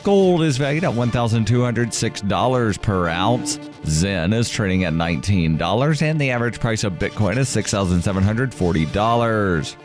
Gold is valued at $1,206 per ounce. Zen is trading at $19, and the average price of Bitcoin is $6,740.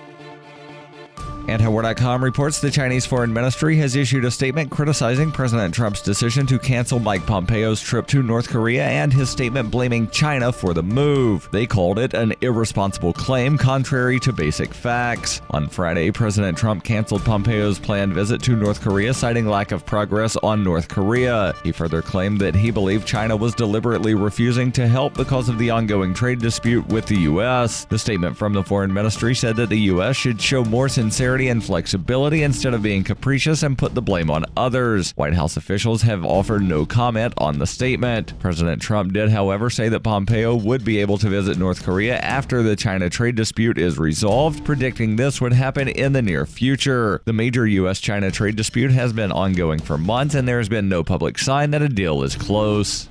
Antiwar.com reports the Chinese Foreign Ministry has issued a statement criticizing President Trump's decision to cancel Mike Pompeo's trip to North Korea and his statement blaming China for the move. They called it an irresponsible claim contrary to basic facts. On Friday, President Trump canceled Pompeo's planned visit to North Korea, citing lack of progress on North Korea. He further claimed that he believed China was deliberately refusing to help because of the ongoing trade dispute with the U.S. The statement from the Foreign Ministry said that the U.S. should show more sincerity and flexibility instead of being capricious and put the blame on others. White House officials have offered no comment on the statement. President Trump did, however, say that Pompeo would be able to visit North Korea after the China trade dispute is resolved, predicting this would happen in the near future. The major U.S.-China trade dispute has been ongoing for months, and there has been no public sign that a deal is close.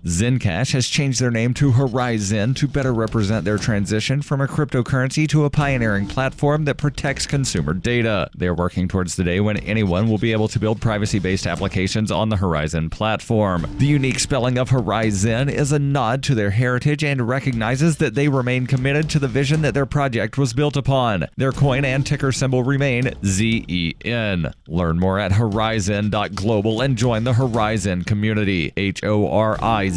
Zencash has changed their name to Horizon to better represent their transition from a cryptocurrency to a pioneering platform that protects consumer data. They are working towards the day when anyone will be able to build privacy-based applications on the Horizon platform. The unique spelling of Horizon is a nod to their heritage and recognizes that they remain committed to the vision that their project was built upon. Their coin and ticker symbol remain ZEN. Learn more at horizon.global and join the Horizon community. HORIZEN.global.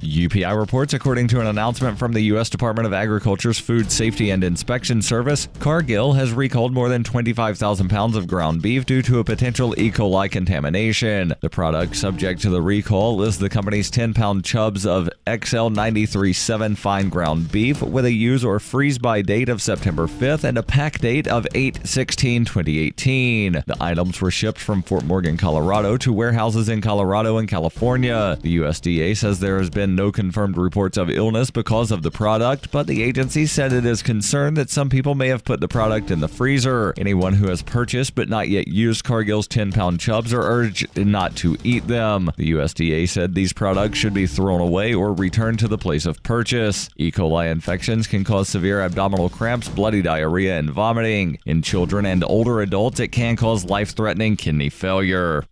UPI reports, according to an announcement from the U.S. Department of Agriculture's Food Safety and Inspection Service, Cargill has recalled more than 25,000 pounds of ground beef due to a potential E. coli contamination. The product subject to the recall is the company's 10-pound chubs of XL937 fine ground beef with a use or freeze-by date of September 5th and a pack date of 8/16/2018. The items were shipped from Fort Morgan, Colorado to warehouses in Colorado and California. The USDA says there has been no confirmed reports of illness because of the product, but the agency said it is concerned that some people may have put the product in the freezer. Anyone who has purchased but not yet used Cargill's 10-pound chubs are urged not to eat them. The USDA said these products should be thrown away or returned to the place of purchase. E. coli infections can cause severe abdominal cramps, bloody diarrhea, and vomiting. In children and older adults, it can cause life-threatening kidney failure.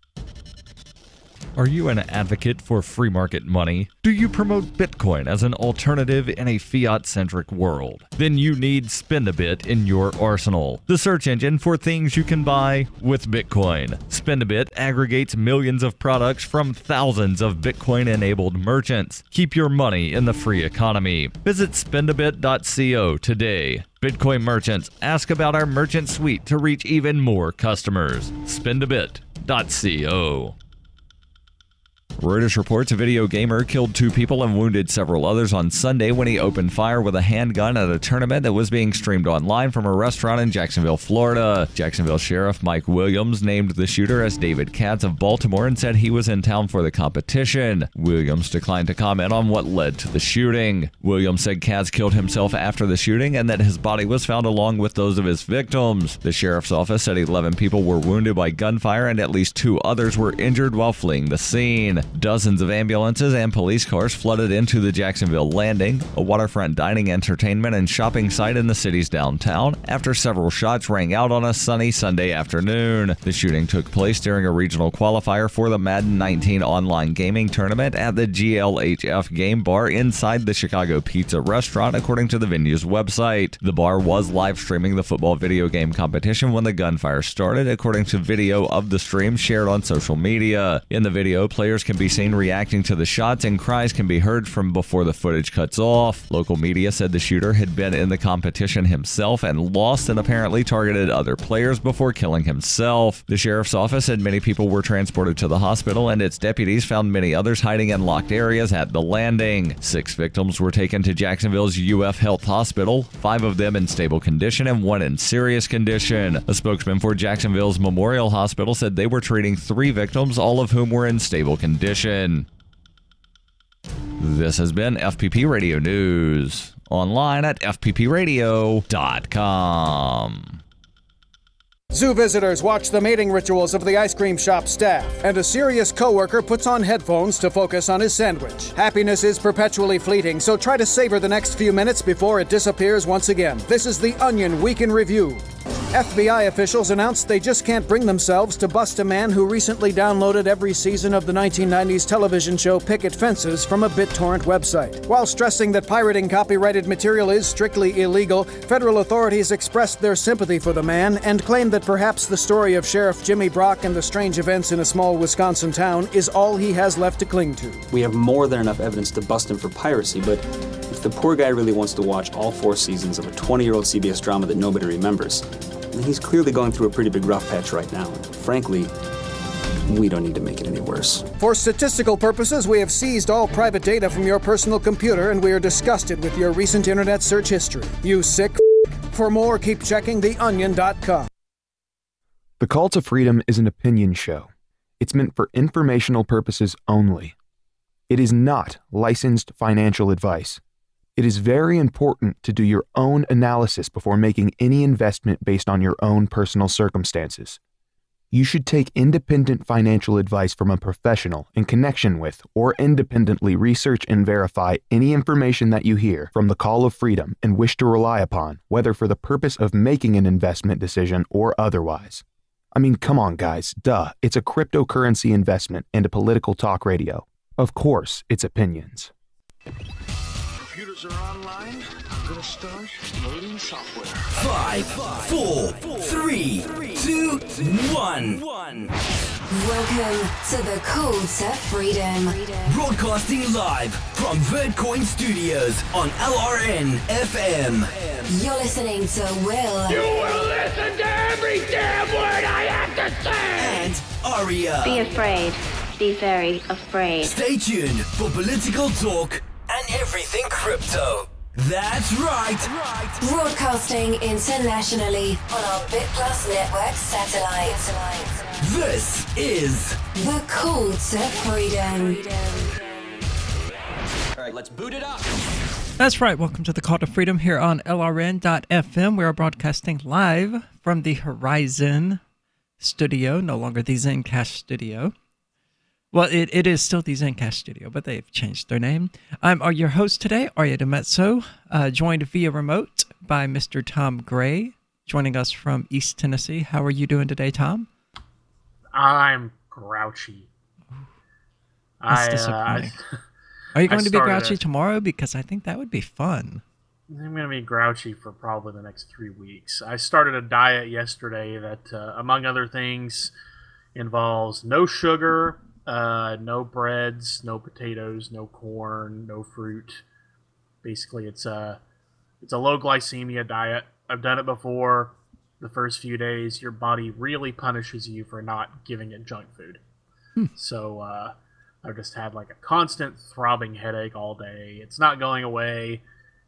Are you an advocate for free market money? Do you promote Bitcoin as an alternative in a fiat-centric world? Then you need SpendaBit in your arsenal, the search engine for things you can buy with Bitcoin. SpendaBit aggregates millions of products from thousands of Bitcoin-enabled merchants. Keep your money in the free economy. Visit spendabit.co today. Bitcoin merchants, ask about our merchant suite to reach even more customers. spendabit.co. Reuters reports a video gamer killed 2 people and wounded several others on Sunday when he opened fire with a handgun at a tournament that was being streamed online from a restaurant in Jacksonville, Florida. Jacksonville Sheriff Mike Williams named the shooter as David Katz of Baltimore and said he was in town for the competition. Williams declined to comment on what led to the shooting. Williams said Katz killed himself after the shooting and that his body was found along with those of his victims. The sheriff's office said 11 people were wounded by gunfire and at least 2 others were injured while fleeing the scene. Dozens of ambulances and police cars flooded into the Jacksonville Landing, a waterfront dining, entertainment, and shopping site in the city's downtown, after several shots rang out on a sunny Sunday afternoon. The shooting took place during a regional qualifier for the Madden 19 online gaming tournament at the GLHF Game Bar inside the Chicago Pizza restaurant, according to the venue's website. The bar was live streaming the football video game competition when the gunfire started, according to video of the stream shared on social media. In the video, players can be seen reacting to the shots and cries can be heard from before the footage cuts off. Local media said the shooter had been in the competition himself and lost and apparently targeted other players before killing himself. The sheriff's office said many people were transported to the hospital and its deputies found many others hiding in locked areas at the landing. 6 victims were taken to Jacksonville's UF Health Hospital, 5 of them in stable condition and 1 in serious condition. A spokesman for Jacksonville's Memorial Hospital said they were treating 3 victims, all of whom were in stable condition. This has been FPP Radio News. Online at fppradio.com. Zoo visitors watch the mating rituals of the ice cream shop staff, and a serious coworker puts on headphones to focus on his sandwich. Happiness is perpetually fleeting, so try to savor the next few minutes before it disappears once again. This is The Onion Week in Review. FBI officials announced they just can't bring themselves to bust a man who recently downloaded every season of the 1990s television show Picket Fences from a BitTorrent website. While stressing that pirating copyrighted material is strictly illegal, federal authorities expressed their sympathy for the man and claimed that perhaps the story of Sheriff Jimmy Brock and the strange events in a small Wisconsin town is all he has left to cling to. We have more than enough evidence to bust him for piracy, but if the poor guy really wants to watch all 4 seasons of a 20-year-old CBS drama that nobody remembers, then he's clearly going through a pretty big rough patch right now. Frankly, we don't need to make it any worse. For statistical purposes, we have seized all private data from your personal computer, and we are disgusted with your recent internet search history. You sick f***. For more, keep checking theonion.com. The Call to Freedom is an opinion show. It's meant for informational purposes only. It is not licensed financial advice. It is very important to do your own analysis before making any investment based on your own personal circumstances. You should take independent financial advice from a professional in connection with or independently research and verify any information that you hear from the Call of Freedom and wish to rely upon, whether for the purpose of making an investment decision or otherwise. I mean, come on, guys. Duh. It's a cryptocurrency investment and a political talk radio. Of course, it's opinions. Computers are online. I'm gonna start loading software. 5, 4, 3, 2, 1. Welcome to the Call to Freedom. Broadcasting live from Vertcoin Studios on LRN FM. You're listening to Will. You will listen to every damn word I have to say! And Aria. Be afraid. Be very afraid. Stay tuned for political talk and everything crypto. That's right. Broadcasting internationally on our BitPlus network satellite. This is The Call to Freedom. All right, let's boot it up. That's right. Welcome to the Call to Freedom here on LRN.FM. We are broadcasting live from the Horizon studio, no longer the Zencash studio. Well, it is still the Zencash studio, but they've changed their name. I'm your host today, Arya DeMezzo, joined via remote by Mr. Tom Gray, joining us from East Tennessee. How are you doing today, Tom? I'm grouchy. That's disappointing. Are you going to be grouchy tomorrow? Because I think that would be fun. I'm going to be grouchy for probably the next 3 weeks. I started a diet yesterday that, among other things, involves no sugar, no breads, no potatoes, no corn, no fruit. Basically, it's a low glycemia diet. I've done it before. The first few days, your body really punishes you for not giving it junk food. So I've just had like a constant throbbing headache all day. It's not going away,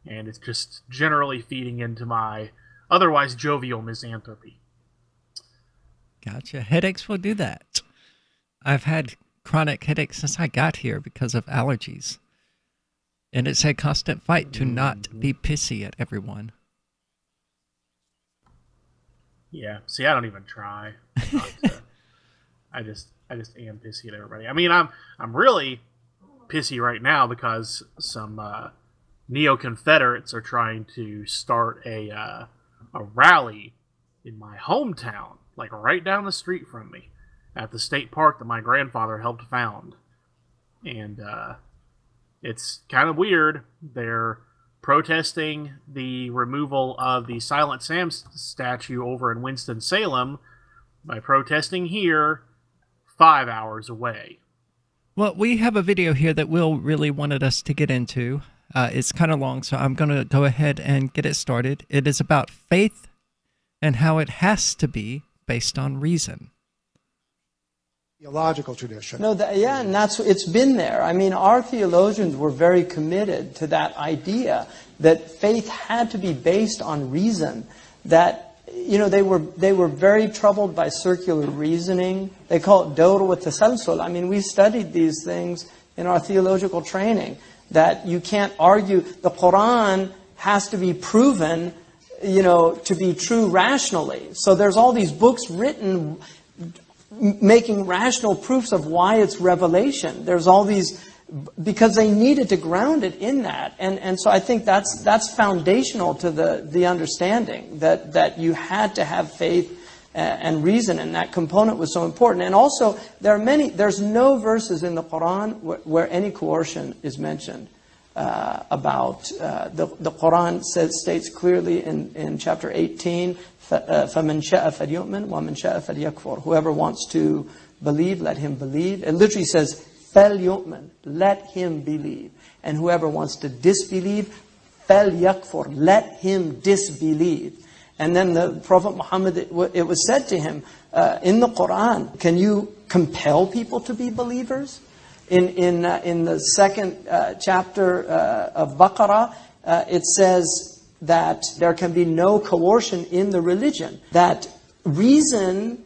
and it's just generally feeding into my otherwise jovial misanthropy. Gotcha. Headaches will do that. I've had chronic headaches since I got here because of allergies. And it's a constant fight to not be pissy at everyone. Yeah. See, I don't even try. I just am pissy at everybody. I mean, I'm really pissy right now because some neo-Confederates are trying to start a rally in my hometown, like right down the street from me, at the state park that my grandfather helped found. And it's kind of weird. They're protesting the removal of the Silent Sam statue over in Winston-Salem by protesting here 5 hours away. Well, we have a video here that Will really wanted us to get into. It's kind of long, so I'm going to go ahead and get it started. It is about faith and how it has to be based on reason. Theological tradition. No, and it's been there. I mean, our theologians were very committed to that idea that faith had to be based on reason. That, you know, they were very troubled by circular reasoning. They call it dawr wa tasalsul. I mean, we studied these things in our theological training. That you can't argue. The Quran has to be proven, you know, to be true rationally. So there's all these books written making rational proofs of why it's revelation. There's all these because they needed to ground it in that. And so I think that's foundational to the understanding that you had to have faith and reason, and that component was so important. And also, there's no verses in the Quran where any coercion is mentioned. About the Quran states clearly in chapter 18, فَمَنْ شَاءَ فَلْيُؤْمِنْ وَمَنْ شَاءَ فَلْيَكْفُرْ. Whoever wants to believe, let him believe. It literally says, فَلْيُؤْمِنْ, let him believe. And whoever wants to disbelieve, فَلْيَكْفُرْ, let him disbelieve. And then the Prophet Muhammad, it was said to him in the Quran, can you compel people to be believers? In the second chapter of Baqarah, it says that there can be no coercion in the religion. That reason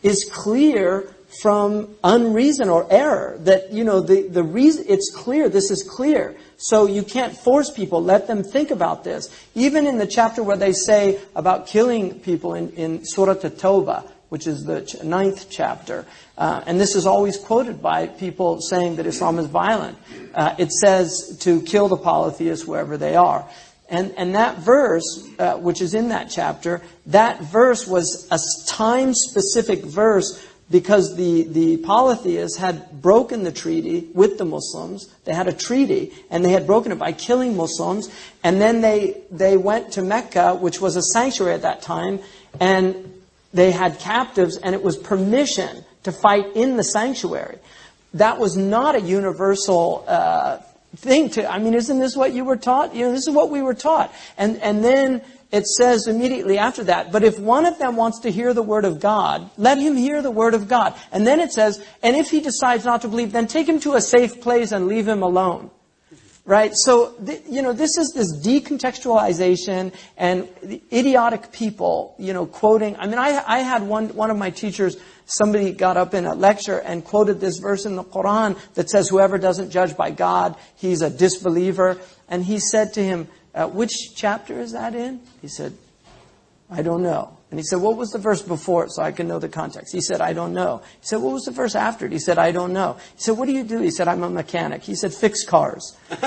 is clear from unreason or error. That, the reason, it's clear, this is clear. So you can't force people, let them think about this. Even in the chapter where they say about killing people in Surah At-Tawbah, which is the 9th chapter. And this is always quoted by people saying that Islam is violent. It says to kill the polytheists wherever they are. And that verse, which is in that chapter, that verse was a time-specific verse because the polytheists had broken the treaty with the Muslims. They had a treaty, and they had broken it by killing Muslims. And then they went to Mecca, which was a sanctuary at that time, and they had captives, and it was permission to fight in the sanctuary. That was not a universal thing isn't this what you were taught? This is what we were taught. And then it says immediately after that, but if one of them wants to hear the word of God, let him hear the word of God. And then it says, and if he decides not to believe, then take him to a safe place and leave him alone. Right? So, this is this decontextualization and the idiotic people, quoting. I had one of my teachers, somebody got up in a lecture and quoted this verse in the Quran that says, whoever doesn't judge by God, he's a disbeliever. And he said to him, which chapter is that in? He said, I don't know. And he said, what was the verse before it so I can know the context? He said, I don't know. He said, what was the verse after it? He said, I don't know. He said, what do you do? He said, I'm a mechanic. He said, fix cars. Like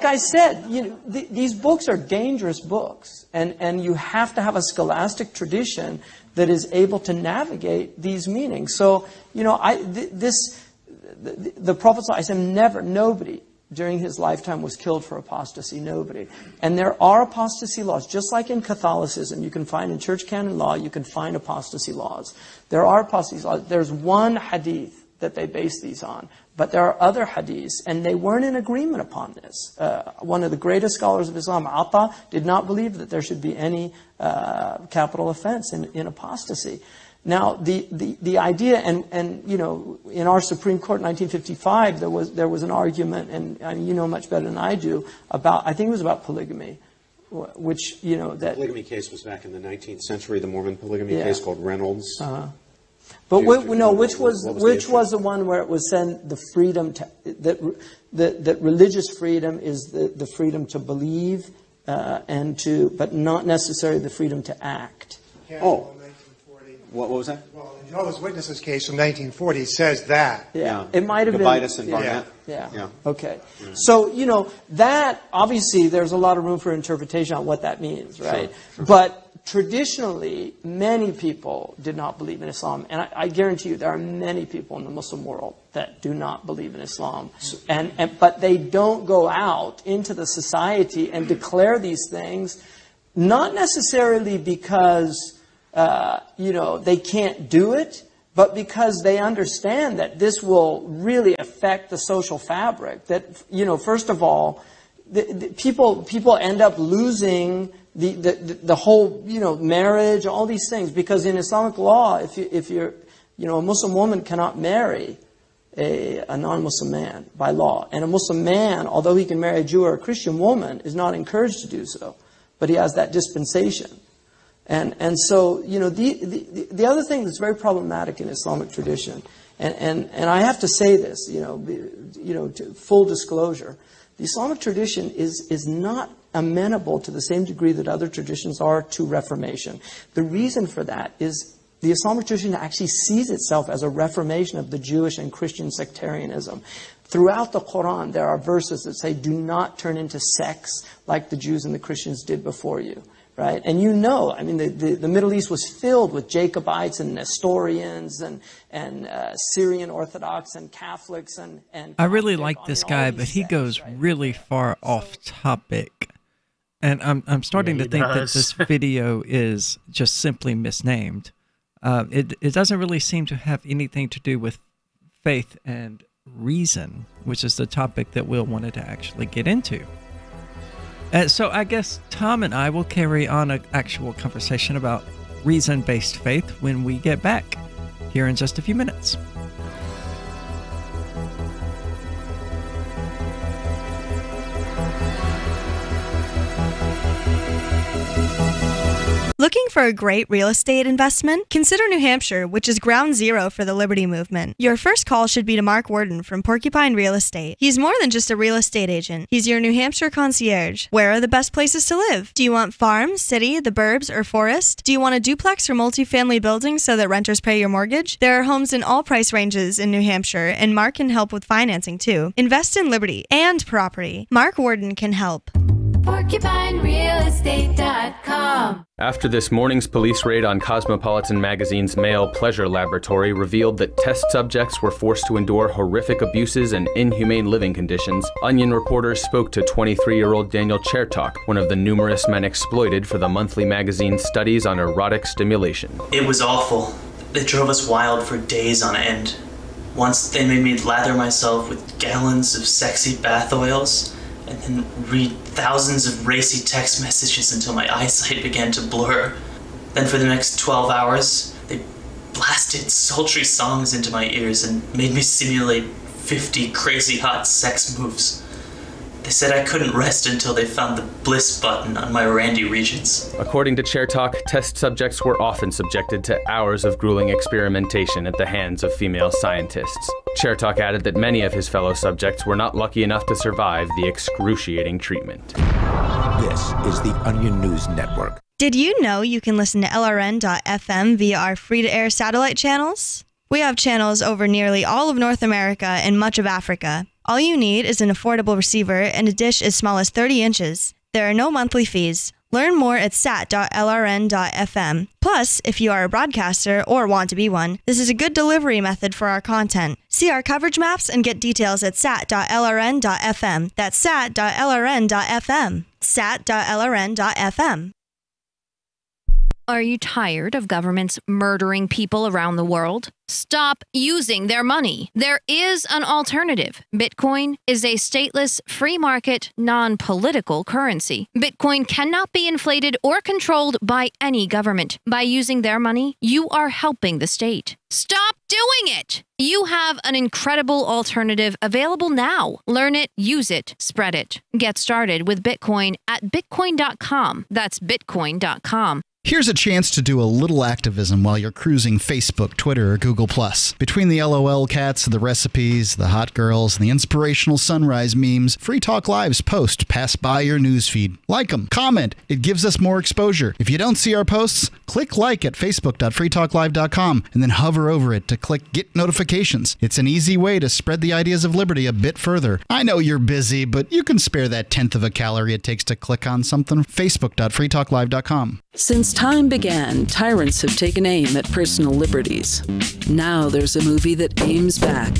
I said, these books are dangerous books. And you have to have a scholastic tradition that is able to navigate these meanings. So, the Prophet ﷺ nobody during his lifetime was killed for apostasy. Nobody. And there are apostasy laws. Just like in Catholicism, you can find in church canon law, you can find apostasy laws. There are apostasy laws. There's one hadith that they base these on. But there are other hadiths, and they weren't in agreement upon this. One of the greatest scholars of Islam, Atta, did not believe that there should be any capital offense in apostasy. Now, the idea, and in our Supreme Court in 1955, there was an argument, and you know much better than I do, I think it was about polygamy, which, that... The polygamy case was back in the 19th century, the Mormon polygamy case called Reynolds. But which was the one where it was said the freedom that religious freedom is the freedom to believe but not necessarily the freedom to act. Oh. What was that? Well, in Jehovah's Witnesses case from 1940 says that. Yeah. It might have Gabitis and Barnett. Yeah. Okay. Yeah. So, that, obviously, there's a lot of room for interpretation on what that means, right? Sure. But traditionally, many people did not believe in Islam. And I guarantee you there are many people in the Muslim world that do not believe in Islam. But they don't go out into the society and declare these things, not necessarily because... they can't do it, but because they understand that this will really affect the social fabric. That, first of all, people end up losing the whole, marriage, all these things. Because in Islamic law, if you're, a Muslim woman cannot marry a non-Muslim man by law. And a Muslim man, although he can marry a Jew or a Christian woman, is not encouraged to do so. But he has that dispensation. And so, the other thing that's very problematic in Islamic tradition, and I have to say this, to full disclosure, the Islamic tradition is not amenable to the same degree that other traditions are to Reformation. The reason for that is The Islamic tradition actually sees itself as a reformation of the Jewish and Christian sectarianism. Throughout the Quran, there are verses that say, do not turn into sects like the Jews and the Christians did before you. Right? And the Middle East was filled with Jacobites and Nestorians and Syrian Orthodox and Catholics and I really like this guy, but he goes really far off topic. And I'm starting to think that this video is just simply misnamed. It doesn't really seem to have anything to do with faith and reason, which is the topic that Will wanted to actually get into. So I guess Tom and I will carry on an actual conversation about reason-based faith when we get back here in just a few minutes. Looking for a great real estate investment? Consider New Hampshire, which is ground zero for the Liberty Movement. Your first call should be to Mark Worden from Porcupine Real Estate. He's more than just a real estate agent. He's your New Hampshire concierge. Where are the best places to live? Do you want farm, city, the burbs, or forest? Do you want a duplex or multifamily building so that renters pay your mortgage? There are homes in all price ranges in New Hampshire, and Mark can help with financing too. Invest in Liberty and property. Mark Worden can help. PorcupineRealEstate.com. After this morning's police raid on Cosmopolitan magazine's male pleasure laboratory revealed that test subjects were forced to endure horrific abuses and inhumane living conditions, Onion reporters spoke to 23-year-old Daniel Chertok, one of the numerous men exploited for the monthly magazine's studies on erotic stimulation. It was awful. They drove us wild for days on end. Once they made me lather myself with gallons of sexy bath oils, and then read thousands of racy text messages until my eyesight began to blur. Then for the next 12 hours, they blasted sultry songs into my ears and made me simulate 50 crazy hot sex moves. They said I couldn't rest until they found the bliss button on my Randy regions. According to Chertok, test subjects were often subjected to hours of grueling experimentation at the hands of female scientists. Chertok added that many of his fellow subjects were not lucky enough to survive the excruciating treatment. This is the Onion News Network. Did you know you can listen to LRN.FM via our free-to-air satellite channels? We have channels over nearly all of North America and much of Africa. All you need is an affordable receiver and a dish as small as 30 inches. There are no monthly fees. Learn more at sat.lrn.fm. Plus, if you are a broadcaster or want to be one, this is a good delivery method for our content. See our coverage maps and get details at sat.lrn.fm. That's sat.lrn.fm. sat.lrn.fm. Are you tired of governments murdering people around the world? Stop using their money. There is an alternative. Bitcoin is a stateless, free market, non-political currency. Bitcoin cannot be inflated or controlled by any government. By using their money, you are helping the state. Stop doing it! You have an incredible alternative available now. Learn it, use it, spread it. Get started with Bitcoin at bitcoin.com. That's bitcoin.com. Here's a chance to do a little activism while you're cruising Facebook, Twitter, or Google+. Between the LOL cats, the recipes, the hot girls, and the inspirational sunrise memes, Free Talk Live's posts pass by your newsfeed. Like them, comment. It gives us more exposure. If you don't see our posts, click like at facebook.freetalklive.com and then hover over it to click Get Notifications. It's an easy way to spread the ideas of liberty a bit further. I know you're busy, but you can spare that 1/10 of a calorie it takes to click on something. Facebook.freetalklive.com. Since time began, tyrants have taken aim at personal liberties. Now there's a movie that aims back.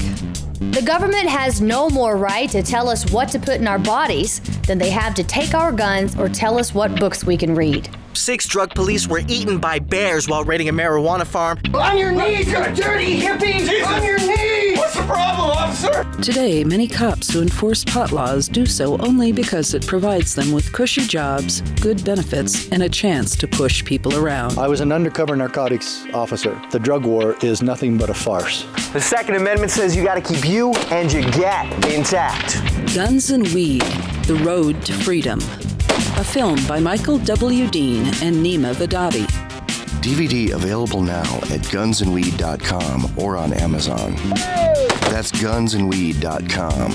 The government has no more right to tell us what to put in our bodies than they have to take our guns or tell us what books we can read. 6 drug police were eaten by bears while raiding a marijuana farm. On your knees, you dirty hippies! Jesus. On your knees! What's the problem, officer? Today, many cops who enforce pot laws do so only because it provides them with cushy jobs, good benefits, and a chance to push people around. I was an undercover narcotics officer. The drug war is nothing but a farce. The Second Amendment says you gotta keep you and your gat intact. Guns and Weed, The Road to Freedom. A film by Michael W. Dean and Nima Vadadi. DVD available now at gunsandweed.com or on Amazon. That's gunsandweed.com.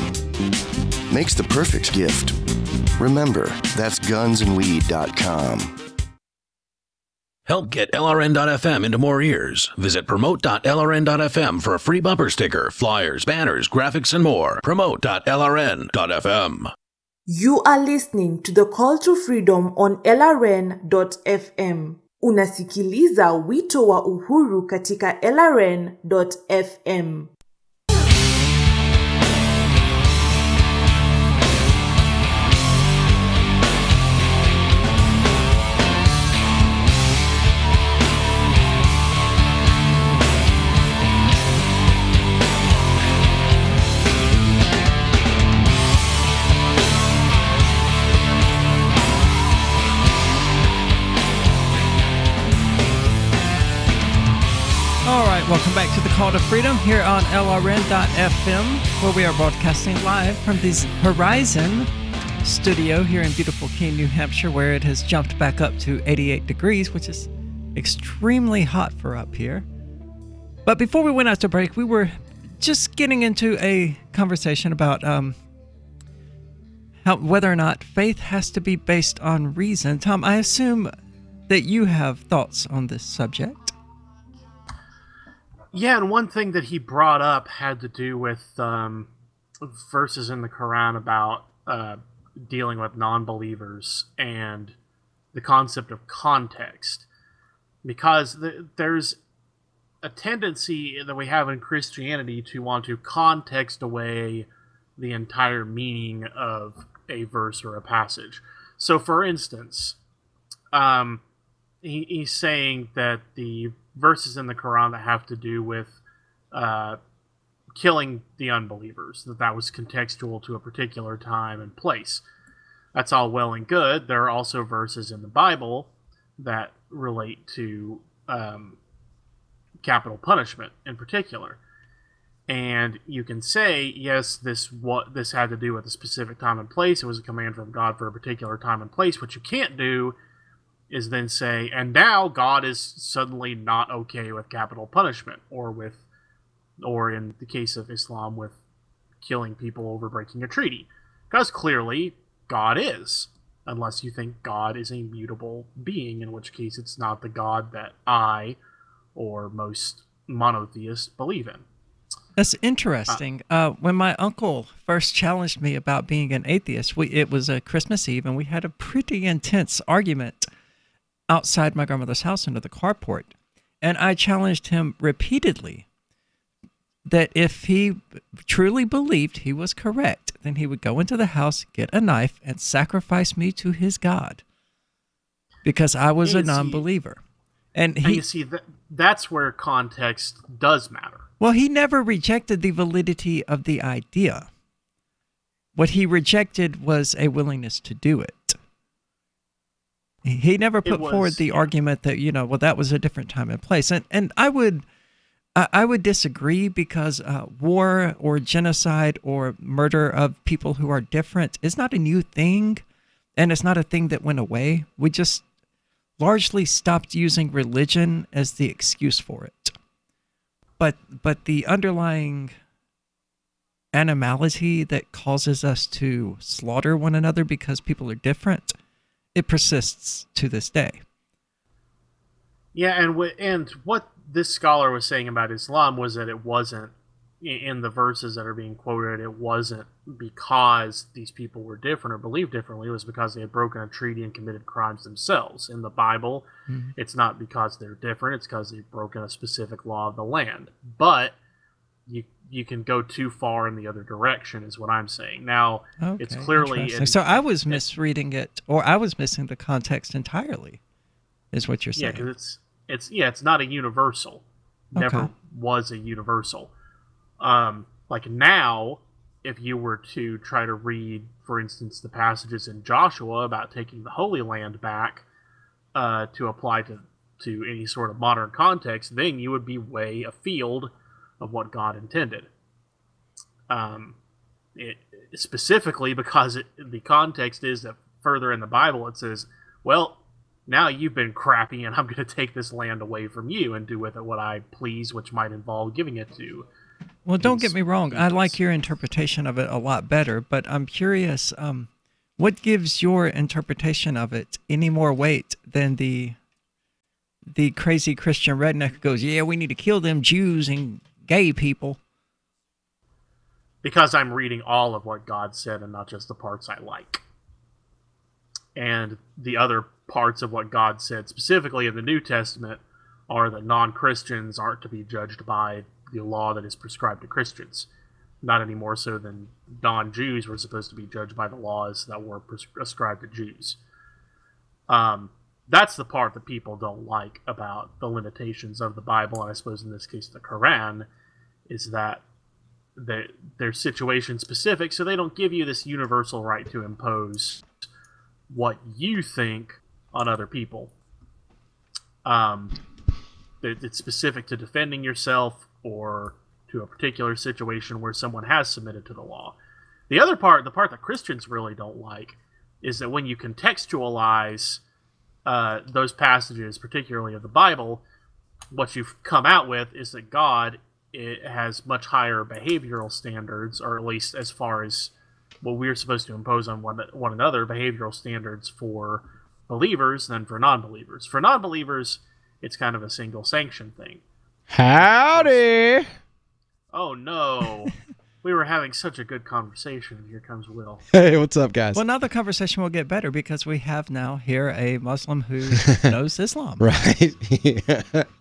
Makes the perfect gift. Remember, that's gunsandweed.com. Help get LRN.FM into more ears. Visit promote.lrn.fm for a free bumper sticker, flyers, banners, graphics, and more. Promote.lrn.fm. You are listening to the Call to Freedom on LRN.fm. Unasikiliza wito wa uhuru katika LRN.fm. Welcome back to the Call to Freedom here on LRN.FM, where we are broadcasting live from this Horizon studio here in beautiful Keene, New Hampshire, where it has jumped back up to 88 degrees, which is extremely hot for up here. But before we went out to break, we were just getting into a conversation about whether or not faith has to be based on reason. Tom, I assume that you have thoughts on this subject. Yeah, and one thing that he brought up had to do with verses in the Quran about dealing with non-believers and the concept of context. Because there's a tendency that we have in Christianity to want to context away the entire meaning of a verse or a passage. So, for instance, he's saying that the verses in the Quran that have to do with killing the unbelievers, that was contextual to a particular time and place. That's all well and good. There are also verses in the Bible that relate to capital punishment in particular. And you can say, yes, this had to do with a specific time and place. It was a command from God for a particular time and place. What you can't do is then say, and now God is suddenly not okay with capital punishment, or in the case of Islam, with killing people over breaking a treaty. Because clearly, God is, unless you think God is a mutable being, in which case it's not the God that I, or most monotheists, believe in. That's interesting. When my uncle first challenged me about being an atheist, it was a Christmas Eve, and we had a pretty intense argument outside my grandmother's house under the carport. And I challenged him repeatedly that if he truly believed he was correct, then he would go into the house, get a knife, and sacrifice me to his God, because I was a non-believer. And you see, that's where context does matter. Well, he never rejected the validity of the idea. What he rejected was a willingness to do it. He never put forward the argument that, well, that was a different time and place. And I would disagree, because war or genocide or murder of people who are different is not a new thing, and it's not a thing that went away. We just largely stopped using religion as the excuse for it. But the underlying animality that causes us to slaughter one another because people are different, it persists to this day. Yeah, and what this scholar was saying about Islam was that it wasn't, in the verses that are being quoted, it wasn't because these people were different or believed differently. It was because they had broken a treaty and committed crimes themselves. In the Bible, It's not because they're different, it's because they've broken a specific law of the land. But you can go too far in the other direction, is what I'm saying. Now, it's clearly... So I was misreading it, or I was missing the context entirely, is what you're saying. Yeah, because it's not a universal. Never was a universal. Like now, if you were to try to read, for instance, the passages in Joshua about taking the Holy Land back to apply to any sort of modern context, then you would be way afield of what God intended. Specifically because the context is that further in the Bible it says, well, now you've been crappy and I'm going to take this land away from you and do with it what I please, which might involve giving it to... Well, don't get me wrong. I like your interpretation of it a lot better, but I'm curious, what gives your interpretation of it any more weight than the the crazy Christian redneck who goes, yeah, we need to kill them Jews and gay people. Because I'm reading all of what God said and not just the parts I like. And the other parts of what God said, specifically in the New Testament, are that non-Christians aren't to be judged by the law that is prescribed to Christians. Not any more so than non-Jews were supposed to be judged by the laws that were prescribed to Jews. That's the part that people don't like about the limitations of the Bible, and I suppose in this case the Quran, is that they're situation specific, so they don't give you this universal right to impose what you think on other people. It's specific to defending yourself or to a particular situation where someone has submitted to the law. The other part, the part that Christians really don't like, is that when you contextualize those passages, particularly of the Bible, what you've come out with is that God has much higher behavioral standards, or at least as far as what we're supposed to impose on one another, behavioral standards for believers than for non-believers. For non-believers, it's kind of a single sanction thing. Howdy! Oh no. We were having such a good conversation, and here comes Will. Hey, what's up, guys? Well, now the conversation will get better because we have now here a Muslim who knows Islam. Right.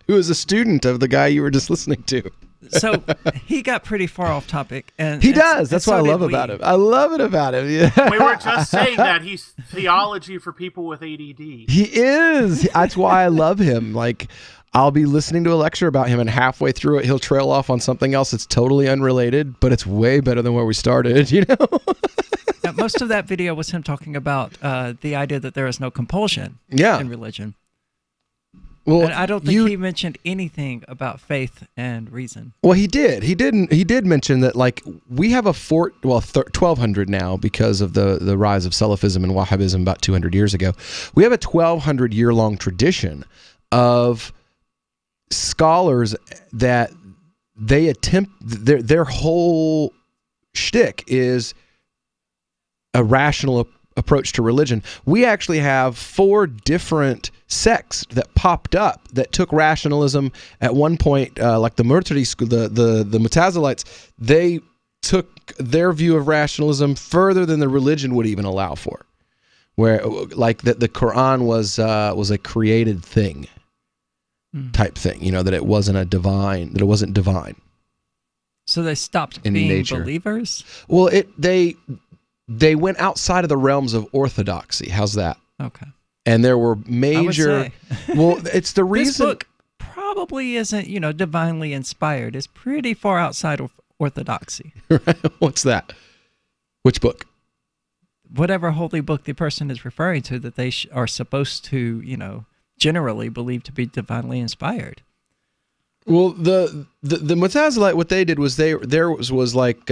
Who is a student of the guy you were just listening to. So he got pretty far off topic. And he does. That's what I love about him. I love it about him. Yeah. We were just saying that he's theology for people with ADD. He is. That's why I love him. Like, I'll be listening to a lecture about him, and halfway through it, he'll trail off on something else that's totally unrelated, but it's way better than where we started, you know? Now, most of that video was him talking about the idea that there is no compulsion in religion. Well, and I don't think he mentioned anything about faith and reason. Well, he did. He did mention that, like, we have a 1,200 now because of the rise of Salafism and Wahhabism about 200 years ago. We have a 1,200-year-long tradition of scholars that they attempt, their whole shtick is a rational approach to religion. We actually have 4 different sects that popped up that took rationalism at one point, like the Murtadi school, the Mutazilites, they took their view of rationalism further than the religion would even allow for, where like that the Quran was a created thing type thing, you know, that it wasn't divine. So they stopped in being nature. Believers? Well, they went outside of the realms of orthodoxy. How's that? Okay. And there were major. Well, it's the reason. This book probably isn't, divinely inspired. It's pretty far outside of orthodoxy. What's that? Which book? Whatever holy book the person is referring to that they are supposed to, generally believe to be divinely inspired. Well, the Mutazilite, what they did was was like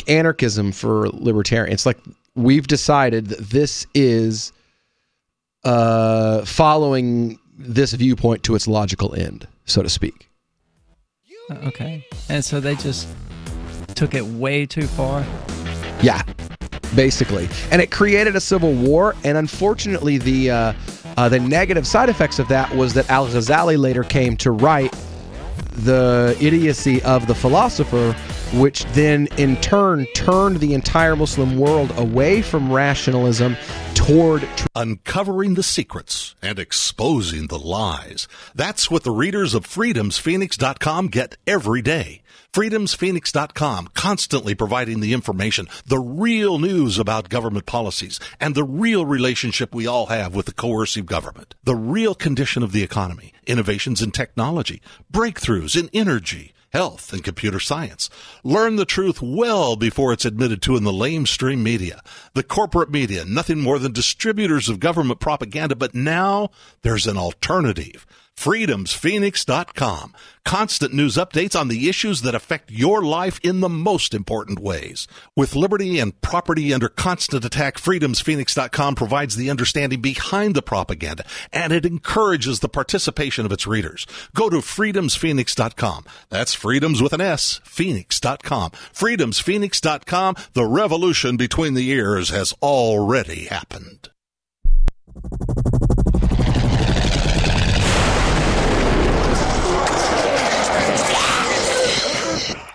anarchism for libertarians. It's like, we've decided that this is following this viewpoint to its logical end, so to speak. Okay. And so they just took it way too far? Yeah, basically. And it created a civil war, and unfortunately the negative side effects of that was that Al-Ghazali later came to write The Idiocy of the Philosopher, which then in turn turned the entire Muslim world away from rationalism toward uncovering the secrets and exposing the lies. That's what the readers of freedomsphoenix.com get every day. freedomsphoenix.com, constantly providing the information, the real news about government policies, and the real relationship we all have with the coercive government, the real condition of the economy, innovations in technology, breakthroughs in energy, health, and computer science. Learn the truth well before it's admitted to in the lamestream media. The corporate media, nothing more than distributors of government propaganda, but now there's an alternative. freedomsphoenix.com. Constant news updates on the issues that affect your life in the most important ways. With liberty and property under constant attack, freedomsphoenix.com provides the understanding behind the propaganda, and it encourages the participation of its readers. Go to freedomsphoenix.com. That's freedoms with an S, phoenix.com. freedomsphoenix.com. The revolution between the ears has already happened.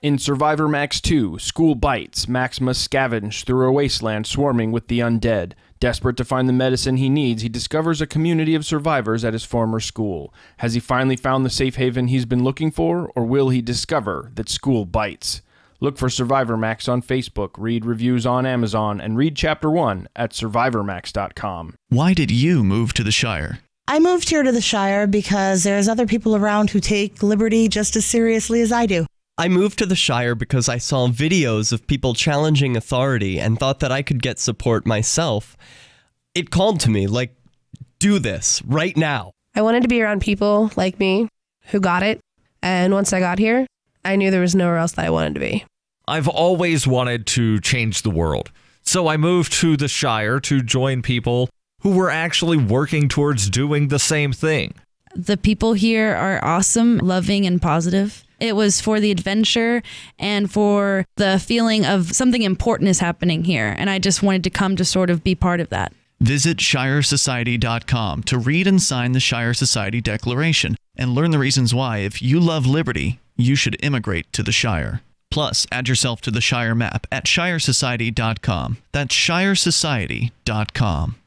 In Survivor Max 2, School Bites, Max must scavenge through a wasteland swarming with the undead. Desperate to find the medicine he needs, he discovers a community of survivors at his former school. Has he finally found the safe haven he's been looking for, or will he discover that school bites? Look for Survivor Max on Facebook, read reviews on Amazon, and read Chapter 1 at SurvivorMax.com. Why did you move to the Shire? I moved here to the Shire because there's other people around who take liberty just as seriously as I do. I moved to the Shire because I saw videos of people challenging authority and thought that I could get support myself. It called to me, like, do this right now. I wanted to be around people like me who got it. And once I got here, I knew there was nowhere else that I wanted to be. I've always wanted to change the world. So I moved to the Shire to join people who were actually working towards doing the same thing. The people here are awesome, loving, and positive. It was for the adventure and for the feeling of something important is happening here. And I just wanted to come to sort of be part of that. Visit ShireSociety.com to read and sign the Shire Society Declaration and learn the reasons why, if you love liberty, you should immigrate to the Shire. Plus, add yourself to the Shire map at ShireSociety.com. That's ShireSociety.com.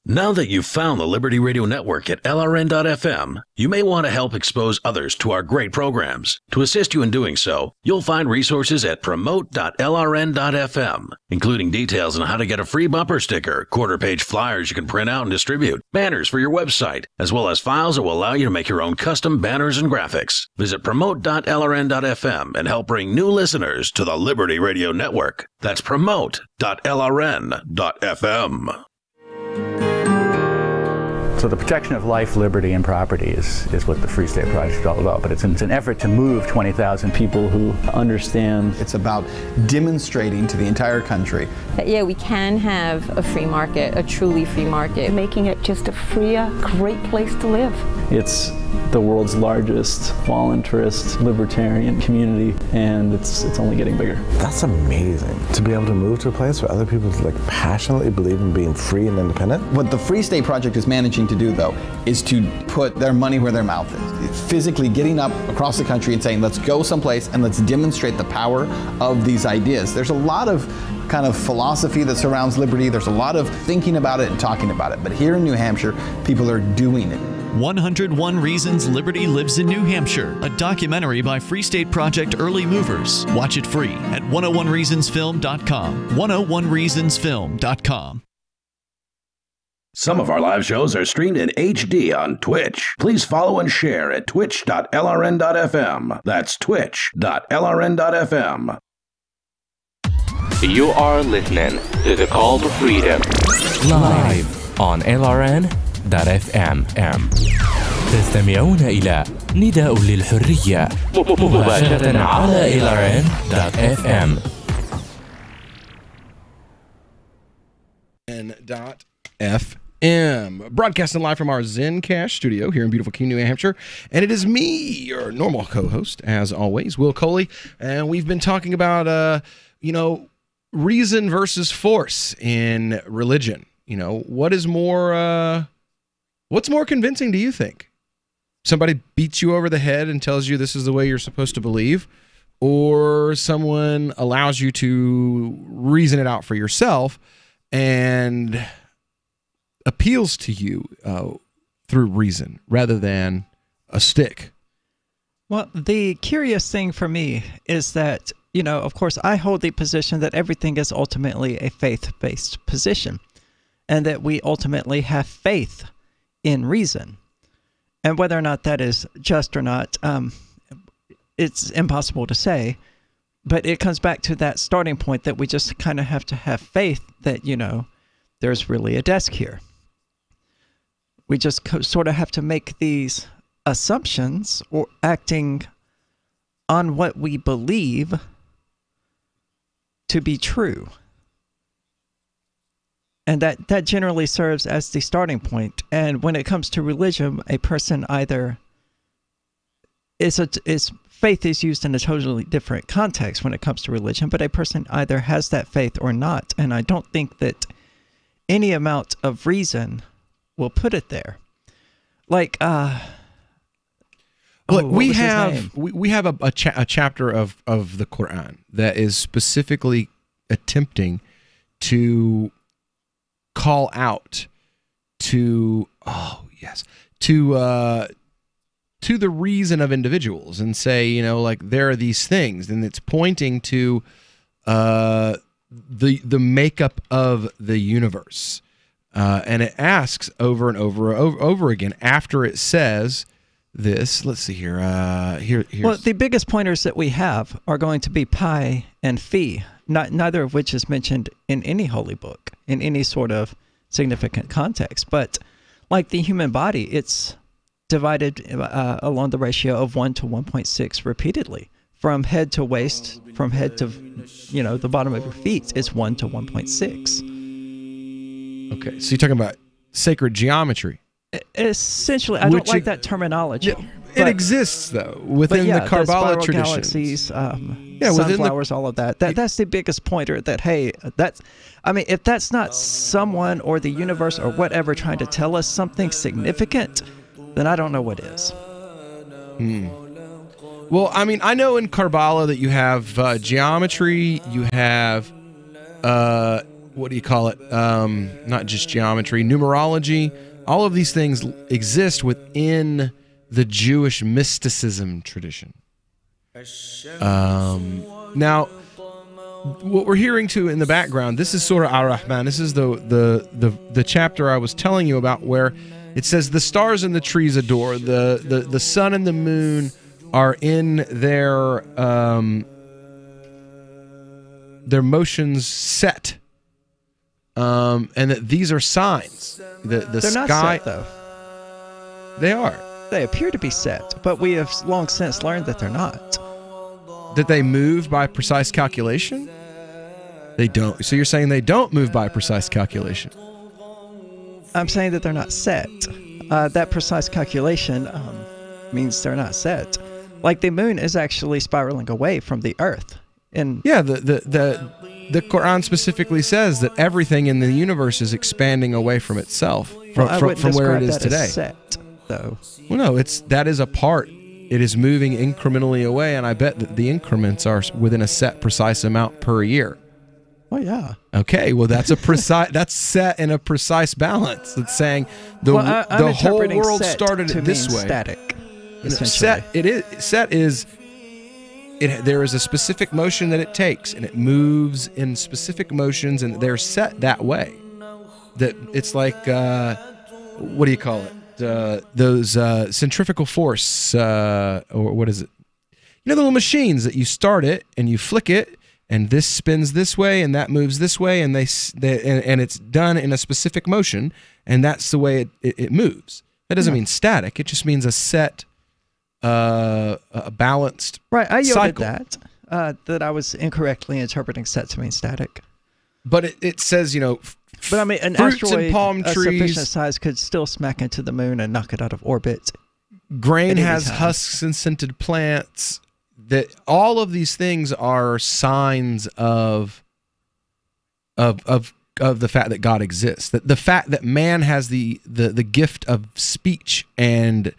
Now that you've found the Liberty Radio Network at LRN.FM, you may want to help expose others to our great programs. To assist you in doing so, you'll find resources at promote.lrn.fm, including details on how to get a free bumper sticker, quarter-page flyers you can print out and distribute, banners for your website, as well as files that will allow you to make your own custom banners and graphics. Visit promote.lrn.fm and help bring new listeners to the Liberty Radio Network. That's promote.lrn.fm. So the protection of life, liberty, and property is what the Free State Project is all about. But it's an effort to move 20,000 people who understand. It's about demonstrating to the entire country that, yeah, we can have a free market, a truly free market. Making it just a freer, great place to live. It's the world's largest voluntarist libertarian community, and it's only getting bigger. That's amazing, to be able to move to a place where other people passionately believe in being free and independent. What the Free State Project is managing to do, though, is to put their money where their mouth is. Physically getting up across the country and saying, let's go someplace and let's demonstrate the power of these ideas. There's a lot of kind of philosophy that surrounds liberty. There's a lot of thinking about it and talking about it. But here in New Hampshire, people are doing it. 101 Reasons Liberty Lives in New Hampshire, a documentary by Free State Project Early Movers. Watch it free at 101reasonsfilm.com. 101reasonsfilm.com. Some of our live shows are streamed in HD on Twitch. Please follow and share at twitch.lrn.fm. That's twitch.lrn.fm. You are listening to The Call to Freedom live on LRN.FM. تستمعون إلى نداء للحرية مباشرة على LRN.FM. FM. Broadcasting live from our Zencash studio here in beautiful Keene, New Hampshire. And it is me, your normal co-host, as always, Will Coley. And we've been talking about, reason versus force in religion. What's more convincing, do you think? Somebody beats you over the head and tells you this is the way you're supposed to believe, or someone allows you to reason it out for yourself and appeals to you through reason rather than a stick? Well, the curious thing for me is that, of course, I hold the position that everything is ultimately a faith-based position, and that we ultimately have faith in reason. And whether or not that is just or not, it's impossible to say. But it comes back to that starting point that we just kind of have to have faith that, there's really a desk here. We just sort of have to make these assumptions or acting on what we believe to be true. And that generally serves as the starting point. And when it comes to religion, a person either faith is used in a totally different context when it comes to religion, but a person either has that faith or not. And I don't think that any amount of reason will put it there. Look, what we was his have name? we have a chapter of the Quran that is specifically attempting to call out to the reason of individuals and say, you know, like there are these things, and it's pointing to the makeup of the universe, and it asks over and over again after it says this. Let's see here. Here's Well, the biggest pointers that we have are going to be pi and phi, neither of which is mentioned in any holy book in any sort of significant context. But like the human body, it's divided along the ratio of 1 to 1.6 repeatedly. From head to waist, from head to, the bottom of your feet, it's 1 to 1.6. Okay, so you're talking about sacred geometry. Essentially, I don't like that terminology. Yeah, it exists though within the Kabbalah tradition. Galaxies, within sunflowers, all of that. That's the biggest pointer. That if that's not someone or the universe or whatever trying to tell us something significant, then I don't know what is. Well, I mean, I know in Kabbalah that you have geometry, you have what do you call it? Not just geometry, numerology. All of these things exist within the Jewish mysticism tradition. Now, what we're hearing too in the background, this is Surah Ar-Rahman. This is the chapter I was telling you about, where it says the stars and the trees adore, the sun and the moon are in their motions set, and that these are signs. The They're sky, not set, though. They are. They appear to be set, but we have long since learned that they're not. That they move by precise calculation? They don't. So you're saying they don't move by precise calculation? I'm saying that they're not set. That precise calculation means they're not set. Like the moon is actually spiraling away from the Earth. Yeah, the Quran specifically says that everything in the universe is expanding away from itself, from where it is today. Set, though. Well, no, that is a part. It is moving incrementally away, and I bet that the increments are within a set precise amount per year. Oh yeah. Okay, well that's that's set in a precise balance. It's saying the I'm whole world set started to this mean way. Static. There is a specific motion that it takes, and it moves in specific motions, and they're set that way. That it's like what do you call it? Those centrifugal force, or what is it? You know, the little machines that you start it and you flick it, and this spins this way and that moves this way, and and it's done in a specific motion, and that's the way it moves. That doesn't mean static. It just means a set, a balanced Right, I yielded cycle. that I was incorrectly interpreting set to mean static. But it says, but I mean, an fruits asteroid and palm of trees. sufficient size could still smack into the moon and knock it out of orbit. Grain at any has time. husks and scented plants. That all of these things are signs of the fact that God exists. That the fact that man has the gift of speech and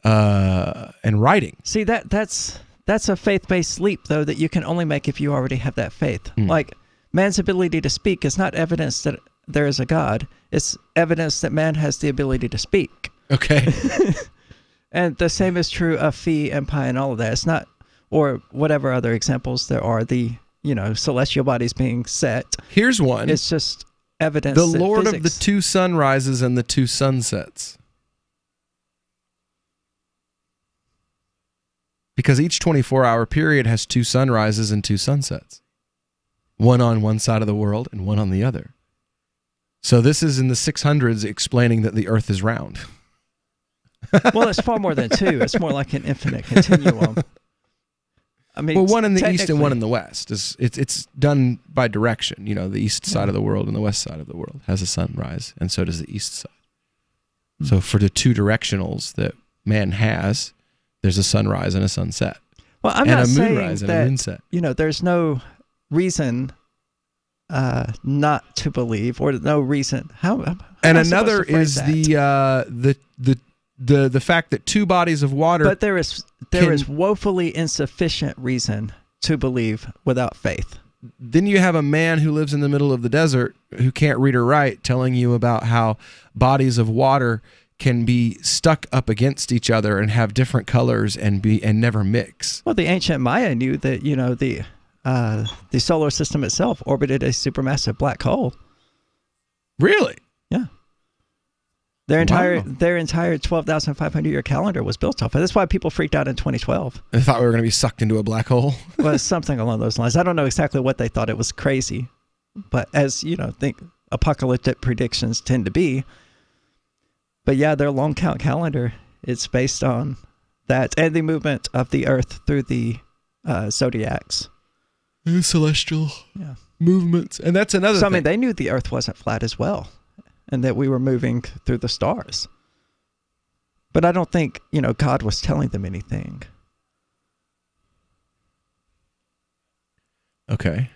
writing. See, that's a faith-based leap, though, that you can only make if you already have that faith. Like, man's ability to speak is not evidence that there is a God. It's evidence that man has the ability to speak. Okay. And the same is true of phi and pi and all of that. It's not, or whatever other examples there are, the, celestial bodies being set. Here's one. It's just evidence The that Lord of the physics- two sunrises and the two sunsets. Because each 24-hour period has two sunrises and two sunsets. One on one side of the world and one on the other. So this is in the 600s explaining that the earth is round. Well, it's far more than two. It's more like an infinite continuum. I mean, Well, one in the east and one technically- in the west. It's done by direction. The east side of the world and the west side of the world has a sunrise, and so does the east side. So for the two directionals that man has, there's a sunrise and a sunset. Well, I'm and not a saying moonrise and a that, moonset. there's no reason not to believe, or no reason. How And am I supposed another to phrase is that? the the fact that two bodies of water. But there is woefully insufficient reason to believe without faith. Then you have a man who lives in the middle of the desert who can't read or write telling you about how bodies of water can be stuck up against each other and have different colors and never mix. Well, the ancient Maya knew that, the solar system itself orbited a supermassive black hole. Really? Yeah. Their entire 12,500 year calendar was built off of. That's why people freaked out in 2012. They thought we were going to be sucked into a black hole. Well, something along those lines. I don't know exactly what they thought. It was crazy, but as think apocalyptic predictions tend to be. But yeah, their long count calendar is based on that and the movement of the Earth through the zodiacs, celestial movements, and that's another. So I mean, they knew the Earth wasn't flat as well, and that we were moving through the stars. But I don't think, God was telling them anything. Okay.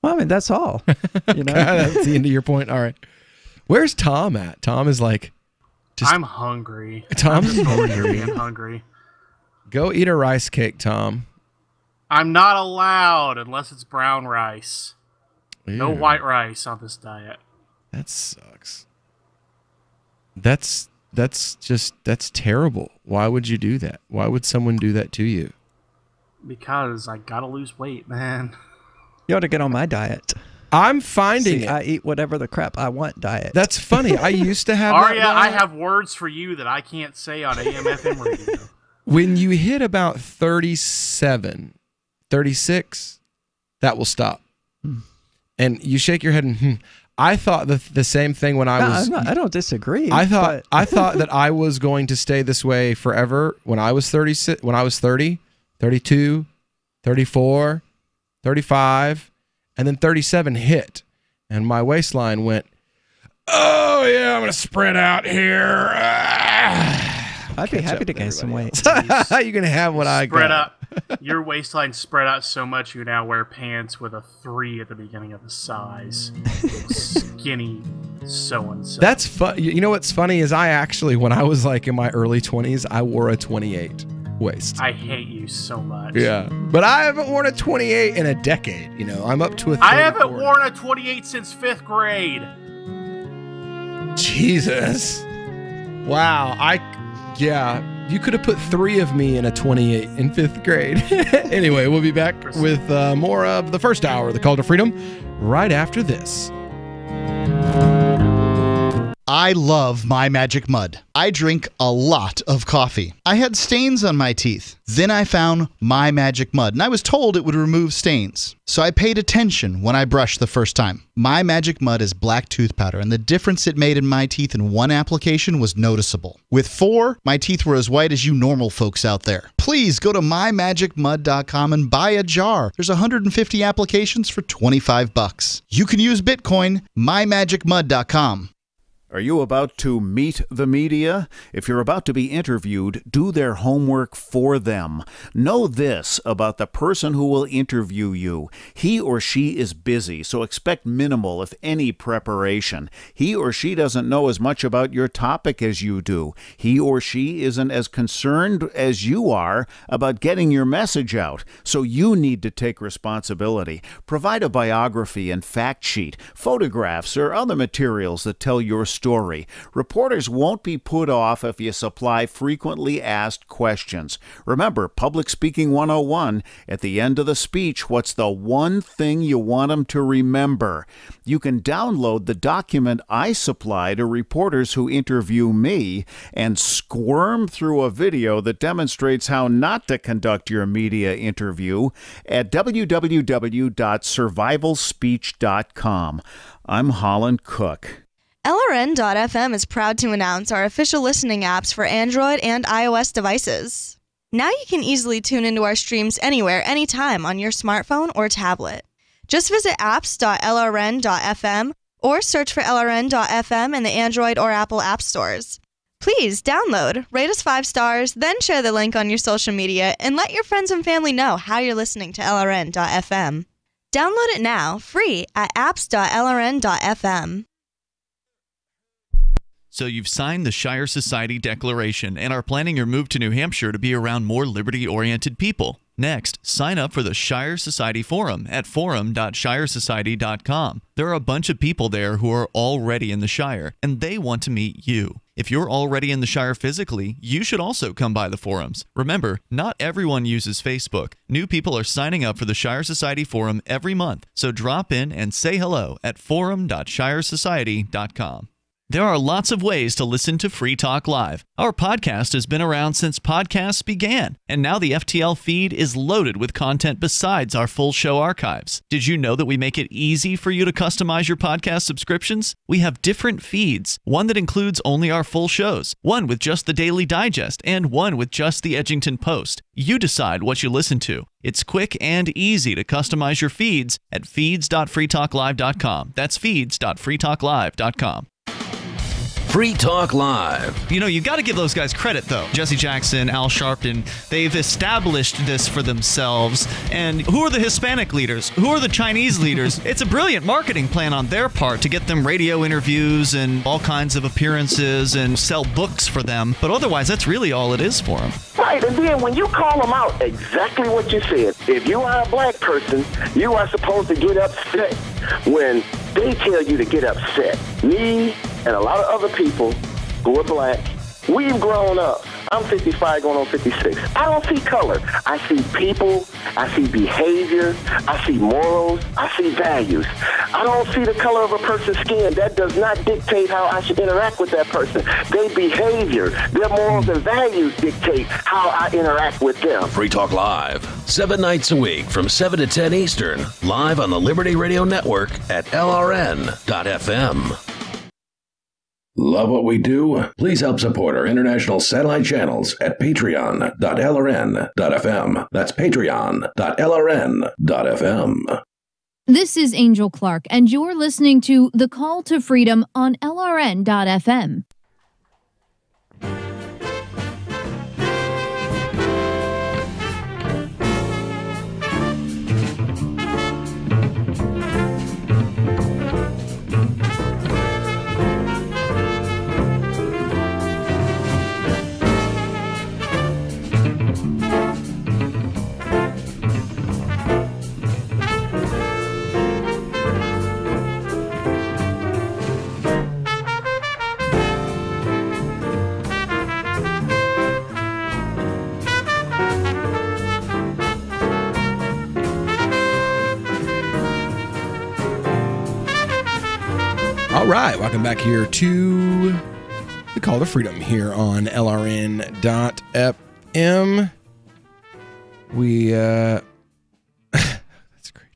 Well, I mean, that's all. That's the end of your point. All right. Where's Tom at? Tom is like... I'm hungry. Tom's hungry. I'm hungry. Go eat a rice cake, Tom. I'm not allowed unless it's brown rice. Ew. No white rice on this diet. That sucks. That's terrible. Why would you do that? Why would someone do that to you? Because I gotta lose weight, man. You ought to get on my diet. I'm finding it. I eat whatever the crap I want diet. That's funny. I used to have Arya, that I have words for you that I can't say on AM/FM radio. When you hit about 37, 36, that will stop. And you shake your head and I thought the same thing when I was... I don't disagree. I thought that I was going to stay this way forever when I was 30, 32, 34, 35, and then 37 hit. And my waistline went, oh yeah, I'm going to spread out here. I'd be happy to gain some weight. You're going to have what I got. Spread up. Your waistline spread out so much you now wear pants with a 3 at the beginning of the size. Skinny so-and-so. That's fun. You know what's funny is I actually, when I was like in my early 20s, I wore a 28 waist. I hate you so much. Yeah. But I haven't worn a 28 in a decade. I'm up to a 34. I haven't worn a 28 since 5th grade. Jesus. Wow. You could have put 3 of me in a 28 in 5th grade. Anyway, we'll be back with more of the first hour of the Call to Freedom right after this. I love My Magic Mud. I drink a lot of coffee. I had stains on my teeth. Then I found My Magic Mud, and I was told it would remove stains. So I paid attention when I brushed the first time. My Magic Mud is black tooth powder, and the difference it made in my teeth in one application was noticeable. With 4, my teeth were as white as you normal folks out there. Please go to mymagicmud.com and buy a jar. There's 150 applications for $25. You can use Bitcoin, mymagicmud.com. Are you about to meet the media? If you're about to be interviewed, do their homework for them. Know this about the person who will interview you. He or she is busy, so expect minimal, if any, preparation. He or she doesn't know as much about your topic as you do. He or she isn't as concerned as you are about getting your message out, so you need to take responsibility. Provide a biography and fact sheet, photographs, or other materials that tell your story. Reporters won't be put off if you supply frequently asked questions. Remember, Public Speaking 101, at the end of the speech, what's the one thing you want them to remember? You can download the document I supply to reporters who interview me and squirm through a video that demonstrates how not to conduct your media interview at www.survivalspeech.com. I'm Holland Cook. LRN.FM is proud to announce our official listening apps for Android and iOS devices. Now you can easily tune into our streams anywhere, anytime on your smartphone or tablet. Just visit apps.lrn.fm or search for LRN.FM in the Android or Apple app stores. Please download, rate us 5 stars, then share the link on your social media and let your friends and family know how you're listening to LRN.FM. Download it now, free at apps.lrn.fm. So you've signed the Shire Society Declaration and are planning your move to New Hampshire to be around more liberty-oriented people. Next, sign up for the Shire Society Forum at forum.shiresociety.com. There are a bunch of people there who are already in the Shire, and they want to meet you. If you're already in the Shire physically, you should also come by the forums. Remember, not everyone uses Facebook. New people are signing up for the Shire Society Forum every month, so drop in and say hello at forum.shiresociety.com. There are lots of ways to listen to Free Talk Live. Our podcast has been around since podcasts began, and now the FTL feed is loaded with content besides our full show archives. Did you know that we make it easy for you to customize your podcast subscriptions? We have different feeds, one that includes only our full shows, one with just the Daily Digest, and one with just the Edgington Post. You decide what you listen to. It's quick and easy to customize your feeds at feeds.freetalklive.com. That's feeds.freetalklive.com. Free Talk Live. You know, you got to give those guys credit, though. Jesse Jackson, Al Sharpton, they've established this for themselves. And who are the Hispanic leaders? Who are the Chinese leaders? It's a brilliant marketing plan on their part to get them radio interviews and all kinds of appearances and sell books for them. But otherwise, that's really all it is for them. Right, and then when you call them out exactly what you said, if you are a black person, you are supposed to get upset when they tell you to get upset. Me and a lot of other people who are black, we've grown up. I'm 55 going on 56. I don't see color. I see people. I see behavior. I see morals. I see values. I don't see the color of a person's skin. That does not dictate how I should interact with that person. Their behavior, their morals and values dictate how I interact with them. Free Talk Live, 7 nights a week from 7 to 10 Eastern, live on the Liberty Radio Network at LRN.FM. Love what we do? Please help support our international satellite channels at patreon.lrn.fm. That's patreon.lrn.fm. This is Angel Clark, and you're listening to The Call to Freedom on LRN.fm. All right, welcome back here to the Call to Freedom here on LRN.FM. That's great.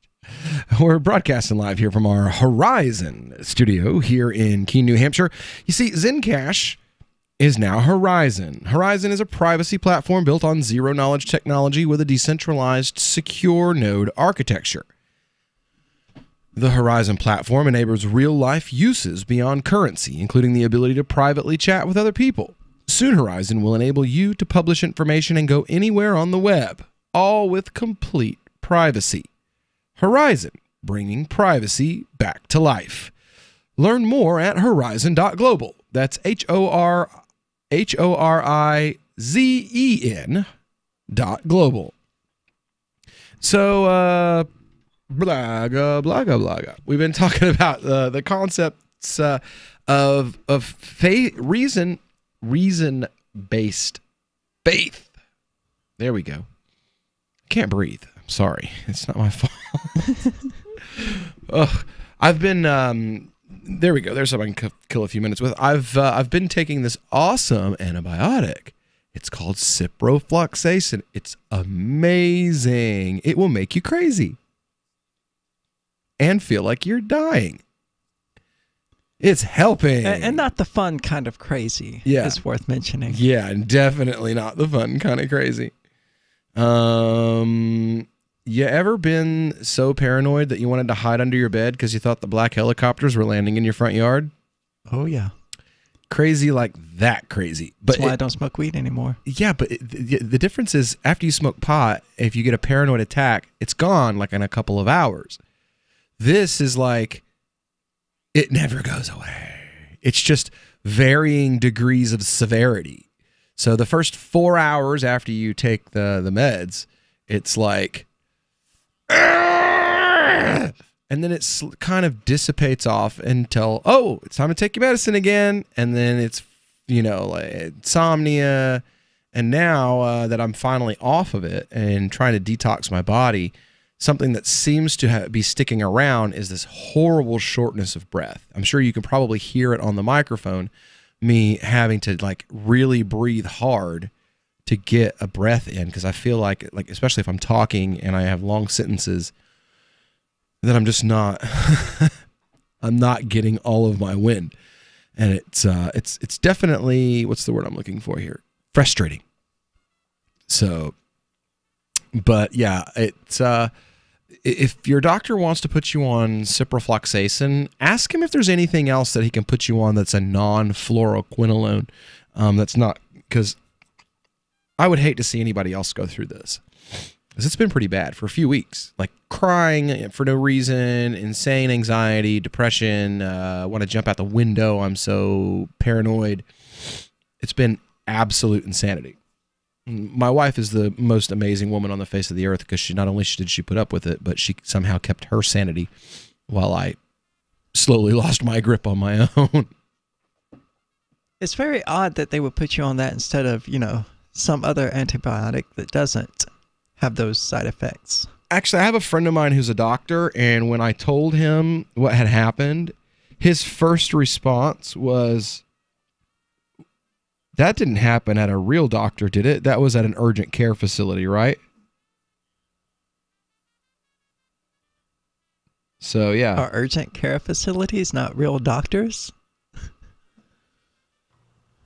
We're broadcasting live here from our Horizon studio here in Keene, New Hampshire. You see, Zencash is now Horizon. Horizon is a privacy platform built on zero-knowledge technology with a decentralized, secure node architecture. The Horizon platform enables real-life uses beyond currency, including the ability to privately chat with other people. Soon, Horizon will enable you to publish information and go anywhere on the web, all with complete privacy. Horizon, bringing privacy back to life. Learn more at horizon.global. That's HORIZEN.global. So, blaga. We've been talking about the concepts of faith, reason-based faith. There we go. Can't breathe. I'm sorry. It's not my fault. I've been there we go. There's something I can kill a few minutes with. I've been taking this awesome antibiotic. It's called ciprofloxacin. It's amazing. It will make you crazy and feel like you're dying. It's helping. And not the fun kind of crazy. Yeah. It's worth mentioning. Yeah, and definitely not the fun kind of crazy. You ever been so paranoid that you wanted to hide under your bed because you thought the black helicopters were landing in your front yard? Oh, yeah. Crazy like that crazy. But that's why I don't smoke weed anymore. Yeah, but the difference is after you smoke pot, if you get a paranoid attack, it's gone like in a couple of hours. This is like, it never goes away. It's just varying degrees of severity. So the first 4 hours after you take the meds, it's like, and then it kind of dissipates off until, oh, it's time to take your medicine again. And then it's, like insomnia. And now that I'm finally off of it and trying to detox my body, something that seems to be sticking around is this horrible shortness of breath. I'm sure you can probably hear it on the microphone, me having to like really breathe hard to get a breath in, because I feel like especially if I'm talking and I have long sentences, that I'm just not I'm not getting all of my wind. And it's definitely, what's the word I'm looking for here? Frustrating. So, but yeah, it's if your doctor wants to put you on ciprofloxacin, ask him if there's anything else that he can put you on that's a non-fluoroquinolone. That's not, because I would hate to see anybody else go through this, because it's been pretty bad for a few weeks, like crying for no reason, insane anxiety, depression, want to jump out the window, I'm so paranoid. It's been absolute insanity. My wife is the most amazing woman on the face of the earth, because not only did she put up with it, but she somehow kept her sanity while I slowly lost my grip on my own. It's very odd that they would put you on that instead of, some other antibiotic that doesn't have those side effects. Actually, I have a friend of mine who's a doctor, and when I told him what had happened, his first response was, that didn't happen at a real doctor, did it? That was at an urgent care facility, right? So, yeah. Are urgent care facilities not real doctors?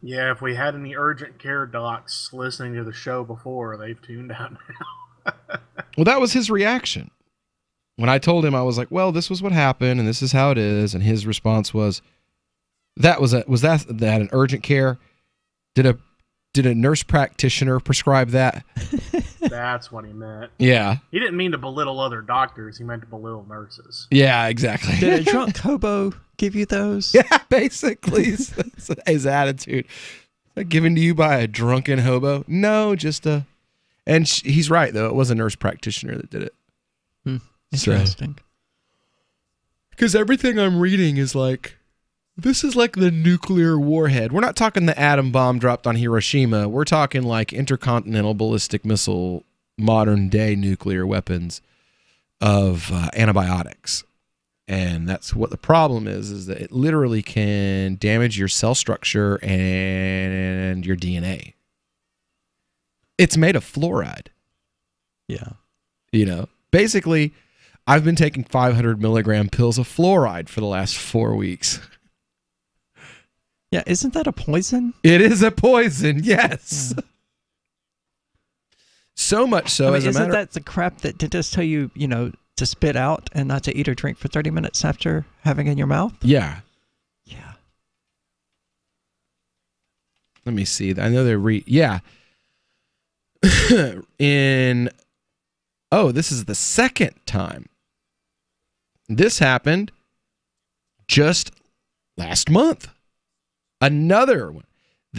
Yeah, if we had any urgent care docs listening to the show before, they've tuned out now. Well, that was his reaction. When I told him, I was like, well, this was what happened, and this is how it is. And his response was that an urgent care? Did a nurse practitioner prescribe that? That's what he meant. Yeah. He didn't mean to belittle other doctors. He meant to belittle nurses. Yeah, exactly. Did a drunk hobo give you those? Yeah, basically. That's his attitude. Given to you by a drunken hobo? No, just a... And he's right, though. It was a nurse practitioner that did it. Interesting. Because everything I'm reading is like... This is like the nuclear warhead. We're not talking the atom bomb dropped on Hiroshima. We're talking like intercontinental ballistic missile, modern day nuclear weapons of antibiotics. And that's what the problem is that it literally can damage your cell structure and your DNA. It's made of fluoride. Yeah. Basically, I've been taking 500 milligram pills of fluoride for the last 4 weeks. Yeah, isn't that a poison? It is a poison, yes. Yeah. So much so, isn't that the crap that dentists tell you, to spit out and not to eat or drink for 30 minutes after having it in your mouth? Yeah. Yeah. Let me see. I know they're yeah. This is the second time. This happened just last month. Another one.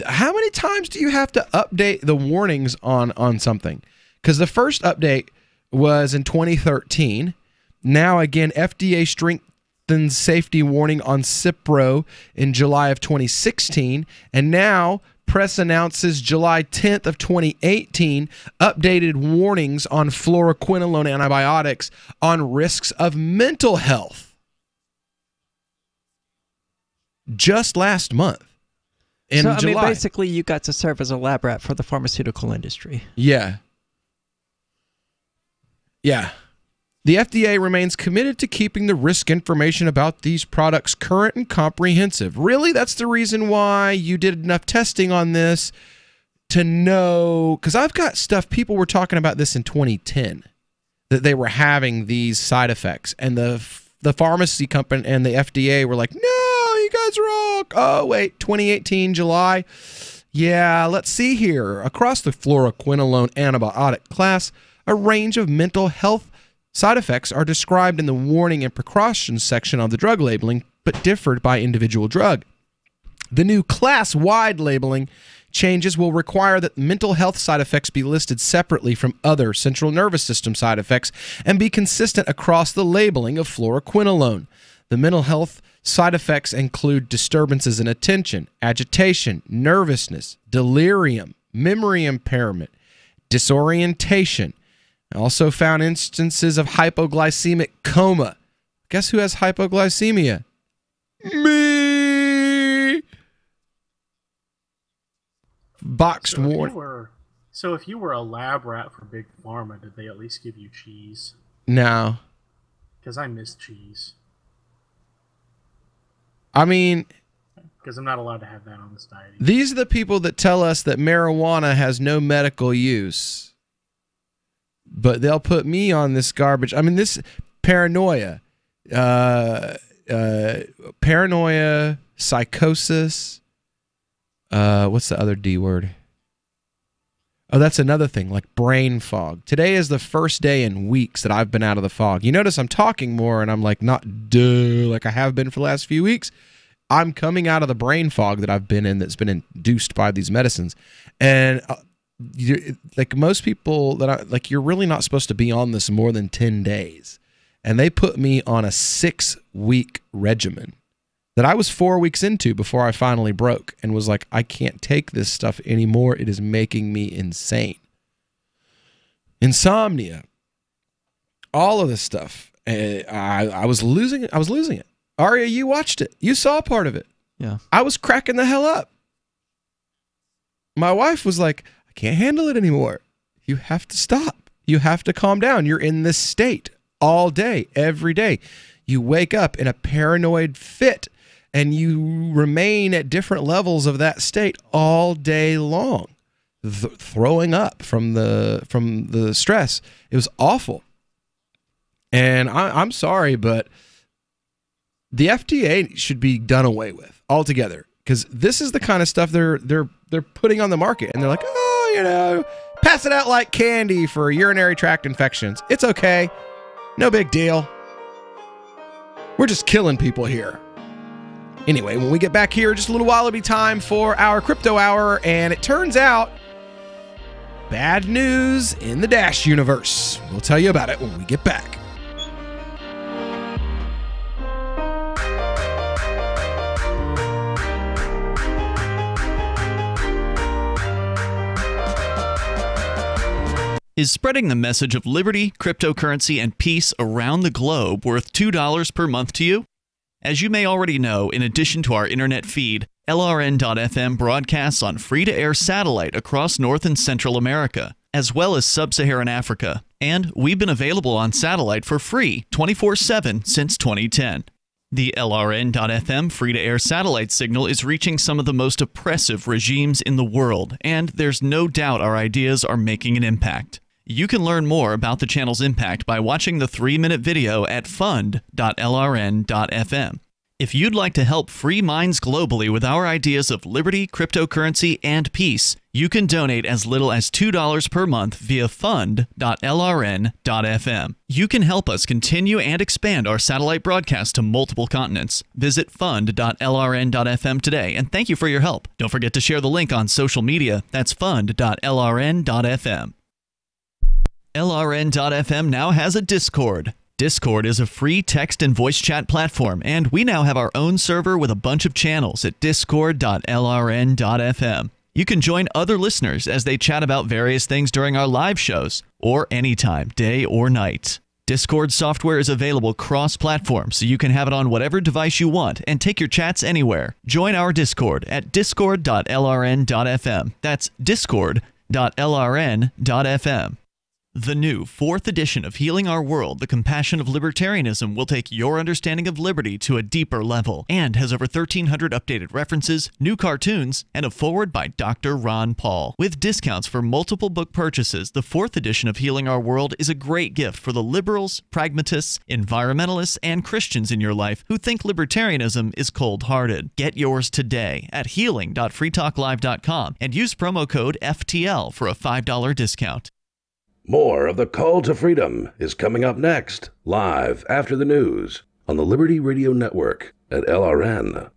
How many times do you have to update the warnings on something? Because the first update was in 2013. Now again, FDA strengthens safety warning on Cipro in July of 2016. And now press announces July 10th of 2018 updated warnings on fluoroquinolone antibiotics on risks of mental health. Just last month. In July. Basically, you got to serve as a lab rat for the pharmaceutical industry. Yeah. Yeah. The FDA remains committed to keeping the risk information about these products current and comprehensive. Really? That's the reason why you did enough testing on this to know? Because I've got stuff, people were talking about this in 2010, that they were having these side effects. And the pharmacy company and the FDA were like, no, you guys are wrong. Oh, wait, 2018, July. Yeah, let's see here. Across the fluoroquinolone antibiotic class, a range of mental health side effects are described in the warning and precautions section of the drug labeling, but differed by individual drug. The new class-wide labeling changes will require that mental health side effects be listed separately from other central nervous system side effects and be consistent across the labeling of fluoroquinolone. The mental health side effects include disturbances in attention, agitation, nervousness, delirium, memory impairment, disorientation. Also found instances of hypoglycemic coma. Guess who has hypoglycemia? Me! Boxed warning. So if you were a lab rat for Big Pharma, did they at least give you cheese? No. Because I miss cheese. I mean, because I'm not allowed to have that on this diet. These are the people that tell us that marijuana has no medical use. But they'll put me on this garbage. I mean, this paranoia, psychosis. What's the other D word? Oh, that's another thing, like brain fog. Today is the first day in weeks that I've been out of the fog. You notice I'm talking more and I'm like, not duh, like I have been for the last few weeks. I'm coming out of the brain fog that I've been in that's been induced by these medicines. And like most people that you're really not supposed to be on this more than 10 days. And they put me on a 6-week regimen that I was 4 weeks into before I finally broke and was like, I can't take this stuff anymore. It is making me insane. Insomnia. All of this stuff. I was losing it. Aria, you watched it. You saw part of it. Yeah. I was cracking the hell up. My wife was like, I can't handle it anymore. You have to stop. You have to calm down. You're in this state all day, every day. You wake up in a paranoid fit and you remain at different levels of that state all day long, throwing up from the stress. It was awful. And I'm sorry, but the FDA should be done away with altogether, because this is the kind of stuff they're putting on the market, and they're like, oh, pass it out like candy for urinary tract infections. It's okay. No big deal. We're just killing people here. Anyway, when we get back here, just a little while, it'll be time for our crypto hour, and it turns out bad news in the Dash universe. We'll tell you about it when we get back. Is spreading the message of liberty, cryptocurrency, and peace around the globe worth $2 per month to you? As you may already know, in addition to our internet feed, LRN.FM broadcasts on free-to-air satellite across North and Central America, as well as Sub-Saharan Africa. And we've been available on satellite for free 24/7 since 2010. The LRN.FM free-to-air satellite signal is reaching some of the most oppressive regimes in the world, and there's no doubt our ideas are making an impact. You can learn more about the channel's impact by watching the 3-minute video at fund.lrn.fm. If you'd like to help free minds globally with our ideas of liberty, cryptocurrency, and peace, you can donate as little as $2 per month via fund.lrn.fm. You can help us continue and expand our satellite broadcast to multiple continents. Visit fund.lrn.fm today, and thank you for your help. Don't forget to share the link on social media. That's fund.lrn.fm. LRN.FM now has a Discord. Discord is a free text and voice chat platform, and we now have our own server with a bunch of channels at discord.lrn.fm. You can join other listeners as they chat about various things during our live shows, or anytime, day or night. Discord software is available cross-platform, so you can have it on whatever device you want and take your chats anywhere. Join our Discord at discord.lrn.fm. That's discord.lrn.fm. The new 4th edition of Healing Our World, The Compassion of Libertarianism, will take your understanding of liberty to a deeper level and has over 1,300 updated references, new cartoons, and a foreword by Dr. Ron Paul. With discounts for multiple book purchases, the 4th edition of Healing Our World is a great gift for the liberals, pragmatists, environmentalists, and Christians in your life who think libertarianism is cold-hearted. Get yours today at healing.freetalklive.com and use promo code FTL for a $5 discount. More of the Call to Freedom is coming up next, live after the news on the Liberty Radio Network at LRN.FM.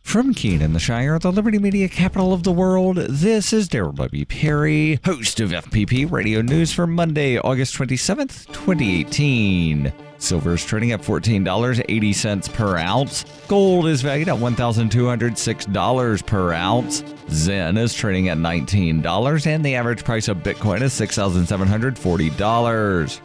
From Keene in the Shire, the Liberty Media capital of the world, this is Daryl W. Perry, host of FPP Radio News for Monday, August 27th, 2018. Silver is trading at $14.80 per ounce. Gold is valued at $1,206 per ounce. Zen is trading at $19, and the average price of Bitcoin is $6,740.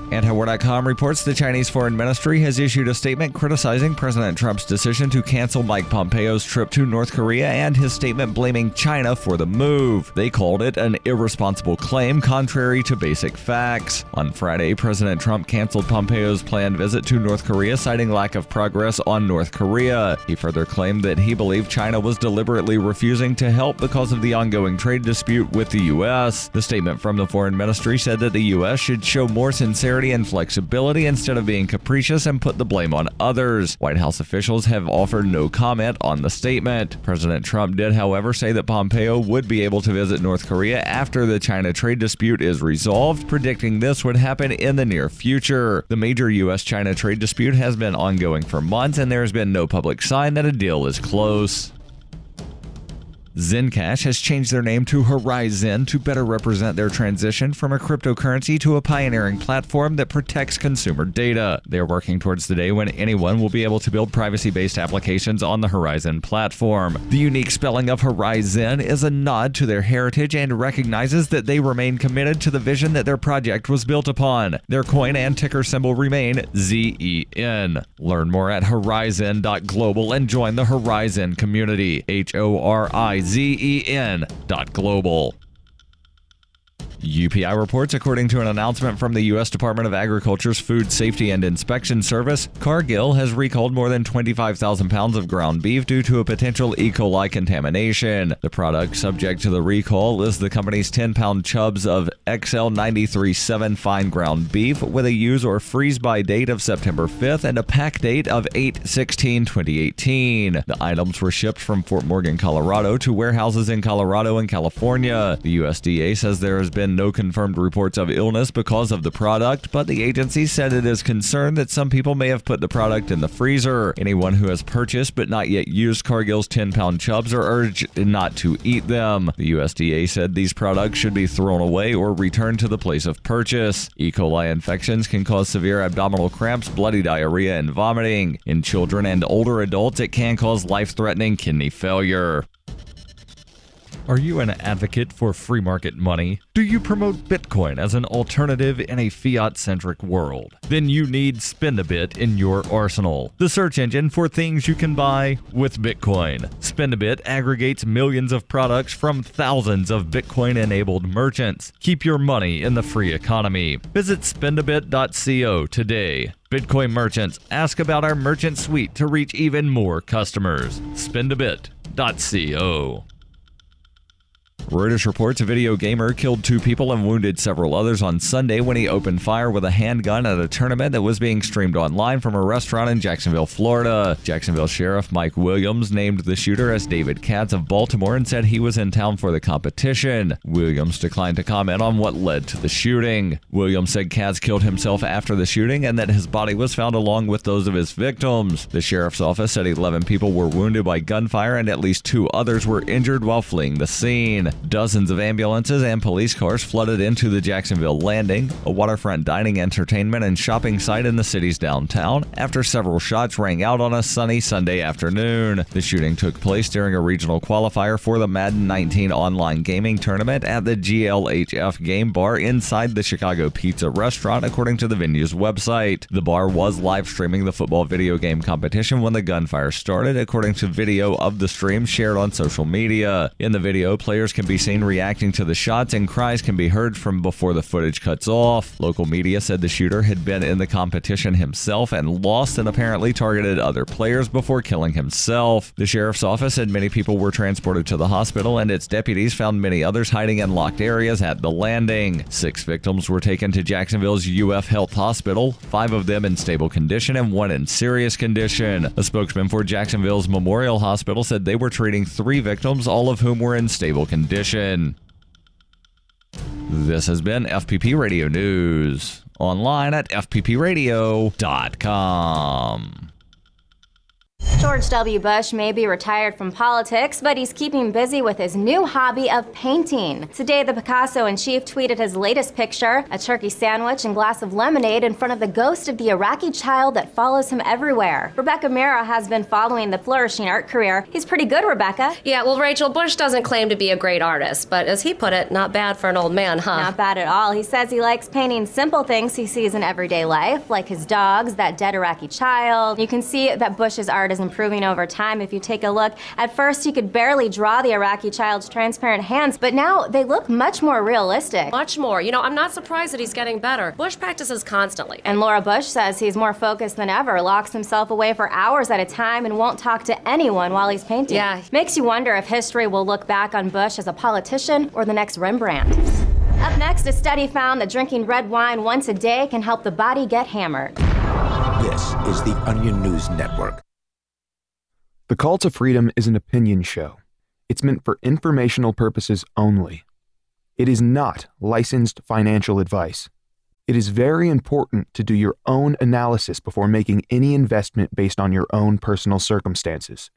Antiwar.com reports the Chinese Foreign Ministry has issued a statement criticizing President Trump's decision to cancel Mike Pompeo's trip to North Korea and his statement blaming China for the move. They called it an irresponsible claim contrary to basic facts. On Friday, President Trump canceled Pompeo's planned visit to North Korea, citing lack of progress on North Korea. He further claimed that he believed China was deliberately refusing to help because of the ongoing trade dispute with the U.S. The statement from the Foreign Ministry said that the U.S. should show more sincerity and flexibility instead of being capricious and put the blame on others. White House officials have offered no comment on the statement. President Trump did, however, say that Pompeo would be able to visit North Korea after the China trade dispute is resolved, predicting this would happen in the near future. The major U.S.-China trade dispute has been ongoing for months, and there has been no public sign that a deal is close. Zencash has changed their name to Horizon to better represent their transition from a cryptocurrency to a pioneering platform that protects consumer data. They are working towards the day when anyone will be able to build privacy-based applications on the Horizon platform. The unique spelling of Horizon is a nod to their heritage and recognizes that they remain committed to the vision that their project was built upon. Their coin and ticker symbol remain ZEN. Learn more at horizon.global and join the Horizon community. HORIZEN.global. UPI reports, according to an announcement from the U.S. Department of Agriculture's Food Safety and Inspection Service, Cargill has recalled more than 25,000 pounds of ground beef due to a potential E. coli contamination. The product subject to the recall is the company's 10-pound chubs of XL937 fine ground beef with a use or freeze-by date of September 5th and a pack date of 8/16/2018. The items were shipped from Fort Morgan, Colorado to warehouses in Colorado and California. The USDA says there has been no confirmed reports of illness because of the product, but the agency said it is concerned that some people may have put the product in the freezer. Anyone who has purchased but not yet used Cargill's 10-pound chubs are urged not to eat them. The USDA said these products should be thrown away or returned to the place of purchase. E. coli infections can cause severe abdominal cramps, bloody diarrhea, and vomiting. In children and older adults, it can cause life-threatening kidney failure. Are you an advocate for free market money? Do you promote Bitcoin as an alternative in a fiat-centric world? Then you need Spendabit in your arsenal, the search engine for things you can buy with Bitcoin. Spendabit aggregates millions of products from thousands of Bitcoin-enabled merchants. Keep your money in the free economy. Visit spendabit.co today. Bitcoin merchants, ask about our merchant suite to reach even more customers. Spendabit.co. Reuters reports a video gamer killed 2 people and wounded several others on Sunday when he opened fire with a handgun at a tournament that was being streamed online from a restaurant in Jacksonville, Florida. Jacksonville Sheriff Mike Williams named the shooter as David Katz of Baltimore and said he was in town for the competition. Williams declined to comment on what led to the shooting. Williams said Katz killed himself after the shooting and that his body was found along with those of his victims. The sheriff's office said 11 people were wounded by gunfire and at least 2 others were injured while fleeing the scene. Dozens of ambulances and police cars flooded into the Jacksonville Landing, a waterfront dining, entertainment, and shopping site in the city's downtown, after several shots rang out on a sunny Sunday afternoon. The shooting took place during a regional qualifier for the Madden 19 online gaming tournament at the GLHF Game Bar inside the Chicago Pizza restaurant, according to the venue's website. The bar was live streaming the football video game competition when the gunfire started, according to video of the stream shared on social media. In the video, players can be seen reacting to the shots and cries can be heard from before the footage cuts off. Local media said the shooter had been in the competition himself and lost and apparently targeted other players before killing himself. The sheriff's office said many people were transported to the hospital and its deputies found many others hiding in locked areas at the landing. 6 victims were taken to Jacksonville's UF Health Hospital, 5 of them in stable condition and 1 in serious condition. A spokesman for Jacksonville's Memorial Hospital said they were treating 3 victims, all of whom were in stable condition. This has been FPP Radio News. Online at fppradio.com. George W. Bush may be retired from politics, but he's keeping busy with his new hobby of painting. Today, the Picasso-in-chief tweeted his latest picture, a turkey sandwich and glass of lemonade in front of the ghost of the Iraqi child that follows him everywhere. Rebecca Mira has been following the flourishing art career. He's pretty good, Rebecca. Yeah, well, Rachel, Bush doesn't claim to be a great artist, but as he put it, not bad for an old man, huh? Not bad at all. He says he likes painting simple things he sees in everyday life, like his dogs, that dead Iraqi child. You can see that Bush's art is improving over time if you take a look. At first, he could barely draw the Iraqi child's transparent hands, but now they look much more realistic. Much more. You know, I'm not surprised that he's getting better. Bush practices constantly. And Laura Bush says he's more focused than ever, locks himself away for hours at a time, and won't talk to anyone while he's painting. Yeah. Makes you wonder if history will look back on Bush as a politician or the next Rembrandt. Up next, a study found that drinking red wine once a day can help the body get hammered. This is the Onion News Network. The Call to Freedom is an opinion show. It's meant for informational purposes only. It is not licensed financial advice. It is very important to do your own analysis before making any investment based on your own personal circumstances.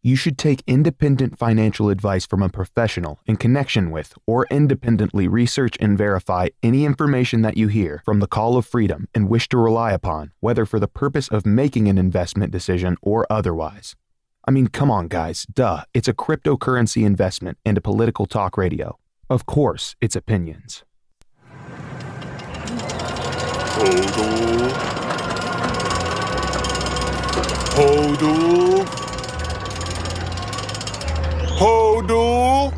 You should take independent financial advice from a professional in connection with or independently research and verify any information that you hear from the Call of Freedom and wish to rely upon, whether for the purpose of making an investment decision or otherwise. I mean, come on, guys. Duh. It's a cryptocurrency investment and a political talk radio. Of course, it's opinions. Hodl. Hodl.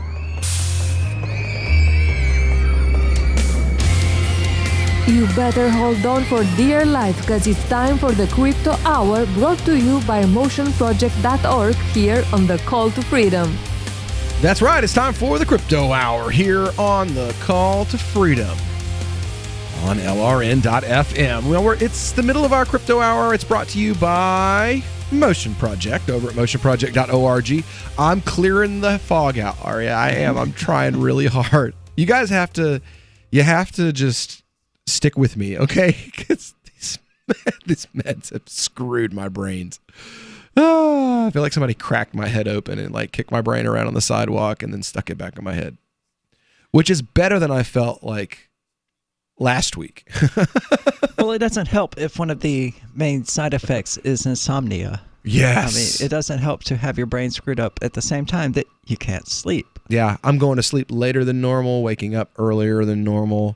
You better hold on for dear life, because it's time for the Crypto Hour, brought to you by motionproject.org here on the Call to Freedom. That's right. It's time for the Crypto Hour here on the Call to Freedom on LRN.FM. Well, it's the middle of our Crypto Hour. It's brought to you by Motion Project over at motionproject.org. I'm clearing the fog out, Aria. I am. I'm trying really hard. You guys have to just stick with me, okay? Because these meds have screwed my brains. I feel like somebody cracked my head open and like kicked my brain around on the sidewalk and then stuck it back in my head, which is better than I felt like last week. Well, it doesn't help if one of the main side effects is insomnia. Yes. I mean, it doesn't help to have your brain screwed up at the same time that you can't sleep. Yeah, I'm going to sleep later than normal, waking up earlier than normal.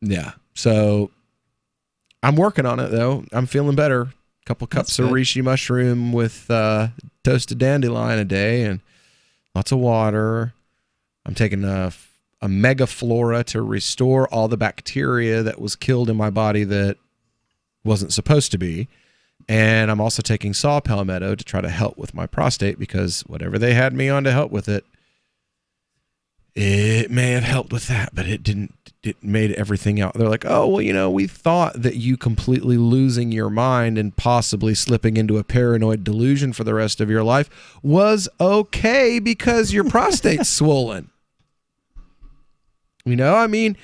Yeah, so I'm working on it though. I'm feeling better. A couple cups of reishi mushroom with toasted dandelion a day and lots of water. I'm taking a Megaflora to restore all the bacteria that was killed in my body that wasn't supposed to be. And I'm also taking saw palmetto to try to help with my prostate, because whatever they had me on to help with it, it may have helped with that, but it didn't. It made everything out. They're like, oh, well, you know, we thought that you completely losing your mind and possibly slipping into a paranoid delusion for the rest of your life was okay because your prostate's swollen. You know, I mean,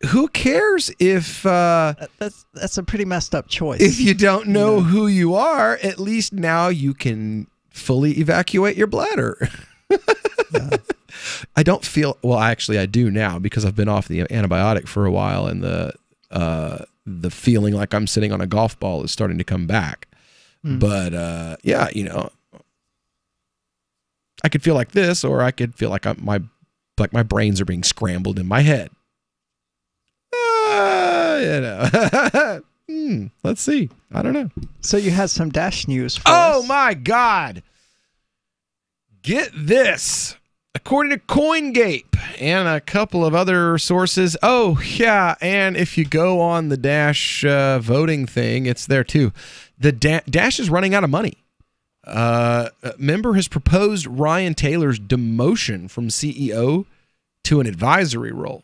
who cares if that's a pretty messed up choice. If you don't know who you are, at least now you can fully evacuate your bladder. I don't feel well. Actually, I do now because I've been off the antibiotic for a while, and the feeling like I'm sitting on a golf ball is starting to come back. But yeah, you know, I could feel like this, or I could feel like my brains are being scrambled in my head. You know, let's see. I don't know. So you had some Dash news for us. us. My God. Get this. According to CoinGape and a couple of other sources. Oh, yeah. And if you go on the Dash voting thing, it's there too. The Dash is running out of money. A member has proposed Ryan Taylor's demotion from CEO to an advisory role.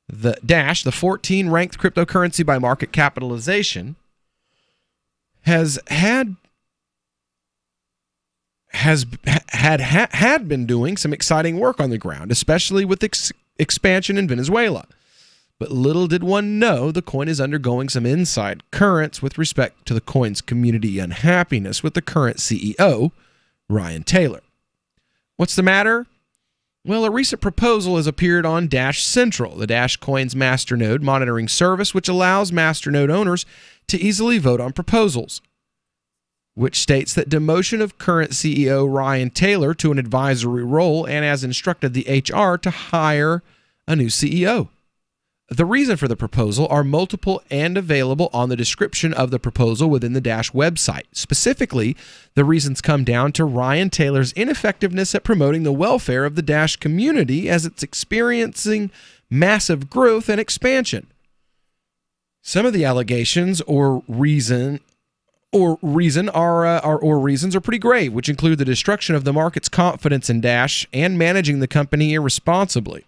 The Dash, the 14th ranked cryptocurrency by market capitalization, had been doing some exciting work on the ground, especially with expansion in Venezuela. But little did one know the coin is undergoing some inside currents with respect to the coin's community unhappiness with the current CEO, Ryan Taylor. What's the matter? Well, a recent proposal has appeared on Dash Central, the Dash Coin's masternode monitoring service, which allows masternode owners to easily vote on proposals, which states that demotion of current CEO Ryan Taylor to an advisory role and has instructed the HR to hire a new CEO. The reason for the proposal are multiple and available on the description of the proposal within the Dash website. Specifically, the reasons come down to Ryan Taylor's ineffectiveness at promoting the welfare of the Dash community as it's experiencing massive growth and expansion. Some of the allegations or reasons are pretty grave, which include the destruction of the market's confidence in Dash and managing the company irresponsibly.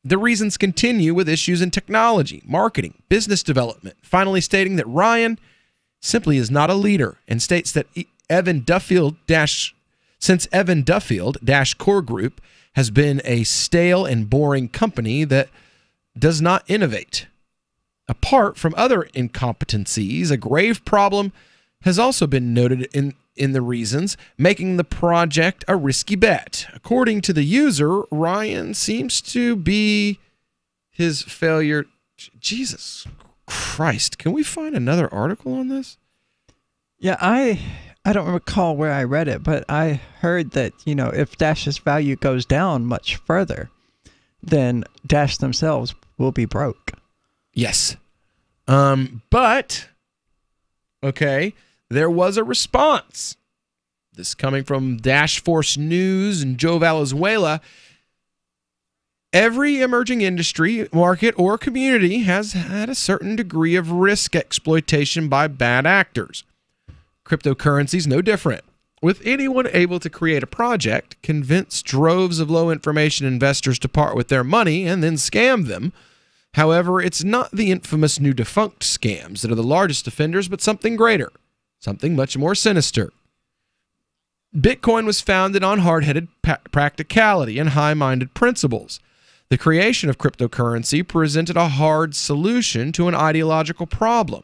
The reasons continue with issues in technology, marketing, business development, finally stating that Ryan simply is not a leader, and states that since Evan Duffield Dash Core Group has been a stale and boring company that does not innovate. Apart from other incompetencies, a grave problem has also been noted in the reasons, making the project a risky bet. According to the user, Ryan seems to be his failure. Jesus Christ, can we find another article on this? Yeah, I don't recall where I read it, but I heard that, if Dash's value goes down much further, then Dash themselves will be broke. Yes. But, okay, there was a response. This coming from Dash Force News and Joe Valenzuela. Every emerging industry, market, or community has had a certain degree of risk exploitation by bad actors. Cryptocurrency is no different. With anyone able to create a project, convince droves of low-information investors to part with their money, and then scam them. However, it's not the infamous new defunct scams that are the largest offenders, but something greater. Something much more sinister. Bitcoin was founded on hard-headed practicality and high-minded principles. The creation of cryptocurrency presented a hard solution to an ideological problem.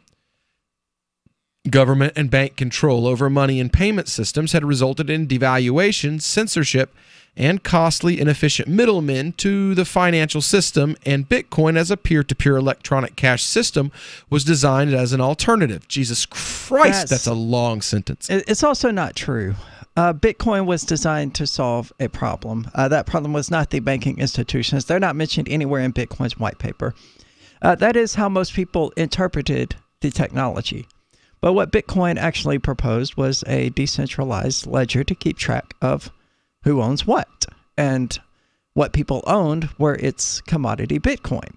Government and bank control over money and payment systems had resulted in devaluation, censorship, and costly, inefficient middlemen to the financial system, and Bitcoin as a peer-to-peer electronic cash system was designed as an alternative. Jesus Christ, that's a long sentence. It's also not true. Bitcoin was designed to solve a problem. That problem was not the banking institutions. They're not mentioned anywhere in Bitcoin's white paper. That is how most people interpreted the technology. But what Bitcoin actually proposed was a decentralized ledger to keep track of who owns what. And what people owned were its commodity Bitcoin,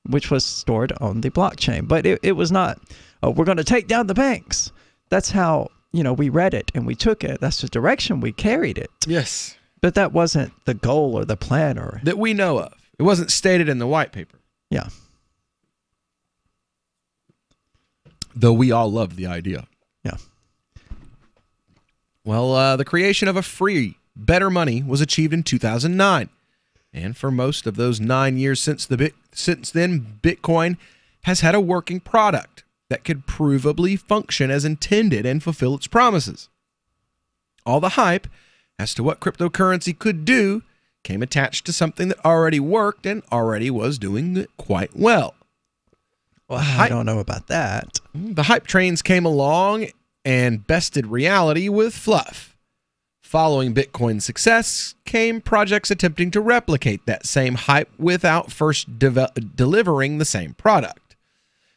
which was stored on the blockchain. But it was not, oh, we're going to take down the banks. That's how, we read it and we took it. That's the direction we carried it. Yes. But that wasn't the goal or the plan that we know of. It wasn't stated in the white paper. Yeah. Though we all love the idea. Yeah. Well, the creation of a free, better money was achieved in 2009. And for most of those 9 years since then, Bitcoin has had a working product that could provably function as intended and fulfill its promises. All the hype as to what cryptocurrency could do came attached to something that already worked and already was doing it quite well. Well, I don't know about that. The hype trains came along and bested reality with fluff. Following Bitcoin's success came projects attempting to replicate that same hype without first delivering the same product.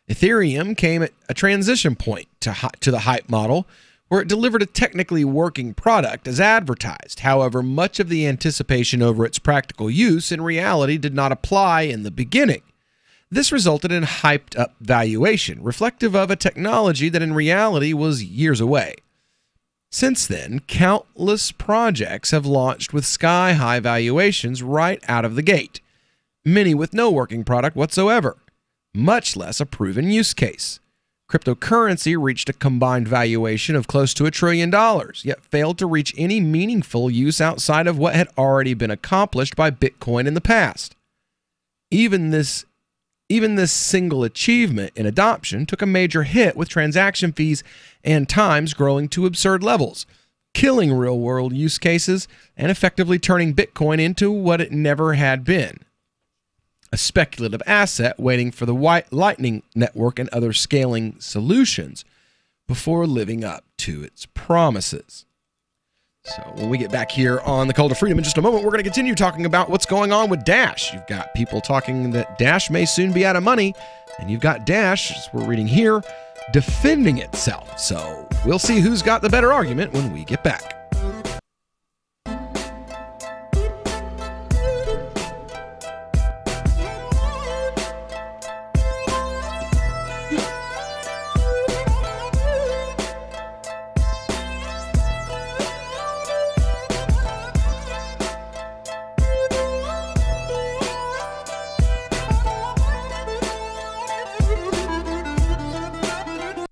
Ethereum came at a transition point to the hype model, where it delivered a technically working product as advertised. However, much of the anticipation over its practical use in reality did not apply in the beginning. This resulted in hyped-up valuation, reflective of a technology that in reality was years away. Since then, countless projects have launched with sky-high valuations right out of the gate, many with no working product whatsoever, much less a proven use case. Cryptocurrency reached a combined valuation of close to $1 trillion, yet failed to reach any meaningful use outside of what had already been accomplished by Bitcoin in the past. Even this Even this single achievement in adoption took a major hit, with transaction fees and times growing to absurd levels, killing real-world use cases and effectively turning Bitcoin into what it never had been: a speculative asset waiting for the Lightning Network and other scaling solutions before living up to its promises. So when we get back here on the Call to Freedom in just a moment, we're going to continue talking about what's going on with Dash. You've got people talking that Dash may soon be out of money, and you've got Dash, as we're reading here, defending itself. So we'll see who's got the better argument when we get back.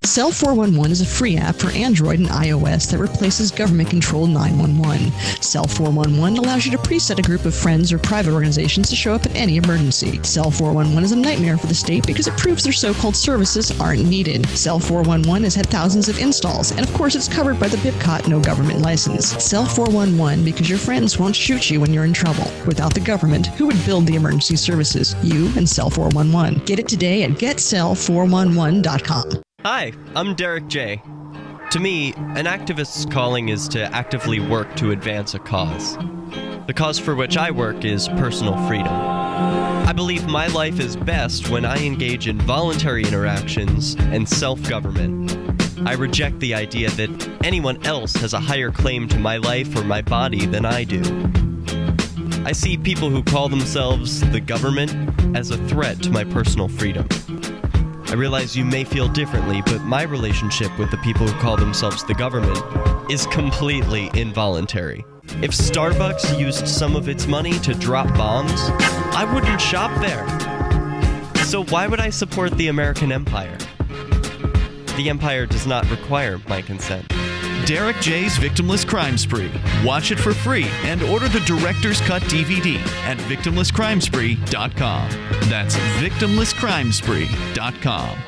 Cell 411 is a free app for Android and iOS that replaces government-controlled 911. Cell 411 allows you to preset a group of friends or private organizations to show up in any emergency. Cell 411 is a nightmare for the state because it proves their so-called services aren't needed. Cell 411 has had thousands of installs, and of course it's covered by the BIPCOT no government license. Cell 411 because your friends won't shoot you when you're in trouble. Without the government, who would build the emergency services? You and Cell 411. Get it today at getcell411.com. Hi, I'm Derek J. To me, an activist's calling is to actively work to advance a cause. The cause for which I work is personal freedom. I believe my life is best when I engage in voluntary interactions and self-government. I reject the idea that anyone else has a higher claim to my life or my body than I do. I see people who call themselves the government as a threat to my personal freedom. I realize you may feel differently, but my relationship with the people who call themselves the government is completely involuntary. If Starbucks used some of its money to drop bombs, I wouldn't shop there. So why would I support the American empire? The empire does not require my consent. Derek J's Victimless Crime Spree. Watch it for free and order the Director's Cut DVD at victimlesscrimespree.com. That's victimlesscrimespree.com.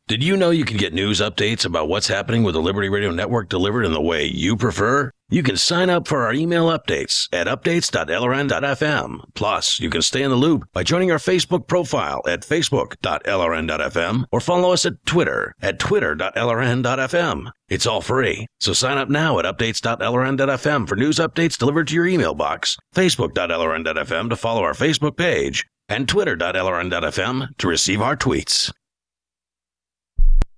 Did you know you can get news updates about what's happening with the Liberty Radio Network delivered in the way you prefer? You can sign up for our email updates at updates.lrn.fm. Plus, you can stay in the loop by joining our Facebook profile at facebook.lrn.fm or follow us at Twitter at twitter.lrn.fm. It's all free, so sign up now at updates.lrn.fm for news updates delivered to your email box, facebook.lrn.fm to follow our Facebook page, and twitter.lrn.fm to receive our tweets.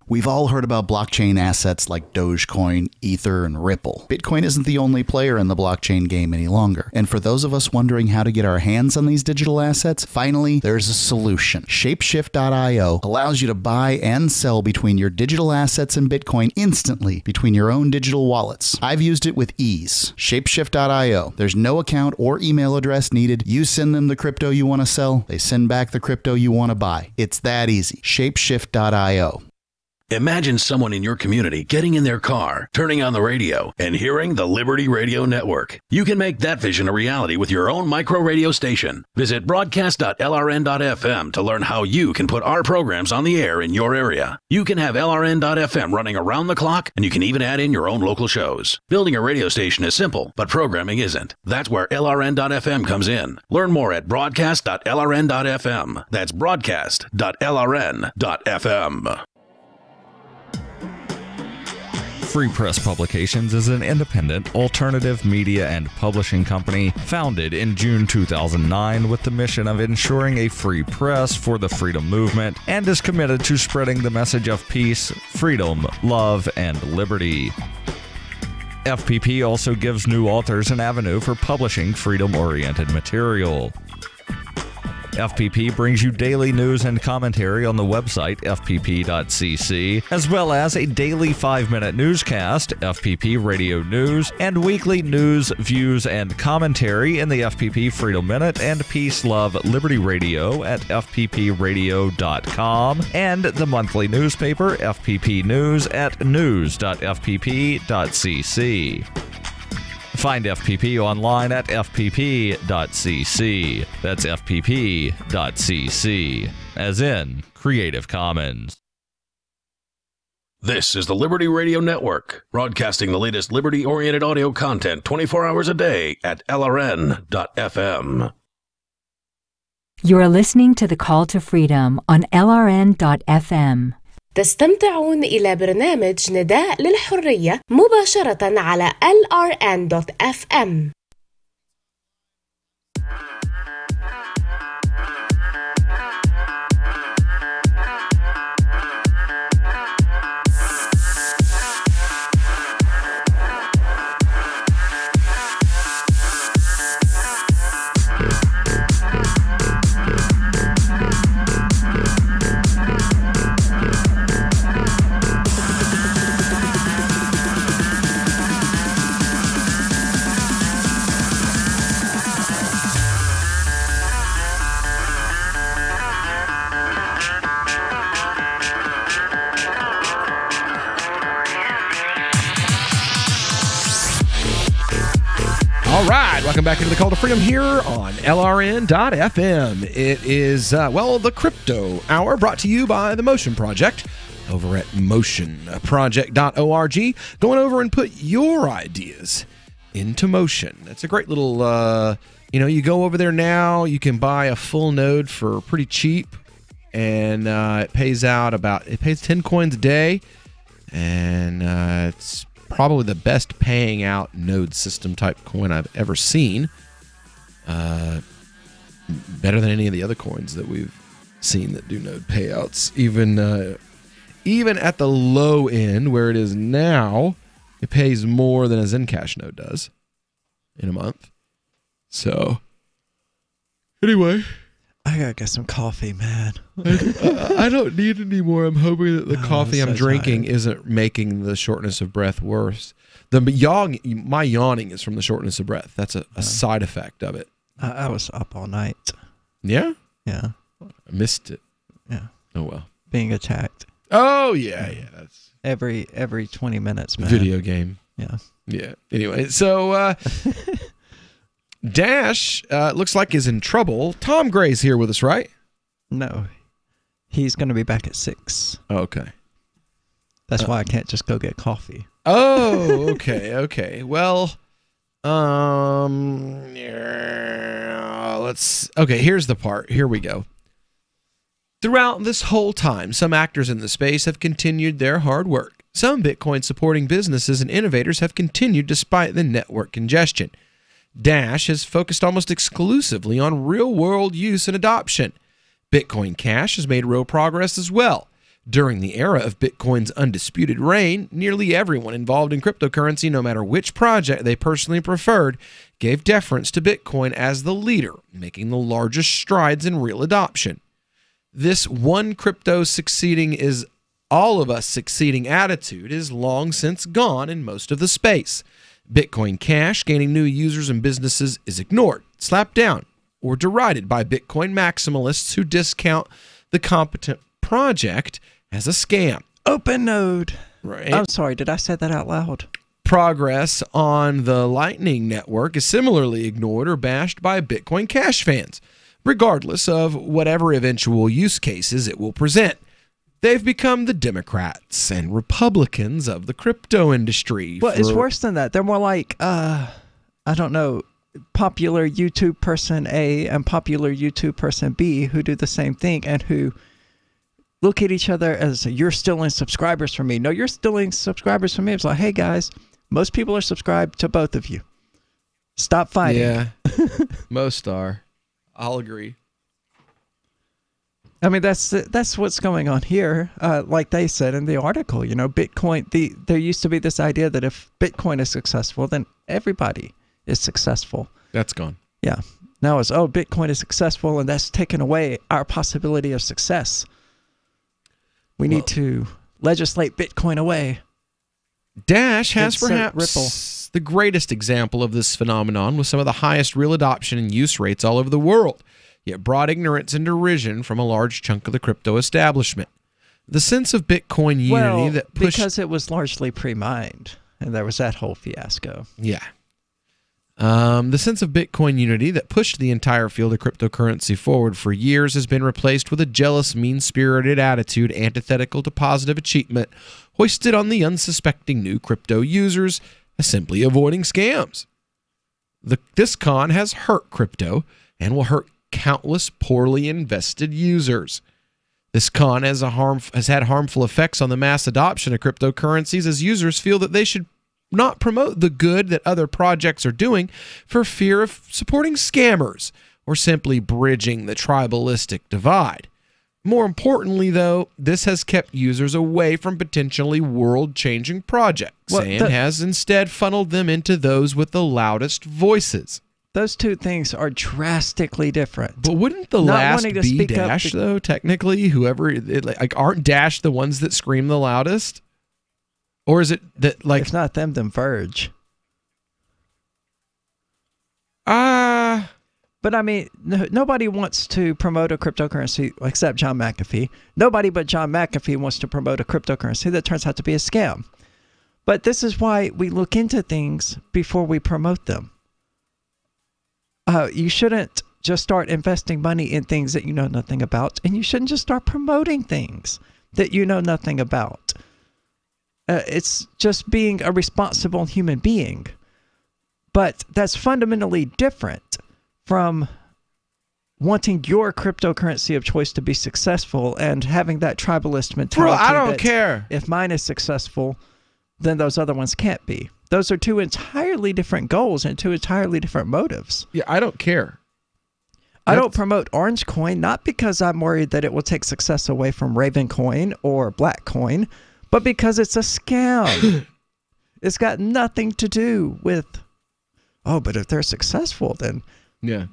We've all heard about blockchain assets like Dogecoin, Ether, and Ripple. Bitcoin isn't the only player in the blockchain game any longer. And for those of us wondering how to get our hands on these digital assets, finally, there's a solution. Shapeshift.io allows you to buy and sell between your digital assets and Bitcoin instantly between your own digital wallets. I've used it with ease. Shapeshift.io. There's no account or email address needed. You send them the crypto you want to sell. They send back the crypto you want to buy. It's that easy. Shapeshift.io. Imagine someone in your community getting in their car, turning on the radio, and hearing the Liberty Radio Network. You can make that vision a reality with your own micro radio station. Visit broadcast.lrn.fm to learn how you can put our programs on the air in your area. You can have LRN.FM running around the clock, and you can even add in your own local shows. Building a radio station is simple, but programming isn't. That's where LRN.FM comes in. Learn more at broadcast.lrn.fm. That's broadcast.lrn.fm. Free Press Publications is an independent, alternative media and publishing company founded in June 2009 with the mission of ensuring a free press for the freedom movement and is committed to spreading the message of peace, freedom, love, and liberty. FPP also gives new authors an avenue for publishing freedom-oriented material. FPP brings you daily news and commentary on the website fpp.cc, as well as a daily 5-minute newscast, FPP Radio News, and weekly news, views, and commentary in the FPP Freedom Minute and Peace, Love, Liberty Radio at fppradio.com, and the monthly newspaper FPP News at news.fpp.cc. Find FPP online at fpp.cc. That's fpp.cc, as in Creative Commons. This is the Liberty Radio Network, broadcasting the latest liberty-oriented audio content 24 hours a day at LRN.FM. You are listening to The Call to Freedom on LRN.FM. تستمتعون إلى برنامج نداء للحرية مباشرة على LRN.FM. All right, welcome back into the Call to Freedom here on LRN.FM. It is, the Crypto Hour, brought to you by the Motion Project over at motionproject.org. Going over and put your ideas into motion. That's a great little, you go over there now, you can buy a full node for pretty cheap, and it pays 10 coins a day, and it's probably the best paying out node system type coin I've ever seen. Better than any of the other coins that we've seen that do node payouts. Even at the low end where it is now, it pays more than a Zencash node does in a month. So, anyway, I gotta get some coffee, man. I don't need any more. I'm hoping that the coffee I'm drinking isn't making the shortness of breath worse. My yawning is from the shortness of breath. That's a side effect of it. I was up all night. Yeah? Yeah. I missed it. Yeah. Oh, well. Being attacked. Oh, yeah. That's every 20 minutes, man. Video game. Yeah. Yeah. Anyway, so Dash looks like is in trouble. Tom Gray's here with us, right? No. He's going to be back at 6. Oh, okay. That's why I can't just go get coffee. Oh, okay. Okay. Well, here's the part. Here we go. Throughout this whole time, some actors in the space have continued their hard work. Some Bitcoin supporting businesses and innovators have continued despite the network congestion. Dash has focused almost exclusively on real-world use and adoption. Bitcoin Cash has made real progress as well. During the era of Bitcoin's undisputed reign, nearly everyone involved in cryptocurrency, no matter which project they personally preferred, gave deference to Bitcoin as the leader, making the largest strides in real adoption. This one crypto succeeding is all of us succeeding attitude is long since gone in most of the space. Bitcoin Cash gaining new users and businesses is ignored, slapped down, or derided by Bitcoin maximalists who discount the competent project as a scam. Open node. Right. I'm sorry, did I say that out loud? Progress on the Lightning Network is similarly ignored or bashed by Bitcoin Cash fans, regardless of whatever eventual use cases it will present. They've become the Democrats and Republicans of the crypto industry. Well, it's worse than that. They're more like, I don't know, popular YouTube person A and popular YouTube person B who do the same thing and who look at each other as, you're stealing subscribers from me. No, you're stealing subscribers from me. It's like, hey guys, most people are subscribed to both of you. Stop fighting. Yeah, most are. I'll agree. I mean, that's what's going on here. Like they said in the article, Bitcoin, there used to be this idea that if Bitcoin is successful, then everybody is successful. That's gone. Yeah. Now it's, Bitcoin is successful, and that's taken away our possibility of success. We need to legislate Bitcoin away. Dash has perhaps the greatest example of this phenomenon with some of the highest real adoption and use rates all over the world, yet broad ignorance and derision from a large chunk of the crypto establishment. The sense of Bitcoin unity that pushed... because it was largely pre-mined, and there was that whole fiasco. Yeah. The sense of Bitcoin unity that pushed the entire field of cryptocurrency forward for years has been replaced with a jealous, mean-spirited attitude antithetical to positive achievement, hoisted on the unsuspecting new crypto users as simply avoiding scams. This con has hurt crypto and will hurt countless poorly invested users. This con has had harmful effects on the mass adoption of cryptocurrencies as users feel that they should not promote the good that other projects are doing for fear of supporting scammers or simply bridging the tribalistic divide. More importantly, though, this has kept users away from potentially world-changing projects and has instead funneled them into those with the loudest voices. Those two things are drastically different. But wouldn't the last be Dash, though, technically? Aren't Dash the ones that scream the loudest? Or is it that, like... If not them, then Verge. But I mean, nobody wants to promote a cryptocurrency except John McAfee. Nobody but John McAfee wants to promote a cryptocurrency that turns out to be a scam. But this is why we look into things before we promote them. You shouldn't just start investing money in things that you know nothing about, and you shouldn't just start promoting things that you know nothing about. It's just being a responsible human being. But that's fundamentally different from wanting your cryptocurrency of choice to be successful and having that tribalist mentality. Bro, I don't care. If mine is successful, then those other ones can't be. Those are two entirely different goals and two entirely different motives. Yeah, I don't care. I don't promote Orange Coin, not because I'm worried that it will take success away from Raven Coin or Black Coin, but because it's a scam. It's got nothing to do with, oh, but if they're successful, then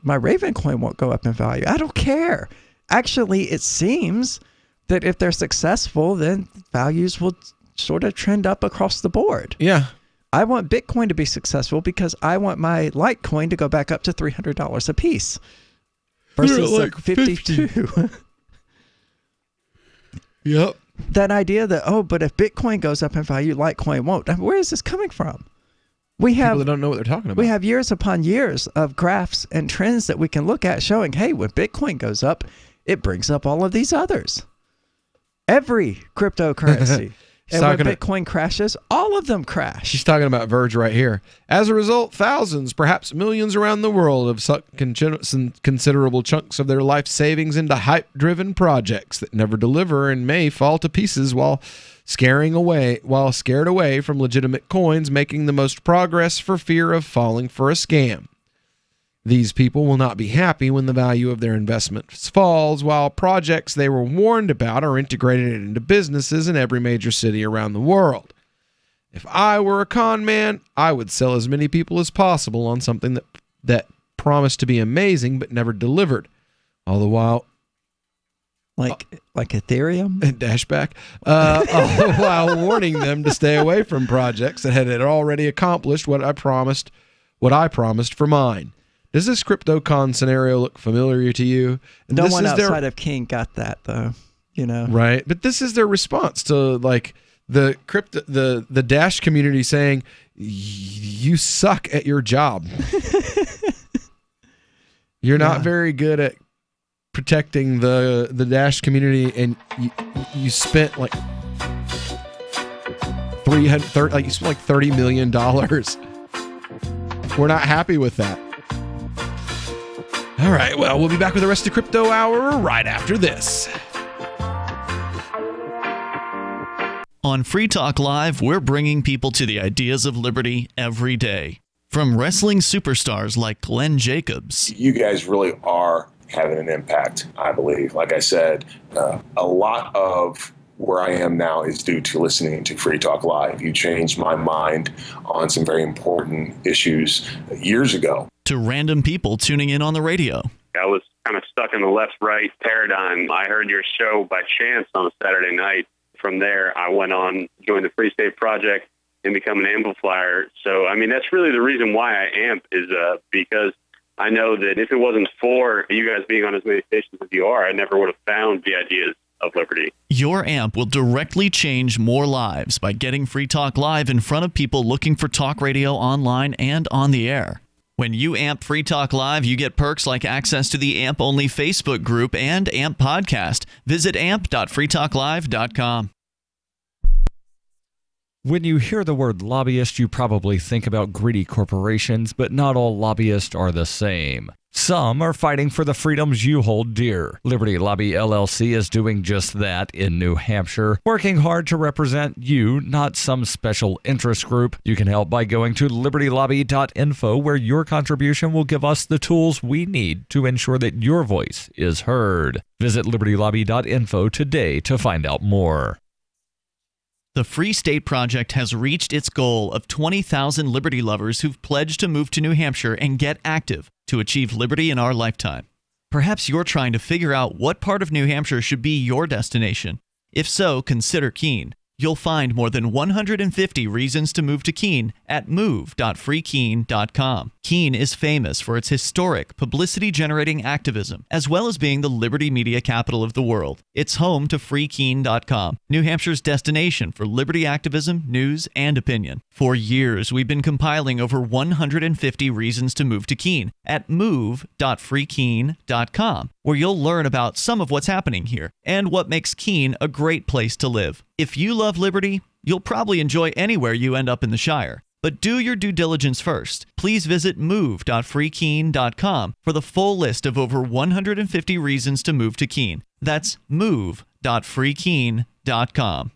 my Raven Coin won't go up in value. I don't care. Actually, it seems that if they're successful, then values will sort of trend up across the board. Yeah. I want Bitcoin to be successful because I want my Litecoin to go back up to $300 a piece versus like 52. Yep. That idea that, oh, but if Bitcoin goes up in value, Litecoin won't. Where is this coming from? People that don't know what they're talking about. We have years upon years of graphs and trends that we can look at showing, hey, when Bitcoin goes up, it brings up all of these others. Every cryptocurrency. And when Bitcoin crashes, all of them crash. She's talking about Verge right here. As a result, thousands, perhaps millions around the world have sunk considerable chunks of their life savings into hype-driven projects that never deliver and may fall to pieces while scared away from legitimate coins, making the most progress for fear of falling for a scam. These people will not be happy when the value of their investments falls, while projects they were warned about are integrated into businesses in every major city around the world. If I were a con man, I would sell as many people as possible on something that promised to be amazing but never delivered. All the while... Like Ethereum? And Dashback. All the while warning them to stay away from projects that had already accomplished what I promised for mine. Does this CryptoCon scenario look familiar to you? And no one outside of King got that, though. You know, right? But this is their response to like the Dash community saying, "You suck at your job. You're not very good at protecting the Dash community, and you spent like $30 million. We're not happy with that." All right, well, we'll be back with the rest of Crypto Hour right after this. On Free Talk Live, we're bringing people to the ideas of liberty every day. From wrestling superstars like Glenn Jacobs. You guys really are having an impact, I believe. Like I said, a lot of where I am now is due to listening to Free Talk Live. You changed my mind on some very important issues years ago. To random people tuning in on the radio. I was kind of stuck in the left-right paradigm. I heard your show by chance on a Saturday night. From there, I went on, joined the Free State Project, and become an amplifier. So, I mean, that's really the reason why I amp is because I know that if it wasn't for you guys being on as many stations as you are, I never would have found the ideas of liberty. Your amp will directly change more lives by getting Free Talk Live in front of people looking for talk radio online and on the air. When you AMP Free Talk Live, you get perks like access to the AMP-only Facebook group and AMP podcast. Visit amp.freetalklive.com. When you hear the word lobbyist, you probably think about greedy corporations, but not all lobbyists are the same. Some are fighting for the freedoms you hold dear. Liberty Lobby LLC is doing just that in New Hampshire, working hard to represent you, not some special interest group. You can help by going to libertylobby.info, where your contribution will give us the tools we need to ensure that your voice is heard. Visit libertylobby.info today to find out more. The Free State Project has reached its goal of 20,000 liberty lovers who've pledged to move to New Hampshire and get active to achieve liberty in our lifetime. Perhaps you're trying to figure out what part of New Hampshire should be your destination. If so, consider Keene. You'll find more than 150 reasons to move to Keene at move.freekeene.com. Keene is famous for its historic, publicity-generating activism, as well as being the liberty media capital of the world. It's home to freekeene.com, New Hampshire's destination for liberty activism, news, and opinion. For years, we've been compiling over 150 reasons to move to Keene at move.freekeene.com, where you'll learn about some of what's happening here and what makes Keene a great place to live. If you love liberty, you'll probably enjoy anywhere you end up in the Shire. But do your due diligence first. Please visit move.freekeene.com for the full list of over 150 reasons to move to Keene. That's move.freekeene.com.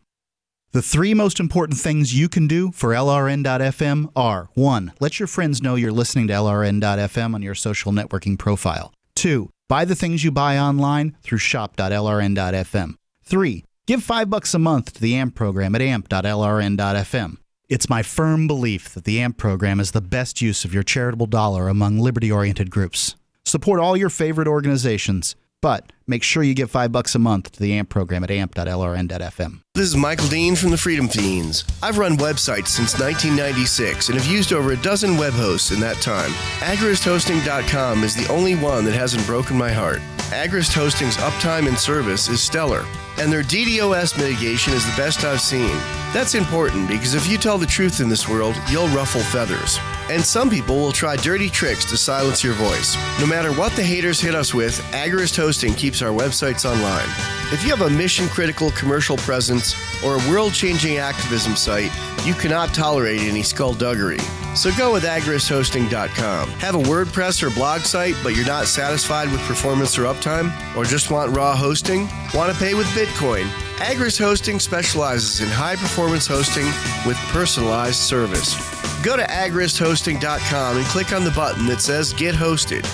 The three most important things you can do for LRN.FM are: 1. Let your friends know you're listening to LRN.FM on your social networking profile. 2. Buy the things you buy online through shop.lrn.fm. 3. Give $5 a month to the AMP program at amp.lrn.fm. It's my firm belief that the AMP program is the best use of your charitable dollar among liberty-oriented groups. Support all your favorite organizations, but make sure you give $5 a month to the AMP program at amp.lrn.fm. This is Michael Dean from the Freedom Fiends. I've run websites since 1996 and have used over a dozen web hosts in that time. AgristHosting.com is the only one that hasn't broken my heart. Agrist Hosting's uptime and service is stellar, and their DDoS mitigation is the best I've seen. That's important because if you tell the truth in this world, you'll ruffle feathers. And some people will try dirty tricks to silence your voice. No matter what the haters hit us with, Agrist Hosting keeps our websites online. If you have a mission-critical commercial presence or a world-changing activism site, you cannot tolerate any skullduggery. So go with agristhosting.com. Have a WordPress or blog site, but you're not satisfied with performance or uptime? Or just want raw hosting? Want to pay with Bitcoin? Agrist Hosting specializes in high-performance hosting with personalized service. Go to agristhosting.com and click on the button that says Get Hosted.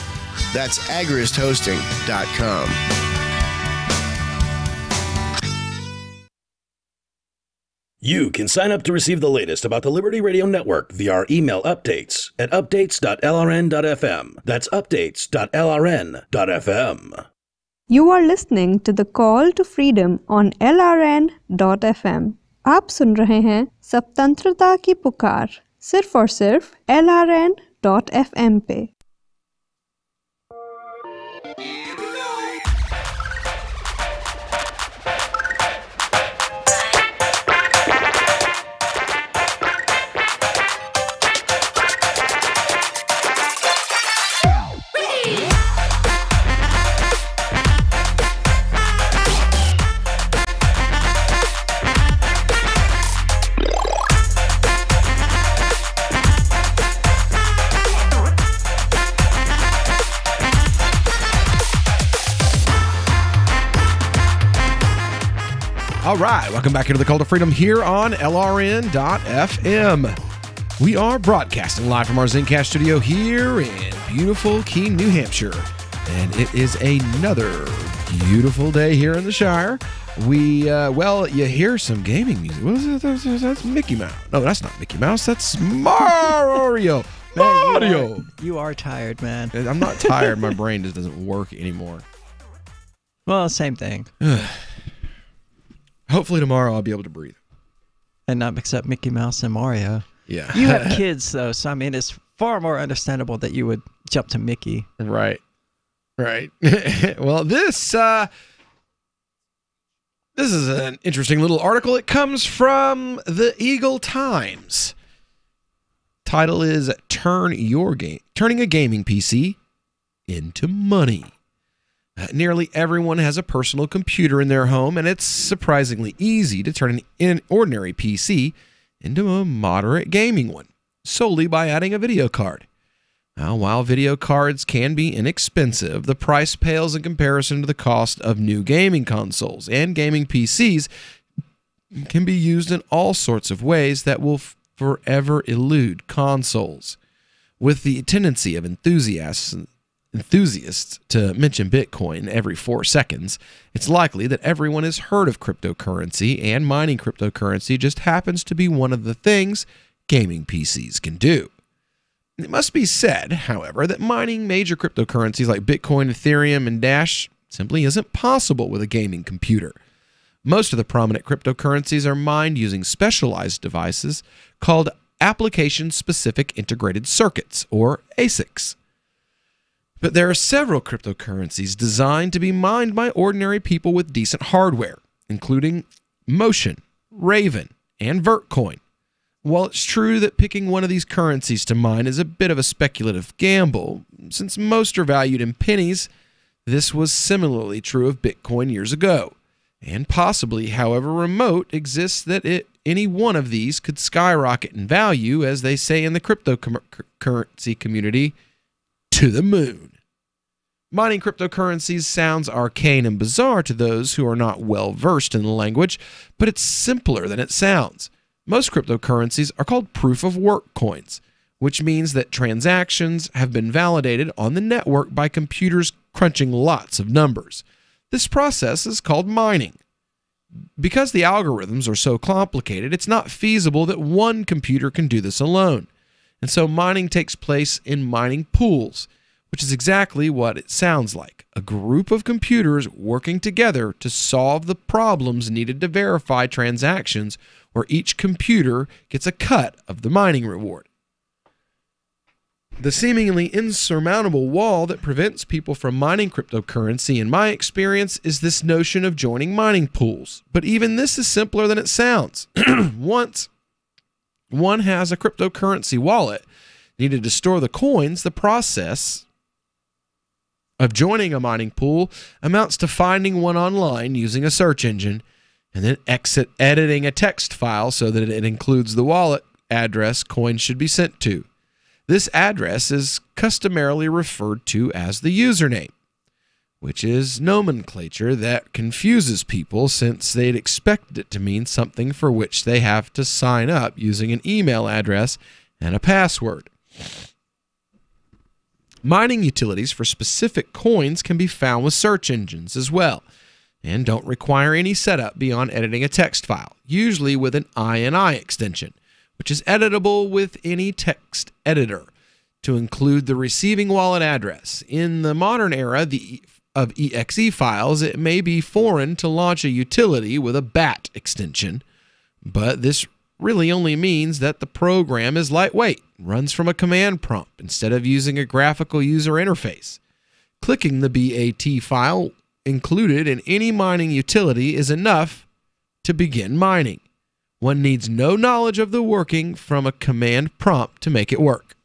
That's agristhosting.com. You can sign up to receive the latest about the Liberty Radio Network via our email updates at updates.lrn.fm. That's updates.lrn.fm. You are listening to the Call to Freedom on LRN.FM. आप सुन रहे हैं स्वतंत्रता की पुकार सिर्फ और सिर्फ LRN.FM पे। All right, welcome back into the Call to Freedom here on LRN.FM. We are broadcasting live from our Zencast studio here in beautiful Keene, New Hampshire. And it is another beautiful day here in the Shire. You hear some gaming music. What is it? That's Mickey Mouse. No, that's not Mickey Mouse. That's Mario. Man, you are tired, man. I'm not tired. My brain just doesn't work anymore. Well, same thing. Hopefully tomorrow I'll be able to breathe. And not mix up Mickey Mouse and Mario. Yeah. You have kids, though, so I mean, it's far more understandable that you would jump to Mickey. Right. Well, this is an interesting little article. It comes from the Eagle Times. Title is Turning a Gaming PC into Money. Nearly everyone has a personal computer in their home, and it's surprisingly easy to turn an ordinary PC into a moderate gaming one, solely by adding a video card. Now, while video cards can be inexpensive, the price pales in comparison to the cost of new gaming consoles, and gaming PCs can be used in all sorts of ways that will forever elude consoles. With the tendency of enthusiasts to mention Bitcoin every 4 seconds, it's likely that everyone has heard of cryptocurrency, and mining cryptocurrency just happens to be one of the things gaming PCs can do. It must be said, however, that mining major cryptocurrencies like Bitcoin, Ethereum, and Dash simply isn't possible with a gaming computer. Most of the prominent cryptocurrencies are mined using specialized devices called Application-Specific Integrated Circuits, or ASICs. But there are several cryptocurrencies designed to be mined by ordinary people with decent hardware, including Motion, Raven, and Vertcoin. While it's true that picking one of these currencies to mine is a bit of a speculative gamble, since most are valued in pennies, this was similarly true of Bitcoin years ago. And possibly, however remote, exists that any one of these could skyrocket in value, as they say in the cryptocurrency community, to the moon. Mining cryptocurrencies sounds arcane and bizarre to those who are not well versed in the language, but it's simpler than it sounds. Most cryptocurrencies are called proof-of-work coins, which means that transactions have been validated on the network by computers crunching lots of numbers. This process is called mining. Because the algorithms are so complicated, it's not feasible that one computer can do this alone. And so mining takes place in mining pools, which is exactly what it sounds like. A group of computers working together to solve the problems needed to verify transactions, where each computer gets a cut of the mining reward. The seemingly insurmountable wall that prevents people from mining cryptocurrency, in my experience, is this notion of joining mining pools. But even this is simpler than it sounds. Once one has a cryptocurrency wallet needed to store the coins, the process of joining a mining pool amounts to finding one online using a search engine, and then editing a text file so that it includes the wallet address coins should be sent to. This address is customarily referred to as the username, which is nomenclature that confuses people since they'd expect it to mean something for which they have to sign up using an email address and a password. Mining utilities for specific coins can be found with search engines as well, and don't require any setup beyond editing a text file, usually with an INI extension, which is editable with any text editor, to include the receiving wallet address. In the modern era of exe files, it may be foreign to launch a utility with a BAT extension, but this really only means that the program is lightweight, runs from a command prompt instead of using a graphical user interface. Clicking the BAT file included in any mining utility is enough to begin mining. One needs no knowledge of the working from a command prompt to make it work.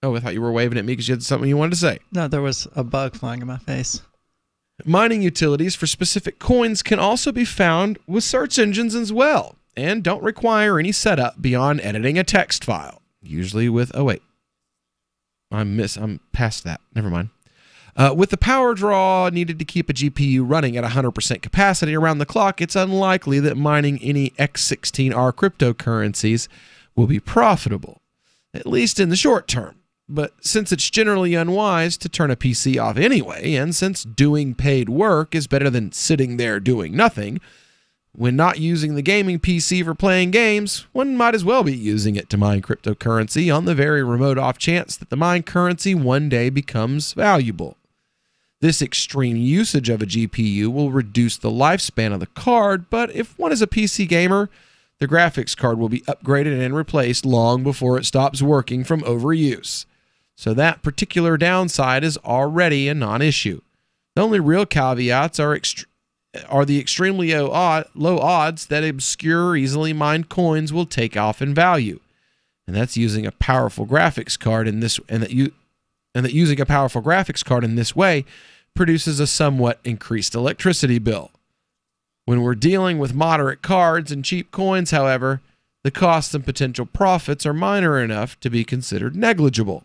Oh, I thought you were waving at me because you had something you wanted to say. No, there was a bug flying in my face. Mining utilities for specific coins can also be found with search engines as well, and don't require any setup beyond editing a text file, usually with, oh wait, I'm past that, never mind. With the power draw needed to keep a GPU running at 100% capacity around the clock, it's unlikely that mining any X16R cryptocurrencies will be profitable, at least in the short term. But since it's generally unwise to turn a PC off anyway, and since doing paid work is better than sitting there doing nothing, when not using the gaming PC for playing games, one might as well be using it to mine cryptocurrency on the very remote off chance that the mined currency one day becomes valuable. This extreme usage of a GPU will reduce the lifespan of the card, but if one is a PC gamer, the graphics card will be upgraded and replaced long before it stops working from overuse. So that particular downside is already a non-issue. The only real caveats are the extremely low odds that obscure, easily mined coins will take off in value. and that's using a powerful graphics card in this, and that using a powerful graphics card in this way produces a somewhat increased electricity bill. When we're dealing with moderate cards and cheap coins, however, the costs and potential profits are minor enough to be considered negligible.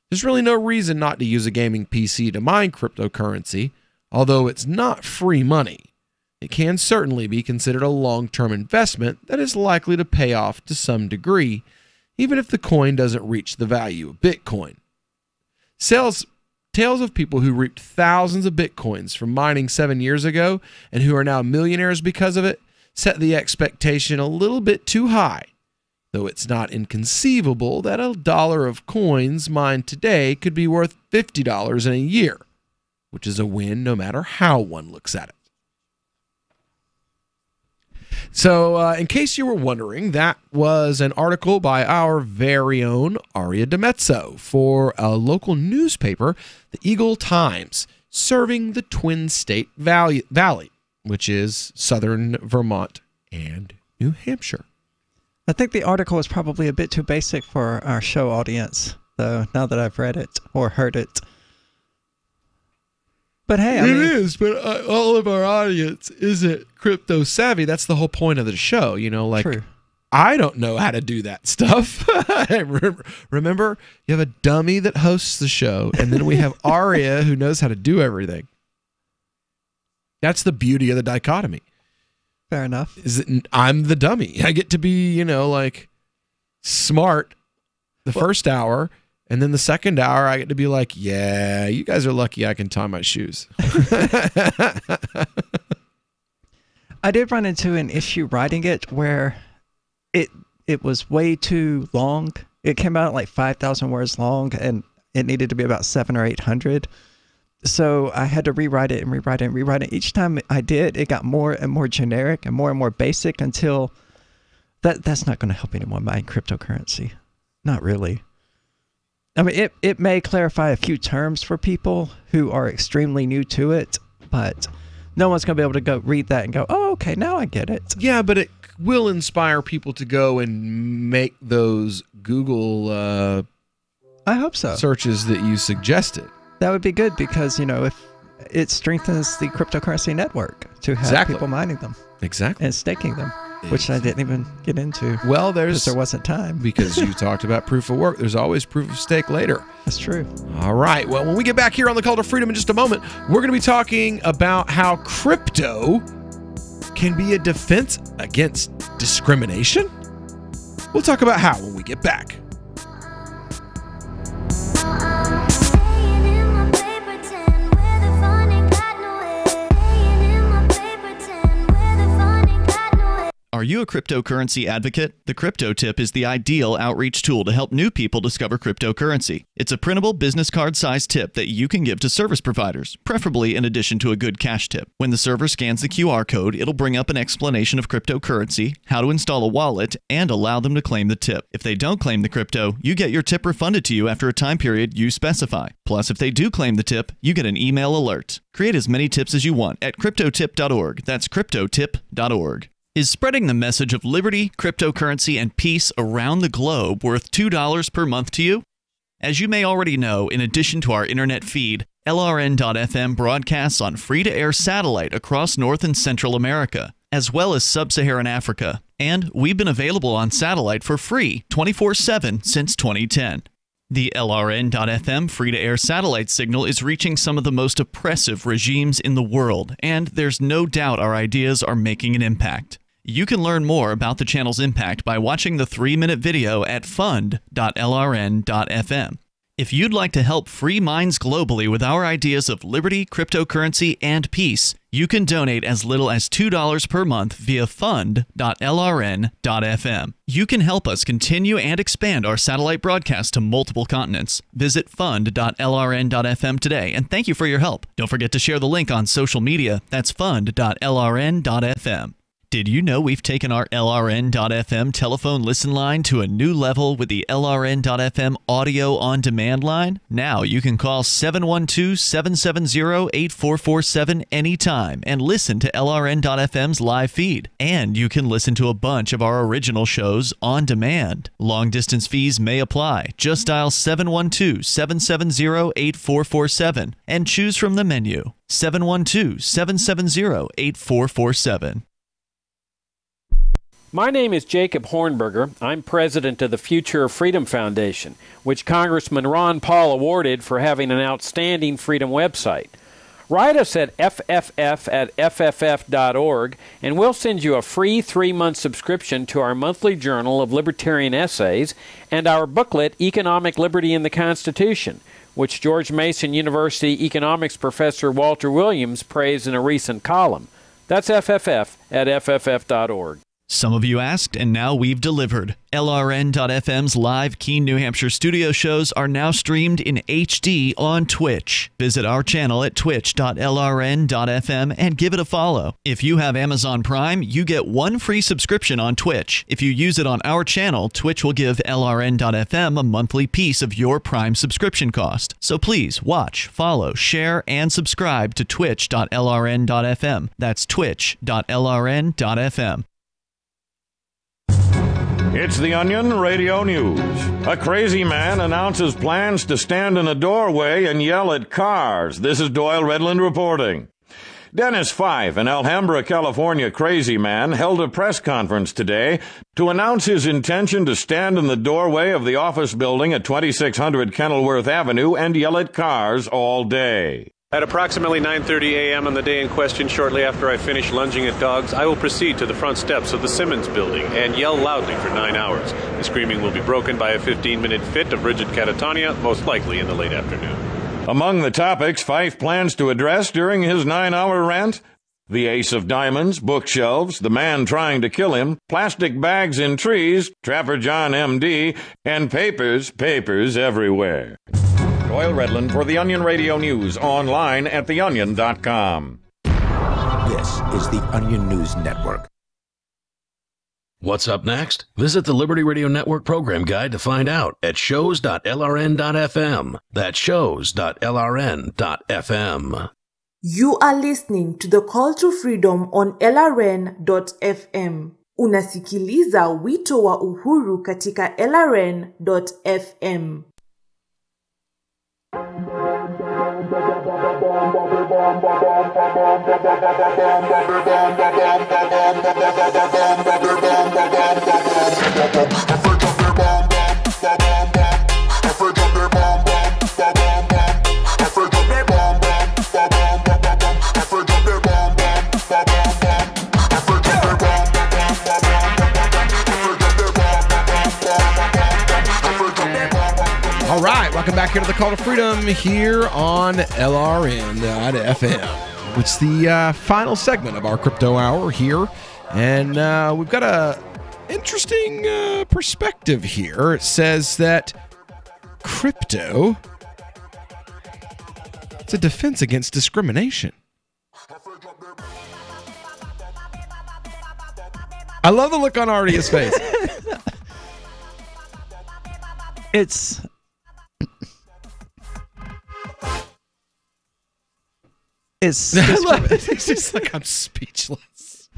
There's really no reason not to use a gaming PC to mine cryptocurrency, although it's not free money. It can certainly be considered a long-term investment that is likely to pay off to some degree, even if the coin doesn't reach the value of Bitcoin. Tales of people who reaped thousands of Bitcoins from mining 7 years ago and who are now millionaires because of it set the expectation a little bit too high, though it's not inconceivable that $1 of coins mined today could be worth $50 in a year, which is a win no matter how one looks at it. So, in case you were wondering, that was an article by our very own Aria DiMezzo for a local newspaper, the Eagle Times, serving the Twin State Valley, which is southern Vermont and New Hampshire. I think the article is probably a bit too basic for our show audience, though, now that I've read it or heard it. But hey, it is, but all of our audience isn't crypto savvy. That's the whole point of the show, you know. Like, true. I don't know how to do that stuff. Remember, you have a dummy that hosts the show, and then we have Aria who knows how to do everything. That's the beauty of the dichotomy. Fair enough. I'm the dummy. I get to be, you know, like smart the first hour. And then the second hour, I get to be like, yeah, you guys are lucky I can tie my shoes. I did run into an issue writing it where it was way too long. It came out like 5,000 words long, and it needed to be about 700 or 800. So I had to rewrite it and rewrite it and rewrite it. Each time I did, it got more and more generic and more basic until that's not going to help anyone buying cryptocurrency. Not really. I mean, it may clarify a few terms for people who are extremely new to it, but no one's going to be able to go read that and go, oh, okay, now I get it. Yeah, but it will inspire people to go and make those Google I hope so. searches that you suggested. That would be good because, you know, if it strengthens the cryptocurrency network to have people mining them. Exactly. And staking them. Which I didn't even get into. Well, there wasn't time. Because you talked about proof of work. There's always proof of stake later. That's true. All right. Well, when we get back here on the Call to Freedom in just a moment, we're going to be talking about how crypto can be a defense against discrimination. We'll talk about how when we get back. Are you a cryptocurrency advocate? The Crypto Tip is the ideal outreach tool to help new people discover cryptocurrency. It's a printable business card-sized tip that you can give to service providers, preferably in addition to a good cash tip. When the server scans the QR code, it'll bring up an explanation of cryptocurrency, how to install a wallet, and allow them to claim the tip. If they don't claim the crypto, you get your tip refunded to you after a time period you specify. Plus, if they do claim the tip, you get an email alert. Create as many tips as you want at cryptotip.org. That's cryptotip.org. Is spreading the message of liberty, cryptocurrency, and peace around the globe worth $2 per month to you? As you may already know, in addition to our internet feed, LRN.FM broadcasts on free-to-air satellite across North and Central America, as well as Sub-Saharan Africa. And we've been available on satellite for free 24/7 since 2010. The LRN.FM free-to-air satellite signal is reaching some of the most oppressive regimes in the world, and there's no doubt our ideas are making an impact. You can learn more about the channel's impact by watching the 3-minute video at fund.lrn.fm. If you'd like to help free minds globally with our ideas of liberty, cryptocurrency, and peace, you can donate as little as $2 per month via fund.lrn.fm. You can help us continue and expand our satellite broadcast to multiple continents. Visit fund.lrn.fm today, and thank you for your help. Don't forget to share the link on social media. That's fund.lrn.fm. Did you know we've taken our LRN.FM telephone listen line to a new level with the LRN.FM audio on demand line? Now you can call 712-770-8447 anytime and listen to LRN.FM's live feed. And you can listen to a bunch of our original shows on demand. Long distance fees may apply. Just dial 712-770-8447 and choose from the menu. 712-770-8447. My name is Jacob Hornberger. I'm president of the Future of Freedom Foundation, which Congressman Ron Paul awarded for having an outstanding freedom website. Write us at fff@fff.org, and we'll send you a free 3-month subscription to our monthly journal of libertarian essays and our booklet, Economic Liberty in the Constitution, which George Mason University economics professor Walter Williams praised in a recent column. That's fff@fff.org. Some of you asked, and now we've delivered. LRN.FM's live Keene, New Hampshire studio shows are now streamed in HD on Twitch. Visit our channel at twitch.lrn.fm and give it a follow. If you have Amazon Prime, you get 1 free subscription on Twitch. If you use it on our channel, Twitch will give LRN.FM a monthly piece of your Prime subscription cost. So please watch, follow, share, and subscribe to twitch.lrn.fm. That's twitch.lrn.fm. It's the Onion Radio News. A crazy man announces plans to stand in a doorway and yell at cars. This is Doyle Redland reporting. Dennis Fife, an Alhambra, California crazy man, held a press conference today to announce his intention to stand in the doorway of the office building at 2600 Kenilworth Avenue and yell at cars all day. At approximately 9:30 a.m. on the day in question, shortly after I finish lunging at dogs, I will proceed to the front steps of the Simmons building and yell loudly for 9 hours. The screaming will be broken by a 15-minute fit of rigid catatonia, most likely in the late afternoon. Among the topics Fife plans to address during his 9-hour rant, the ace of diamonds, bookshelves, the man trying to kill him, plastic bags in trees, Trapper John M.D., and papers everywhere. Doyle Redland for the Onion Radio News, online at theonion.com. This is the Onion News Network. What's up next? Visit the Liberty Radio Network program guide to find out at shows.lrn.fm. That's shows.lrn.fm. You are listening to the Call to Freedom on LRN.fm. Unasikiliza wito wa uhuru katika LRN.fm. All right, welcome back here to the Call to Freedom here on LRN.FM. It's the final segment of our crypto hour here, and we've got a interesting perspective here. It says that crypto, it's a defense against discrimination. I love the look on Ardia's face. It's just like I'm speechless.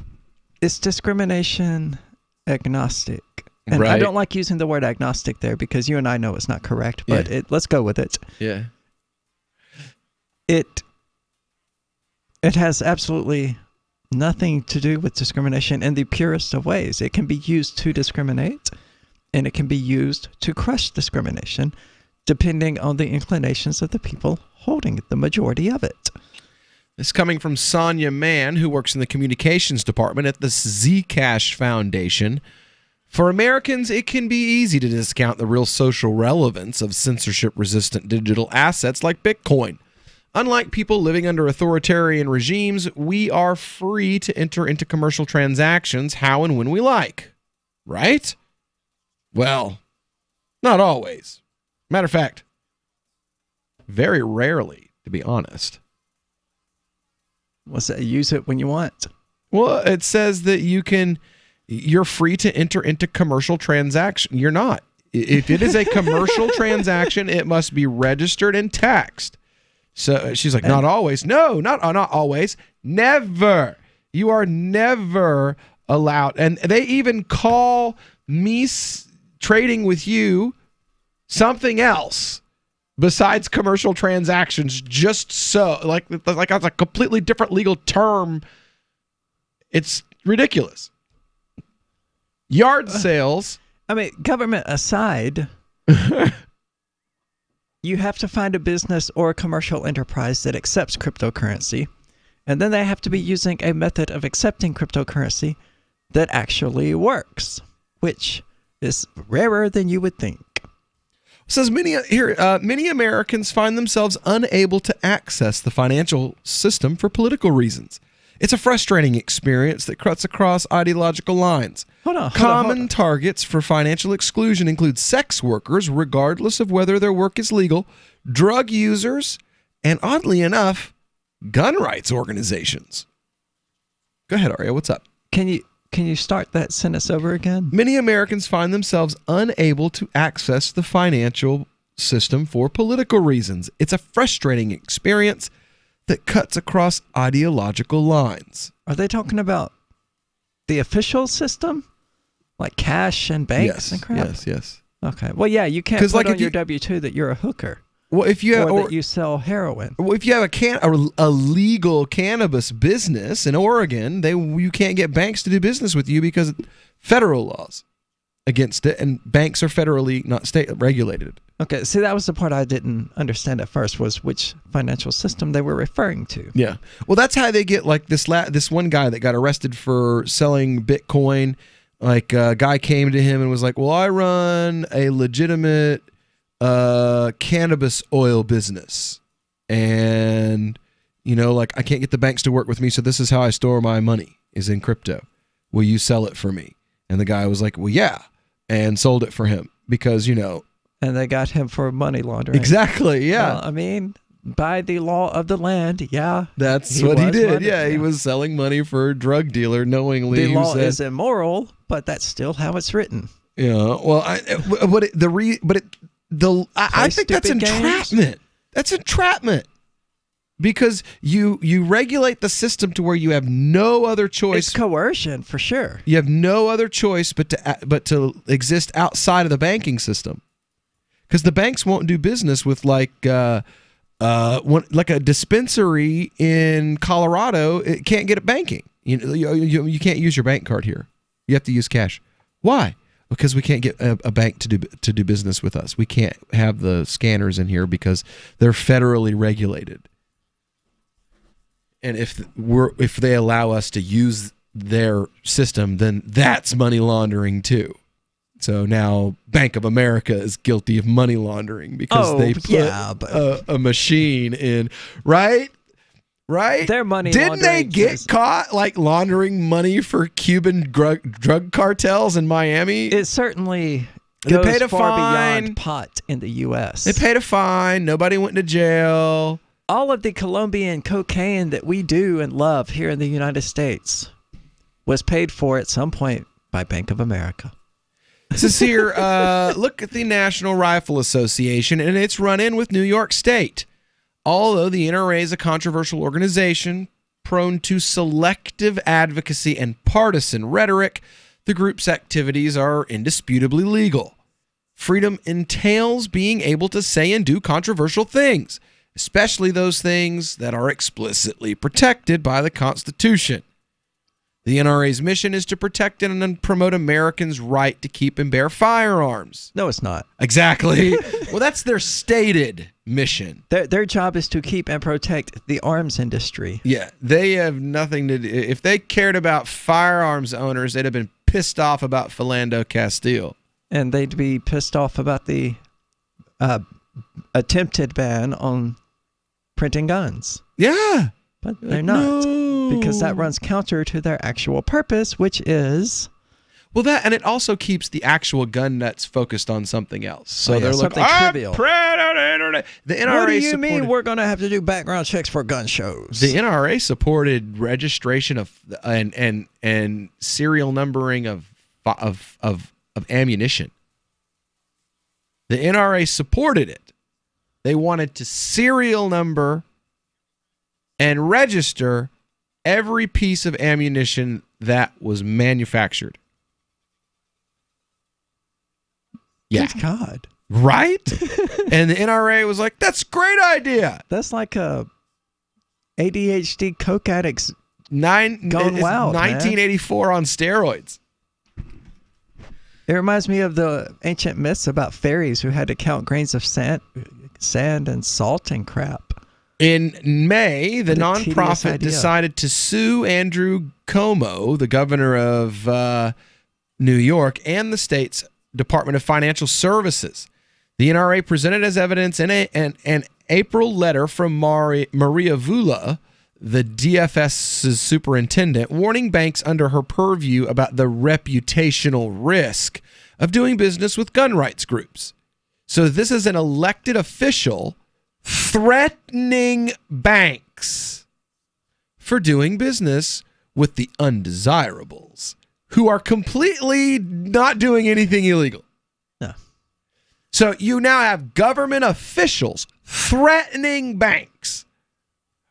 It's discrimination agnostic. And Right. I don't like using the word agnostic there because you and I know it's not correct, but let's go with it. Yeah. It has absolutely nothing to do with discrimination in the purest of ways. It can be used to discriminate, and it can be used to crush discrimination, depending on the inclinations of the people holding the majority of it. This coming from Sonia Mann, who works in the communications department at the Zcash Foundation. For Americans, it can be easy to discount the real social relevance of censorship-resistant digital assets like Bitcoin. Unlike people living under authoritarian regimes, we are free to enter into commercial transactions how and when we like. Right? Well, not always. Matter of fact, very rarely, to be honest. What's that? Use it when you want. Well, it says that you're free to enter into commercial transaction. You're not. If it is a commercial transaction, it must be registered and taxed. So she's like, not always. No, not always. Never. You are never allowed. And they even call me trading with you something else besides commercial transactions, just so like that's a completely different legal term. It's ridiculous. Yard sales. I mean, government aside, you have to find a business or a commercial enterprise that accepts cryptocurrency, and then they have to be using a method of accepting cryptocurrency that actually works, which is rarer than you would think. It says many Americans find themselves unable to access the financial system for political reasons. It's a frustrating experience that cuts across ideological lines. Common targets for financial exclusion include sex workers, regardless of whether their work is legal, drug users, and oddly enough, gun rights organizations. Go ahead, Aria. What's up? Can you start that sentence over again? Many Americans find themselves unable to access the financial system for political reasons. It's a frustrating experience that cuts across ideological lines. Are they talking about the official system? Like cash and banks and crap? Yes. Okay. Well, yeah, you can't put on your W-2 that you're a hooker. Well, if you have, or that you sell heroin. Well, if you have a legal cannabis business in Oregon, you can't get banks to do business with you because of federal laws against it, and banks are federally, not state regulated. Okay, see, that was the part I didn't understand at first, was which financial system they were referring to. Yeah. Well, that's how they get, like, this one guy that got arrested for selling Bitcoin. Like, a guy came to him and was like, well, I run a legitimate cannabis oil business, and, you know, like, I can't get the banks to work with me, so this is how I store my money, is in crypto. Will you sell it for me? And the guy was like, well, yeah, and sold it for him because, you know. And they got him for money laundering. Exactly, yeah. Well, I mean, by the law of the land, yeah. That's what he did. He was selling money for a drug dealer knowingly. The law is immoral, but that's still how it's written. Yeah. Well, I think that's entrapment. That's entrapment. Because you regulate the system to where you have no other choice. It's coercion for sure. You have no other choice but to exist outside of the banking system. Because the banks won't do business with like a dispensary in Colorado. It can't get it banking. You can't use your bank card here. You have to use cash. Why? Because we can't get a bank to do business with us. We can't have the scanners in here because they're federally regulated. And if they allow us to use their system, then that's money laundering too. So now Bank of America is guilty of money laundering because they put a machine in, right? Right? Their money Didn't they get caught like laundering money for Cuban drug cartels in Miami? It certainly goes far beyond pot in the U.S. They paid a fine. Nobody went to jail. All of the Colombian cocaine that we do and love here in the United States was paid for at some point by Bank of America. This is here. Look at the National Rifle Association and its run-in with New York State. Although the NRA is a controversial organization prone to selective advocacy and partisan rhetoric, the group's activities are indisputably legal. Freedom entails being able to say and do controversial things, especially those things that are explicitly protected by the Constitution. The NRA's mission is to protect and promote Americans' right to keep and bear firearms. No, it's not. Exactly. Well, that's their stated mission. Their job is to keep and protect the arms industry. Yeah, they have nothing to do. If they cared about firearms owners, they'd have been pissed off about Philando Castile. And they'd be pissed off about the attempted ban on printing guns. Yeah. But they're not. Because that runs counter to their actual purpose, which is... Well, that, and it also keeps the actual gun nuts focused on something else. So they're something like, trivial. The NRA What do you supported, mean we're going to have to do background checks for gun shows? The NRA supported registration of and serial numbering of ammunition. The NRA supported it. They wanted to serial number and register every piece of ammunition that was manufactured. Yeah. Good God. Right? And the NRA was like, that's a great idea. That's like a ADHD coke addicts going wild, 1984 man. on steroids. It reminds me of the ancient myths about fairies who had to count grains of sand and salt and crap. In May, the nonprofit decided to sue Andrew Cuomo, the governor of New York, and the state's Department of Financial Services. The NRA presented as evidence in an April letter from Maria Vula, the DFS's superintendent, warning banks under her purview about the reputational risk of doing business with gun rights groups. So this is an elected official threatening banks for doing business with the undesirables, who are completely not doing anything illegal. No. So you now have government officials threatening banks,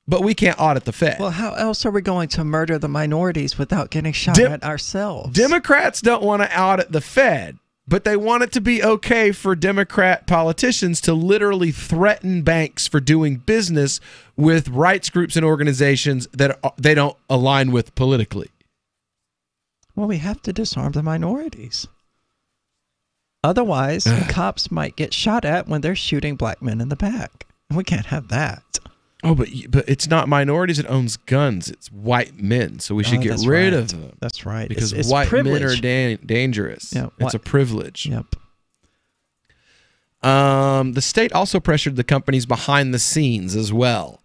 but we can't audit the Fed. Well, how else are we going to murder the minorities without getting shot at ourselves? Democrats don't want to audit the Fed, but they want it to be okay for Democrat politicians to literally threaten banks for doing business with rights groups and organizations that they don't align with politically. Well, we have to disarm the minorities. Otherwise, the cops might get shot at when they're shooting black men in the back. And we can't have that. Oh, but it's not minorities that owns guns. It's white men. So we should get rid of them. That's right. Because it's white privilege. men are dangerous. Yeah, it's a privilege. Yep. The state also pressured the companies behind the scenes as well.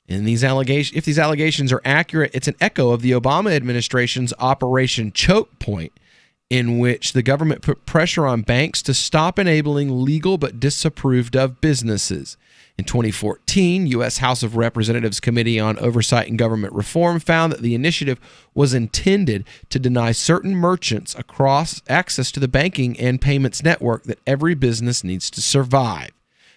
And if these allegations are accurate, it's an echo of the Obama administration's Operation Choke Point, in which the government put pressure on banks to stop enabling legal but disapproved of businesses. In 2014, U.S. House of Representatives Committee on Oversight and Government Reform found that the initiative was intended to deny certain merchants across access to the banking and payments network that every business needs to survive.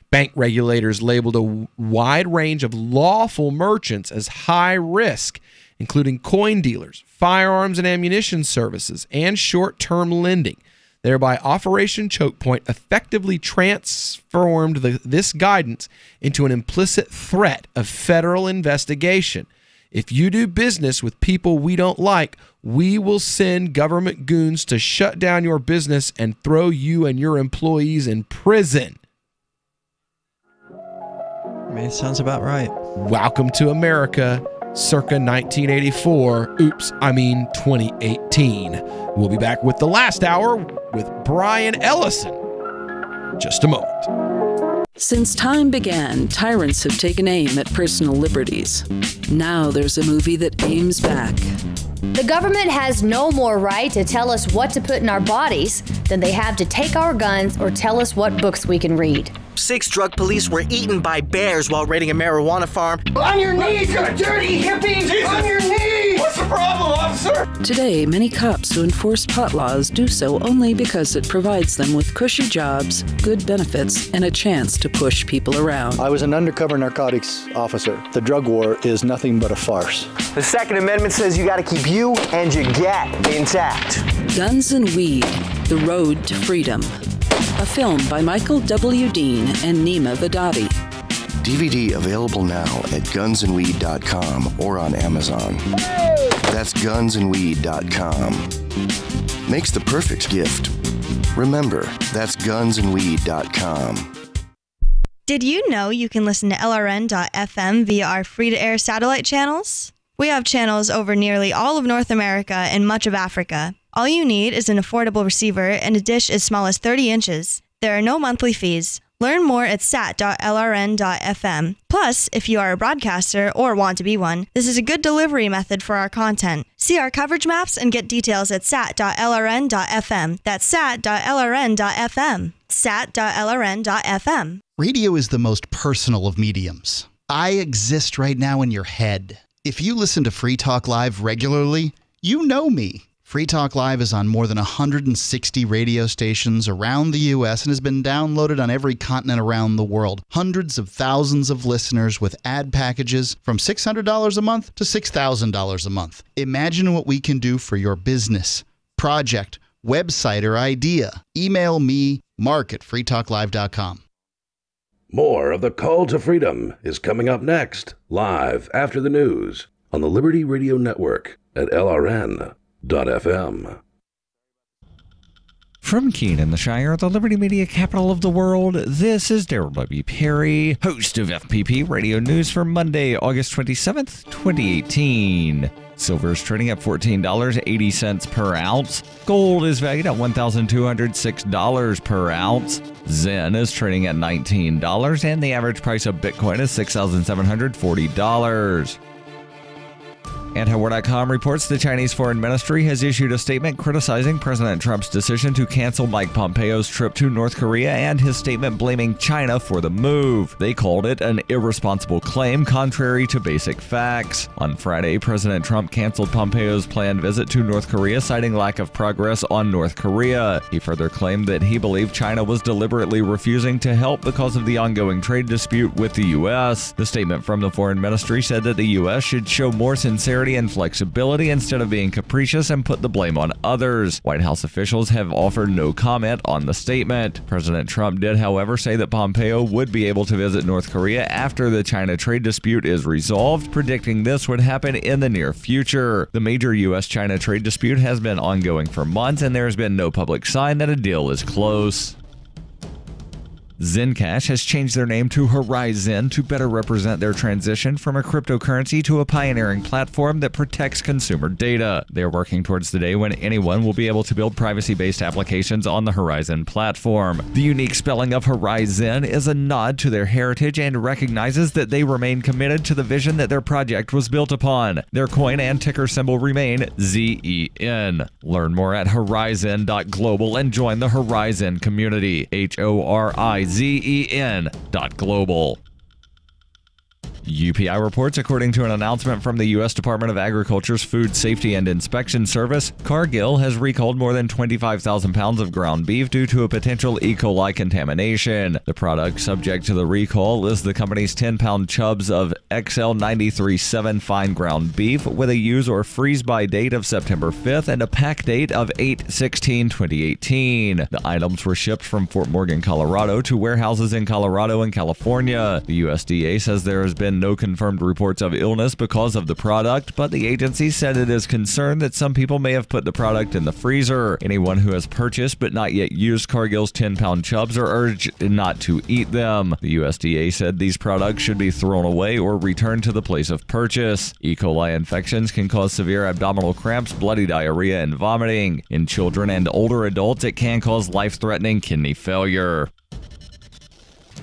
Bank regulators labeled a wide range of lawful merchants as high risk, including coin dealers, firearms and ammunition services, and short-term lending. Thereby, Operation Choke Point effectively transformed this guidance into an implicit threat of federal investigation. If you do business with people we don't like, we will send government goons to shut down your business and throw you and your employees in prison. I mean, it sounds about right. Welcome to America, circa 1984. Oops, I mean 2018. We'll be back with the last hour with Brian Ellison. Just a moment. Since time began, tyrants have taken aim at personal liberties. Now there's a movie that aims back. The government has no more right to tell us what to put in our bodies than they have to take our guns or tell us what books we can read. 6 drug police were eaten by bears while raiding a marijuana farm. On your knees, you dirty hippie! Jesus. On your knees! What's the problem, officer? Today, many cops who enforce pot laws do so only because it provides them with cushy jobs, good benefits, and a chance to push people around. I was an undercover narcotics officer. The drug war is nothing but a farce. The Second Amendment says you gotta keep you and your gat intact. Guns and Weed, The Road to Freedom. A film by Michael W. Dean and Nima Vadati. DVD available now at gunsandweed.com or on Amazon. That's gunsandweed.com. Makes the perfect gift. Remember, that's gunsandweed.com. Did you know you can listen to LRN.FM via our free-to-air satellite channels? We have channels over nearly all of North America and much of Africa. All you need is an affordable receiver and a dish as small as 30 inches. There are no monthly fees. Learn more at sat.lrn.fm. Plus, if you are a broadcaster or want to be one, this is a good delivery method for our content. See our coverage maps and get details at sat.lrn.fm. That's sat.lrn.fm. sat.lrn.fm. Radio is the most personal of mediums. I exist right now in your head. If you listen to Free Talk Live regularly, you know me. Free Talk Live is on more than 160 radio stations around the U.S. and has been downloaded on every continent around the world. Hundreds of thousands of listeners with ad packages from $600 a month to $6,000 a month. Imagine what we can do for your business, project, website, or idea. Email me, mark@freetalklive.com. More of the Call to Freedom is coming up next, live after the news on the Liberty Radio Network at LRN.FM. From Keene in the Shire, the Liberty Media capital of the world, this is Daryl W. Perry, host of FPP Radio News for Monday, August 27th, 2018. Silver is trading at $14.80 per ounce. Gold is valued at $1,206 per ounce. Zen is trading at $19, and the average price of Bitcoin is $6,740. Antiwar.com reports the Chinese Foreign Ministry has issued a statement criticizing President Trump's decision to cancel Mike Pompeo's trip to North Korea and his statement blaming China for the move. They called it an irresponsible claim contrary to basic facts. On Friday, President Trump canceled Pompeo's planned visit to North Korea, citing lack of progress on North Korea. He further claimed that he believed China was deliberately refusing to help because of the ongoing trade dispute with the U.S. The statement from the Foreign Ministry said that the U.S. should show more sincerity and flexibility instead of being capricious and put the blame on others. White House officials have offered no comment on the statement. President Trump did, however, say that Pompeo would be able to visit North Korea after the China trade dispute is resolved, predicting this would happen in the near future. The major U.S.-China trade dispute has been ongoing for months, and there has been no public sign that a deal is close. Zencash has changed their name to Horizon to better represent their transition from a cryptocurrency to a pioneering platform that protects consumer data. They are working towards the day when anyone will be able to build privacy-based applications on the Horizon platform. The unique spelling of Horizon is a nod to their heritage and recognizes that they remain committed to the vision that their project was built upon. Their coin and ticker symbol remain ZEN. Learn more at horizon.global and join the Horizon community. HORIZEN.global. UPI reports, according to an announcement from the U.S. Department of Agriculture's Food Safety and Inspection Service, Cargill has recalled more than 25,000 pounds of ground beef due to a potential E. coli contamination. The product subject to the recall is the company's 10-pound chubs of XL937 fine ground beef with a use or freeze-by date of September 5th and a pack date of 8/16/2018. The items were shipped from Fort Morgan, Colorado to warehouses in Colorado and California. The USDA says there has been no confirmed reports of illness because of the product, but the agency said it is concerned that some people may have put the product in the freezer. Anyone who has purchased but not yet used Cargill's 10-pound chubs are urged not to eat them. The USDA said these products should be thrown away or returned to the place of purchase. E. coli infections can cause severe abdominal cramps, bloody diarrhea, and vomiting. In children and older adults, it can cause life-threatening kidney failure.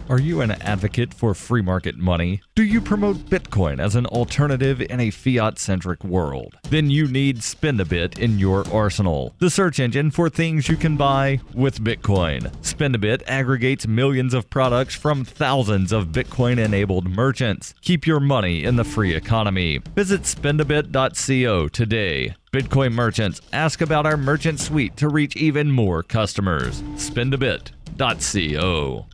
Are you an advocate for free market money? Do you promote Bitcoin as an alternative in a fiat-centric world? Then you need Spendabit in your arsenal, the search engine for things you can buy with Bitcoin. Spendabit aggregates millions of products from thousands of Bitcoin-enabled merchants. Keep your money in the free economy. Visit spendabit.co today. Bitcoin merchants, ask about our merchant suite to reach even more customers. Spendabit.co.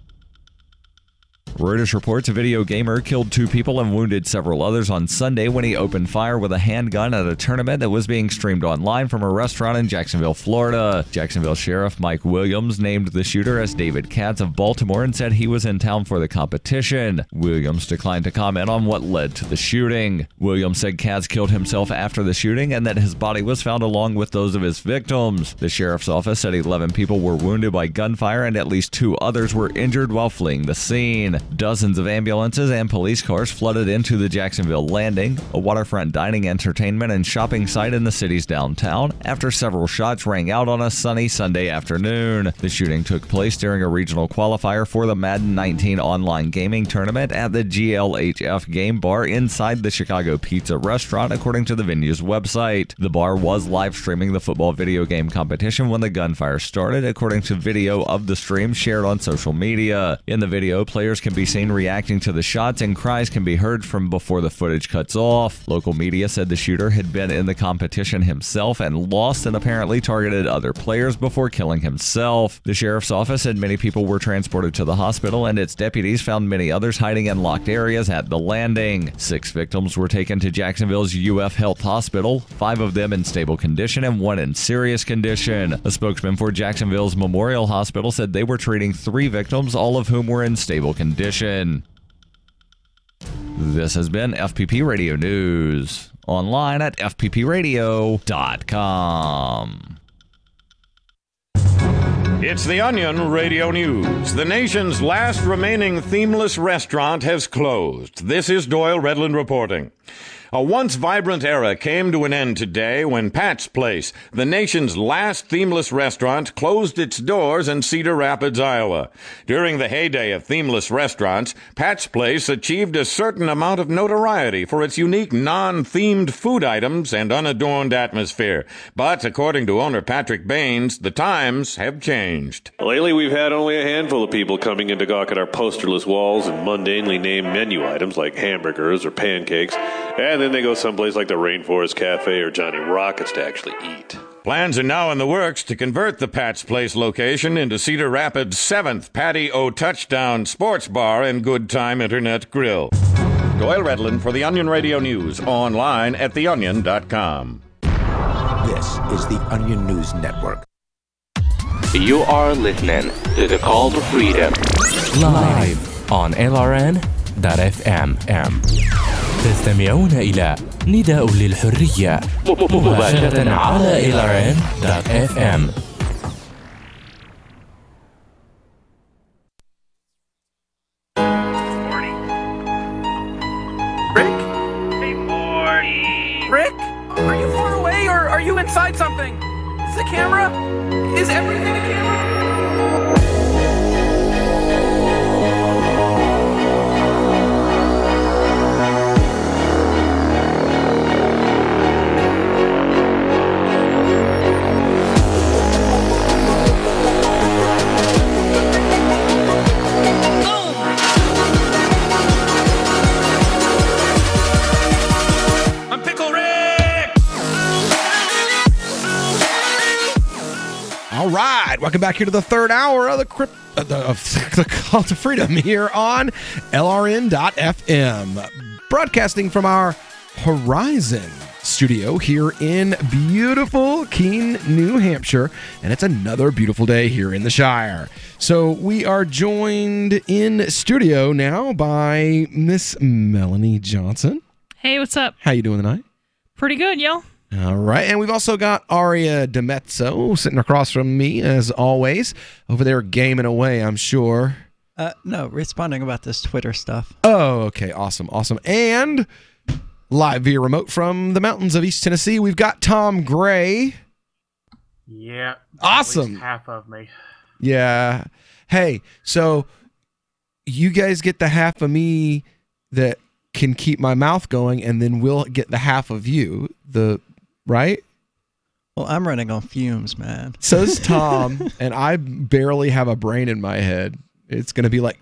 Reuters reports a video gamer killed 2 people and wounded several others on Sunday when he opened fire with a handgun at a tournament that was being streamed online from a restaurant in Jacksonville, Florida. Jacksonville Sheriff Mike Williams named the shooter as David Katz of Baltimore and said he was in town for the competition. Williams declined to comment on what led to the shooting. Williams said Katz killed himself after the shooting and that his body was found along with those of his victims. The sheriff's office said 11 people were wounded by gunfire and at least 2 others were injured while fleeing the scene. Dozens of ambulances and police cars flooded into the Jacksonville Landing, a waterfront dining, entertainment, and shopping site in the city's downtown, after several shots rang out on a sunny Sunday afternoon. The shooting took place during a regional qualifier for the Madden 19 online gaming tournament at the GLHF Game Bar inside the Chicago Pizza Restaurant, according to the venue's website. The bar was live streaming the football video game competition when the gunfire started, according to video of the stream shared on social media. In the video, players can be seen reacting to the shots and cries can be heard from before the footage cuts off. Local media said the shooter had been in the competition himself and lost and apparently targeted other players before killing himself. The sheriff's office said many people were transported to the hospital and its deputies found many others hiding in locked areas at the landing. 6 victims were taken to Jacksonville's UF Health Hospital, 5 of them in stable condition and 1 in serious condition. A spokesman for Jacksonville's Memorial Hospital said they were treating 3 victims, all of whom were in stable condition. This has been FPP Radio News. Online at fppradio.com. It's the Onion Radio News. The nation's last remaining themeless restaurant has closed. This is Doyle Redland reporting. A once vibrant era came to an end today when Pat's Place, the nation's last themeless restaurant, closed its doors in Cedar Rapids, Iowa. During the heyday of themeless restaurants, Pat's Place achieved a certain amount of notoriety for its unique non-themed food items and unadorned atmosphere. But according to owner Patrick Baines, the times have changed. Lately, we've had only a handful of people coming in to gawk at our posterless walls and mundanely named menu items like hamburgers or pancakes, and then they go someplace like the Rainforest Cafe or Johnny Rockets to actually eat. Plans are now in the works to convert the Pat's Place location into Cedar Rapids' 7th Patty O Touchdown Sports Bar and Good Time Internet Grill. Doyle Redland for the Onion Radio News, online at theonion.com. This is the Onion News Network. You are listening to the Call to Freedom live on LRN.FM. تستمعون إلى نداء للحرية مباشرة على LRN.FM. Rick? Hey, Morty. Rick? Are you far away or are you inside something? Is the camera? Is everything a camera? All right, welcome back here to the third hour of the Call to Freedom here on LRN.FM, broadcasting from our Horizon studio here in beautiful Keene, New Hampshire, and it's another beautiful day here in the Shire. So we are joined in studio now by Miss Melanie Johnson. Hey, what's up? How you doing tonight? Pretty good, yo. All right, and we've also got Aria DeMezzo sitting across from me, as always, over there gaming away, I'm sure. No, responding about this Twitter stuff. Oh, okay, awesome. And live via remote from the mountains of East Tennessee, we've got Tom Gray. Yeah. Awesome. At least half of me. Yeah. Hey, so you guys get the half of me that can keep my mouth going, and then we'll get the half of you, right? Well, I'm running on fumes, man. So's Tom, and I barely have a brain in my head. It's going to be like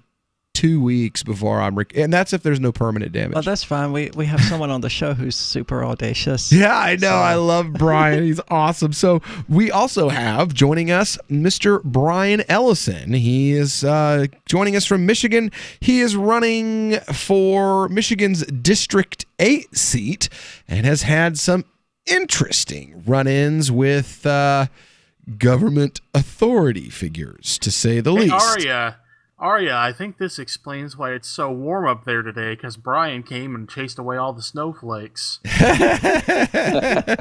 2 weeks before and that's if there's no permanent damage. Oh, that's fine. We have someone on the show who's super audacious. Yeah, I know. So. I love Brian. He's awesome. So we also have joining us Mr. Brian Ellison. He is joining us from Michigan. He is running for Michigan's District 8 seat and has had some interesting run-ins with government authority figures, to say the least. Arya, I think this explains why it's so warm up there today, because Brian came and chased away all the snowflakes. How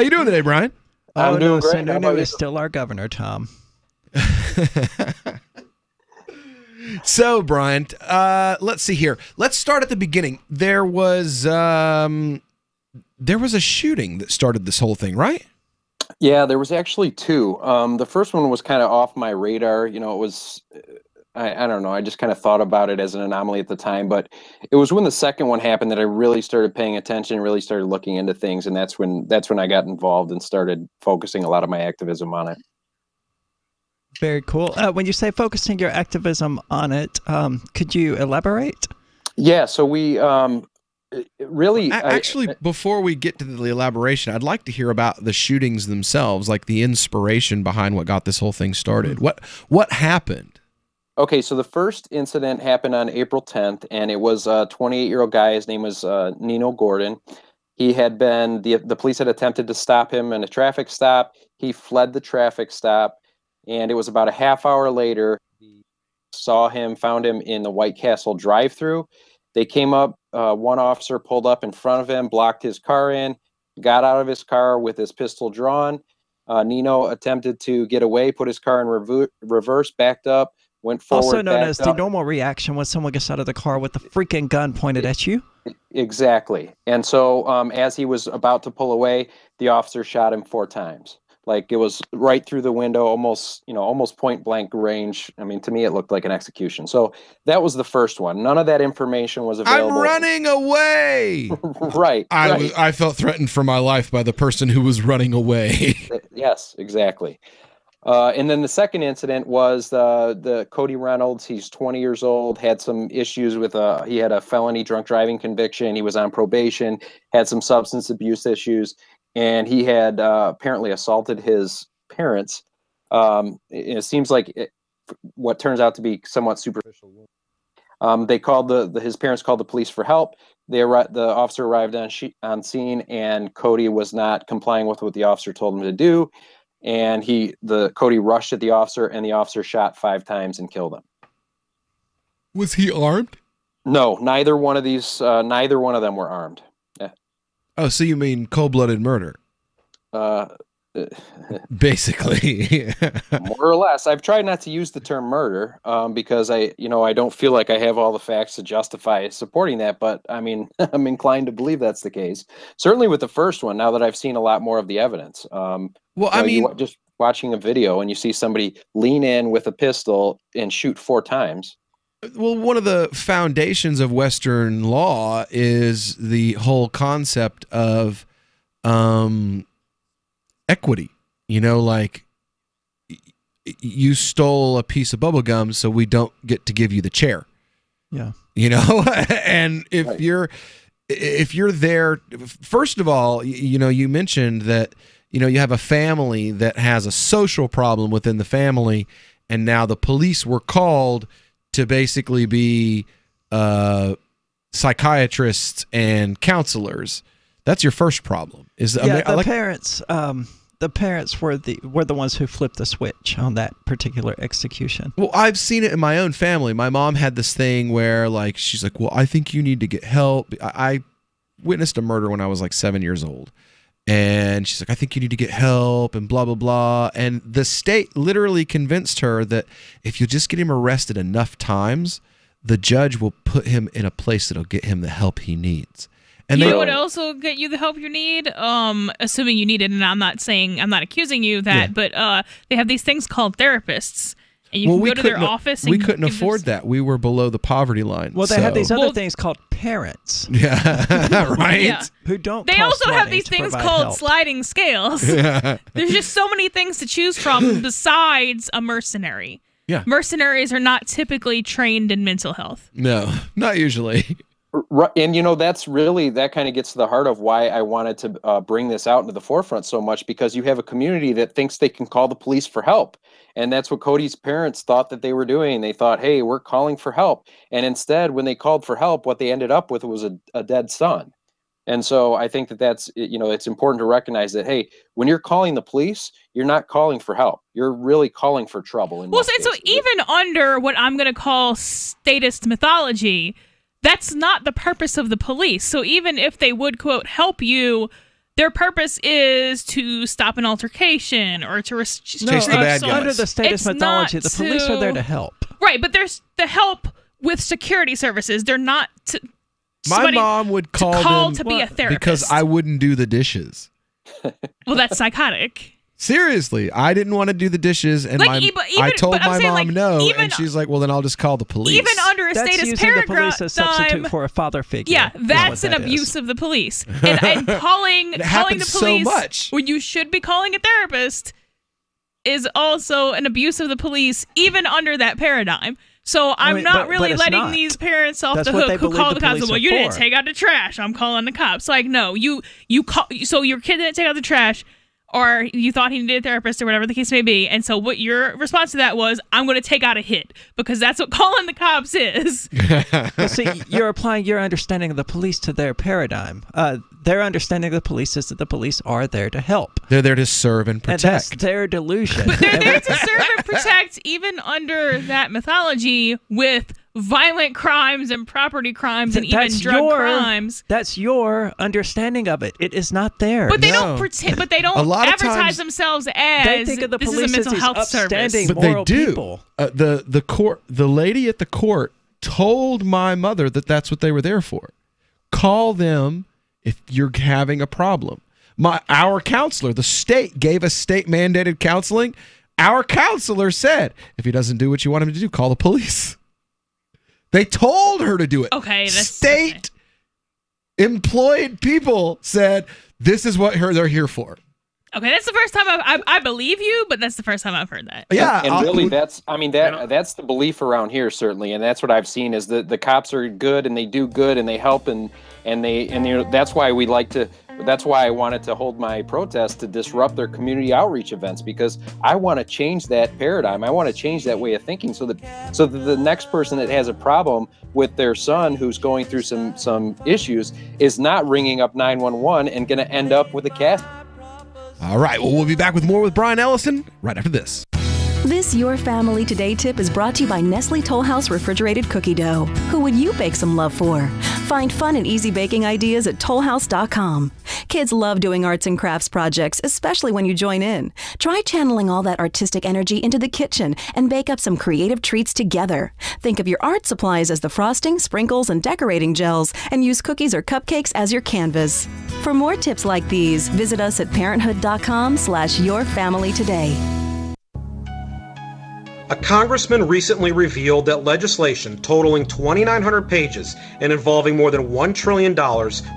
you doing today, Brian? I'm doing great. Sununu is still our governor, Tom. So, Brian, let's see here. Let's start at the beginning. There was a shooting that started this whole thing, right? Yeah, there was actually two. The first one was kind of off my radar. You know, it was, I don't know, I just kind of thought about it as an anomaly at the time. But it was when the second one happened that I really started paying attention, really started looking into things. And that's when I got involved and started focusing a lot of my activism on it. Very cool. When you say focusing your activism on it, could you elaborate? Yeah, so we really... Actually, before we get to the elaboration, I'd like to hear about the shootings themselves, like the inspiration behind what got this whole thing started. What happened? Okay, so the first incident happened on April 10th, and it was a 28-year-old guy. His name was Nino Gordon. He had been... The police had attempted to stop him in a traffic stop. He fled the traffic stop. And it was about a half hour later, found him in the White Castle drive-thru. They came up, one officer pulled up in front of him, blocked his car in, got out of his car with his pistol drawn. Nino attempted to get away, put his car in reverse, backed up, went forward. Also known as the normal reaction when someone gets out of the car with a freaking gun pointed at you. Exactly. And so as he was about to pull away, the officer shot him 4 times. Like, it was right through the window, almost point blank range. I mean, to me, it looked like an execution. So that was the first one. None of that information was available. I'm running away. Right. I felt threatened for my life by the person who was running away. Yes, exactly. And then the second incident was the Cody Reynolds. He's 20 years old, had some issues with he had a felony drunk driving conviction. He was on probation, had some substance abuse issues. And he had apparently assaulted his parents. It seems like what turns out to be somewhat superficial. They called his parents called the police for help. The officer arrived on scene, and Cody was not complying with what the officer told him to do. And Cody rushed at the officer, and the officer shot 5 times and killed him. Was he armed? No, neither one of them were armed. Oh, so you mean cold-blooded murder? Basically. More or less. I've tried not to use the term murder because I don't feel like I have all the facts to justify supporting that, but I mean, I'm inclined to believe that's the case. Certainly with the first one, now that I've seen a lot more of the evidence. Just watching a video and you see somebody lean in with a pistol and shoot 4 times. Well, one of the foundations of Western law is the whole concept of equity. You know, like, you stole a piece of bubble gum, so we don't get to give you the chair. Yeah. You know, and if you're there, first of all, you mentioned that, you have a family that has a social problem within the family, and now the police were called to basically be psychiatrists and counselors. That's your first problem. Parents. The parents were the ones who flipped the switch on that particular execution. Well, I've seen it in my own family. My mom had this thing where, like, she's like, "Well, I think you need to get help." I witnessed a murder when I was like 7 years old. And she's like, "I think you need to get help," and blah, blah, blah. And the state literally convinced her that if you just get him arrested enough times, the judge will put him in a place that'll get him the help he needs. And you know what else will get you the help you need? Assuming you need it, and I'm not accusing you of that, but they have these things called therapists. And you can go to their office. We couldn't afford that. We were below the poverty line. Well, they have these other things called parents. Yeah, right. Yeah. Who don't. They also have these things called sliding scales. Yeah. There's just so many things to choose from besides a mercenary. Yeah. Mercenaries are not typically trained in mental health. No, not usually. And that kind of gets to the heart of why I wanted to bring this out into the forefront so much, because you have a community that thinks they can call the police for help. And that's what Cody's parents thought that they were doing. They thought, hey, we're calling for help. And instead, when they called for help, what they ended up with was a dead son. And so I think that's, it's important to recognize that, hey, when you're calling the police, you're not calling for help. You're really calling for trouble. So even under what I'm going to call statist mythology, that's not the purpose of the police. So even if they would, quote, help you, their purpose is to stop an altercation or to chase the bad guys. Under the statist mythology, the police are there to help. Right, but there's the help with security services. They're not. My mom would call them to be a therapist because I wouldn't do the dishes. Well, that's psychotic. Seriously, I didn't want to do the dishes, and I told my mom no, and she's like, "Well, then I'll just call the police." Even under a That's status using paragraph, the police as substitute for a father figure. Yeah, that's an abuse of the police, and calling the police so much when you should be calling a therapist is also an abuse of the police, even under that paradigm. So I'm not really letting these parents off the hook who call the cops. Well, you didn't take out the trash. I'm calling the cops. Like, no, you call. So your kid didn't take out the trash, or you thought he needed a therapist, or whatever the case may be. And so what your response to that was, I'm going to take out a hit, because that's what calling the cops is. Well, see, you're applying your understanding of the police to their paradigm. Their understanding of the police is that the police are there to help. They're there to serve and protect. And that's their delusion. But they're there to serve and protect, even under that mythology, with violent crimes and property crimes and even drug crimes. That's your understanding of it. It is not there. But they don't pretend. But they don't advertise themselves as they think of the this police is a mental as health upstanding, service. But moral they do. people. The lady at the court told my mother that that's what they were there for. Call them if you're having a problem. Our counselor, the state gave us state mandated counseling. Our counselor said, if he doesn't do what you want him to do, call the police. They told her to do it. Okay, that's state employed people said this is what they're here for. Okay, that's the first time I believe you, but that's the first time I've heard that. Yeah, and really, that's the belief around here, certainly, and that's what I've seen is that the cops are good and they do good and they help and that's why we like to. That's why I wanted to hold my protest to disrupt their community outreach events, because I want to change that paradigm. I want to change that way of thinking so that the next person that has a problem with their son who's going through some issues is not ringing up 911 and going to end up with a cast. All right, well, we'll be back with more with Brian Ellison right after this. This Your Family Today tip is brought to you by Nestle Toll House Refrigerated Cookie Dough. Who would you bake some love for? Find fun and easy baking ideas at tollhouse.com. Kids love doing arts and crafts projects, especially when you join in. Try channeling all that artistic energy into the kitchen and bake up some creative treats together. Think of your art supplies as the frosting, sprinkles, and decorating gels, and use cookies or cupcakes as your canvas. For more tips like these, visit us at parenthood.com/yourfamilytoday. A congressman recently revealed that legislation totaling 2,900 pages and involving more than $1 trillion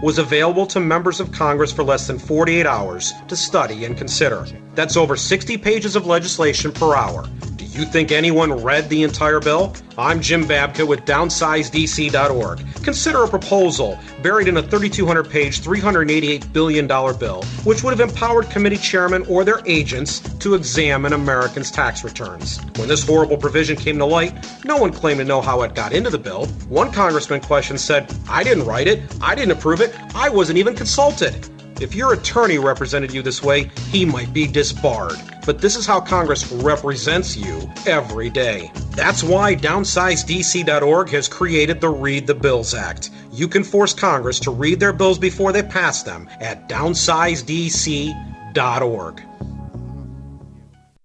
was available to members of Congress for less than 48 hours to study and consider. That's over 60 pages of legislation per hour. Do you think anyone read the entire bill? I'm Jim Babka with DownsizeDC.org. Consider a proposal buried in a 3,200-page, $388 billion bill, which would have empowered committee chairmen or their agents to examine Americans' tax returns. When this horrible provision came to light, no one claimed to know how it got into the bill. One congressman questioned said, "I didn't write it, I didn't approve it, I wasn't even consulted." If your attorney represented you this way, he might be disbarred. But this is how Congress represents you every day. That's why DownsizeDC.org has created the Read the Bills Act. You can force Congress to read their bills before they pass them at DownsizeDC.org.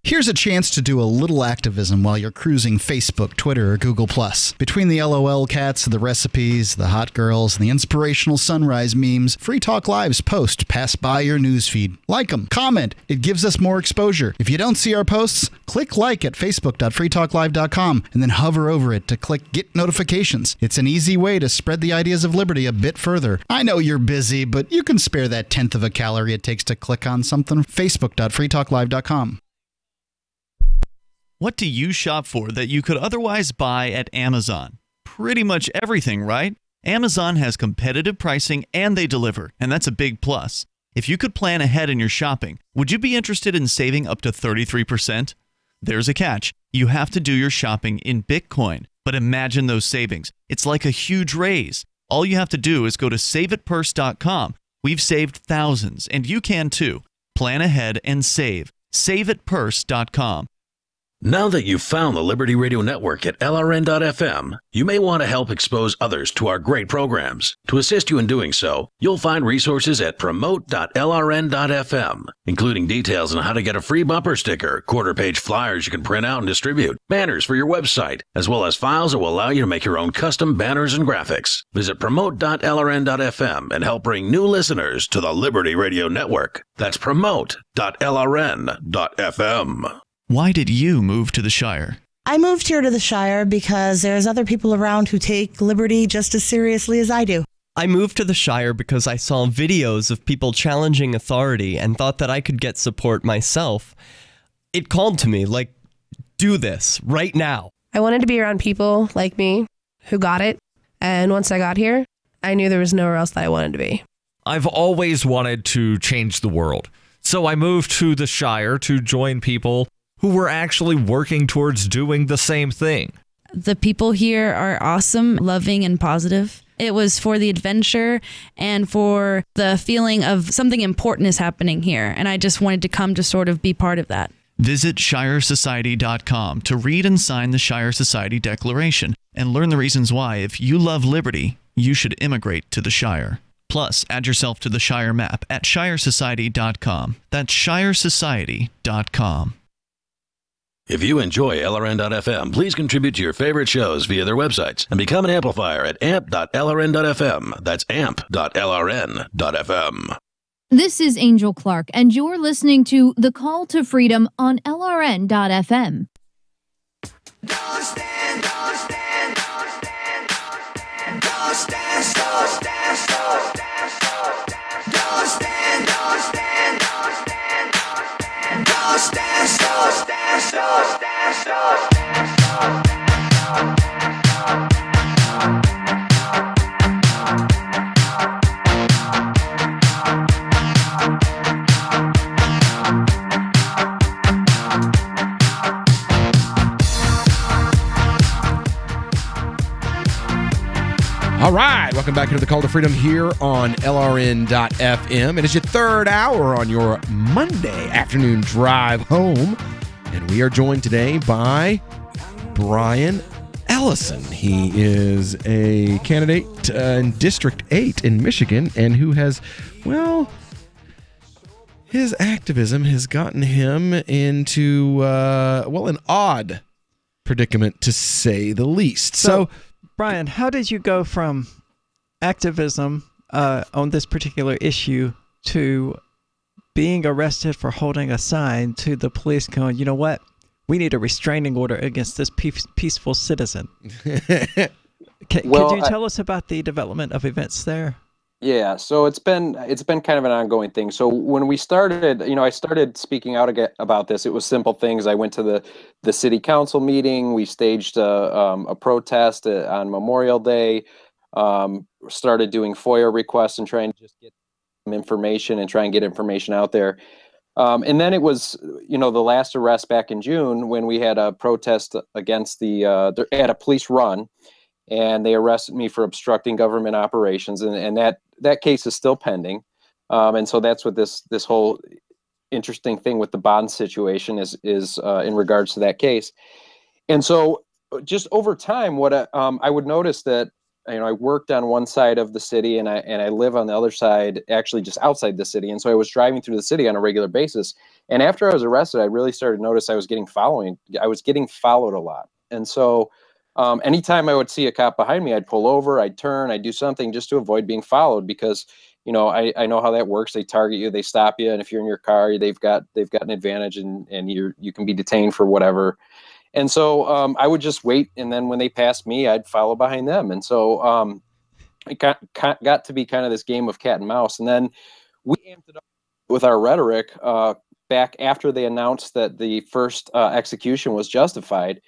Here's a chance to do a little activism while you're cruising Facebook, Twitter, or Google+. Between the LOL cats, the recipes, the hot girls, and the inspirational sunrise memes, Free Talk Live's posts pass by your newsfeed. Like them, comment. It gives us more exposure. If you don't see our posts, click like at facebook.freetalklive.com and then hover over it to click Get Notifications. It's an easy way to spread the ideas of liberty a bit further. I know you're busy, but you can spare that 1/10 of a calorie it takes to click on something. facebook.freetalklive.com. What do you shop for that you could otherwise buy at Amazon? Pretty much everything, right? Amazon has competitive pricing and they deliver, and that's a big plus. If you could plan ahead in your shopping, would you be interested in saving up to 33%? There's a catch. You have to do your shopping in Bitcoin. But imagine those savings. It's like a huge raise. All you have to do is go to saveitpurse.com. We've saved thousands, and you can too. Plan ahead and save. Saveitpurse.com. Now that you've found the Liberty Radio Network at LRN.FM, you may want to help expose others to our great programs. To assist you in doing so, you'll find resources at promote.lrn.fm, including details on how to get a free bumper sticker, quarter-page flyers you can print out and distribute, banners for your website, as well as files that will allow you to make your own custom banners and graphics. Visit promote.lrn.fm and help bring new listeners to the Liberty Radio Network. That's promote.lrn.fm. Why did you move to the Shire? I moved here to the Shire because there's other people around who take liberty just as seriously as I do. I moved to the Shire because I saw videos of people challenging authority and thought that I could get support myself. It called to me, like, do this right now. I wanted to be around people like me who got it, and once I got here, I knew there was nowhere else that I wanted to be. I've always wanted to change the world, so I moved to the Shire to join people who were actually working towards doing the same thing. The people here are awesome, loving, and positive. It was for the adventure and for the feeling of something important is happening here, and I just wanted to come to sort of be part of that. Visit ShireSociety.com to read and sign the Shire Society Declaration and learn the reasons why, if you love liberty, you should immigrate to the Shire. Plus, add yourself to the Shire map at ShireSociety.com. That's ShireSociety.com. If you enjoy LRN.FM, please contribute to your favorite shows via their websites and become an amplifier at amp.lrn.fm. That's amp.lrn.fm. This is Angel Clark, and you're listening to The Call to Freedom on LRN.fm. Don't stand, don't stand, don't stand, don't stand, don't stand, don't stand, don't stand, don't stand, don't stand, don't stand, don't stand, don't stand. All right, welcome back into the Call to Freedom here on LRN.FM. It is your third hour on your Monday afternoon drive home. And we are joined today by Brian Ellison. He is a candidate in District 8 in Michigan and who has, well, his activism has gotten him into, an odd predicament to say the least. So Brian, how did you go from activism on this particular issue to being arrested for holding a sign to the police going, you know what, we need a restraining order against this peaceful citizen? Could you tell us about the development of events there? Yeah, so it's been kind of an ongoing thing. So when we started, I started speaking out about this. It was simple things. I went to the city council meeting. We staged a protest on Memorial Day. Started doing FOIA requests and trying to just get some information and try and get information out there. And then it was, the last arrest back in June when we had a protest against at a police run. And they arrested me for obstructing government operations, and that case is still pending. And so that's what this whole interesting thing with the bond situation is in regards to that case. And so just over time, what I would notice that I worked on one side of the city and I live on the other side, actually just outside the city. And so I was driving through the city on a regular basis. And after I was arrested, I really started to notice I was getting followed a lot. And so anytime I would see a cop behind me, I'd pull over, I'd turn, I'd do something just to avoid being followed because, I know how that works. They target you, they stop you. And if you're in your car, they've got an advantage and you can be detained for whatever. And so I would just wait. And then when they passed me, I'd follow behind them. And so it got to be kind of this game of cat and mouse. And then we amped it up with our rhetoric back after they announced that the first execution was justified.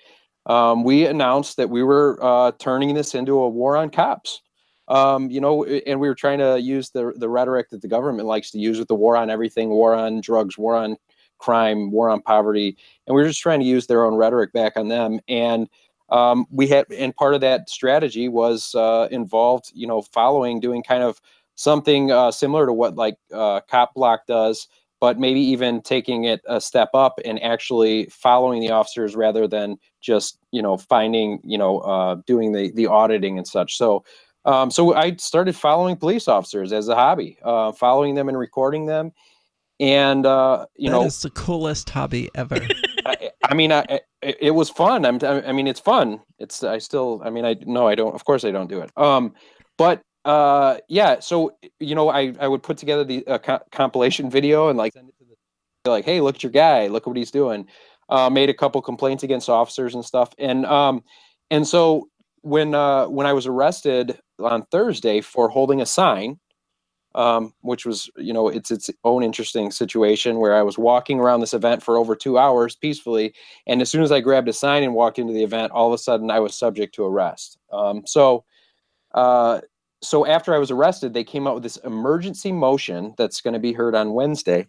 We announced that we were turning this into a war on cops, and we were trying to use the rhetoric that the government likes to use with the war on everything, war on drugs, war on crime, war on poverty. And we were just trying to use their own rhetoric back on them. And and part of that strategy was involved, doing kind of something similar to what Cop Block does, but maybe even taking it a step up and actually following the officers rather than just, finding, doing the auditing and such. So I started following police officers as a hobby, following them and recording them. And, that is the coolest hobby ever. It was fun. It's fun. Of course I don't do it. So, I would put together the compilation video and send it to the, hey, look at your guy, look what he's doing. Made a couple complaints against officers and stuff. And so when I was arrested on Thursday for holding a sign, which was, it's its own interesting situation where I was walking around this event for over 2 hours peacefully. And as soon as I grabbed a sign and walked into the event, all of a sudden I was subject to arrest. So after I was arrested, they came out with this emergency motion that's going to be heard on Wednesday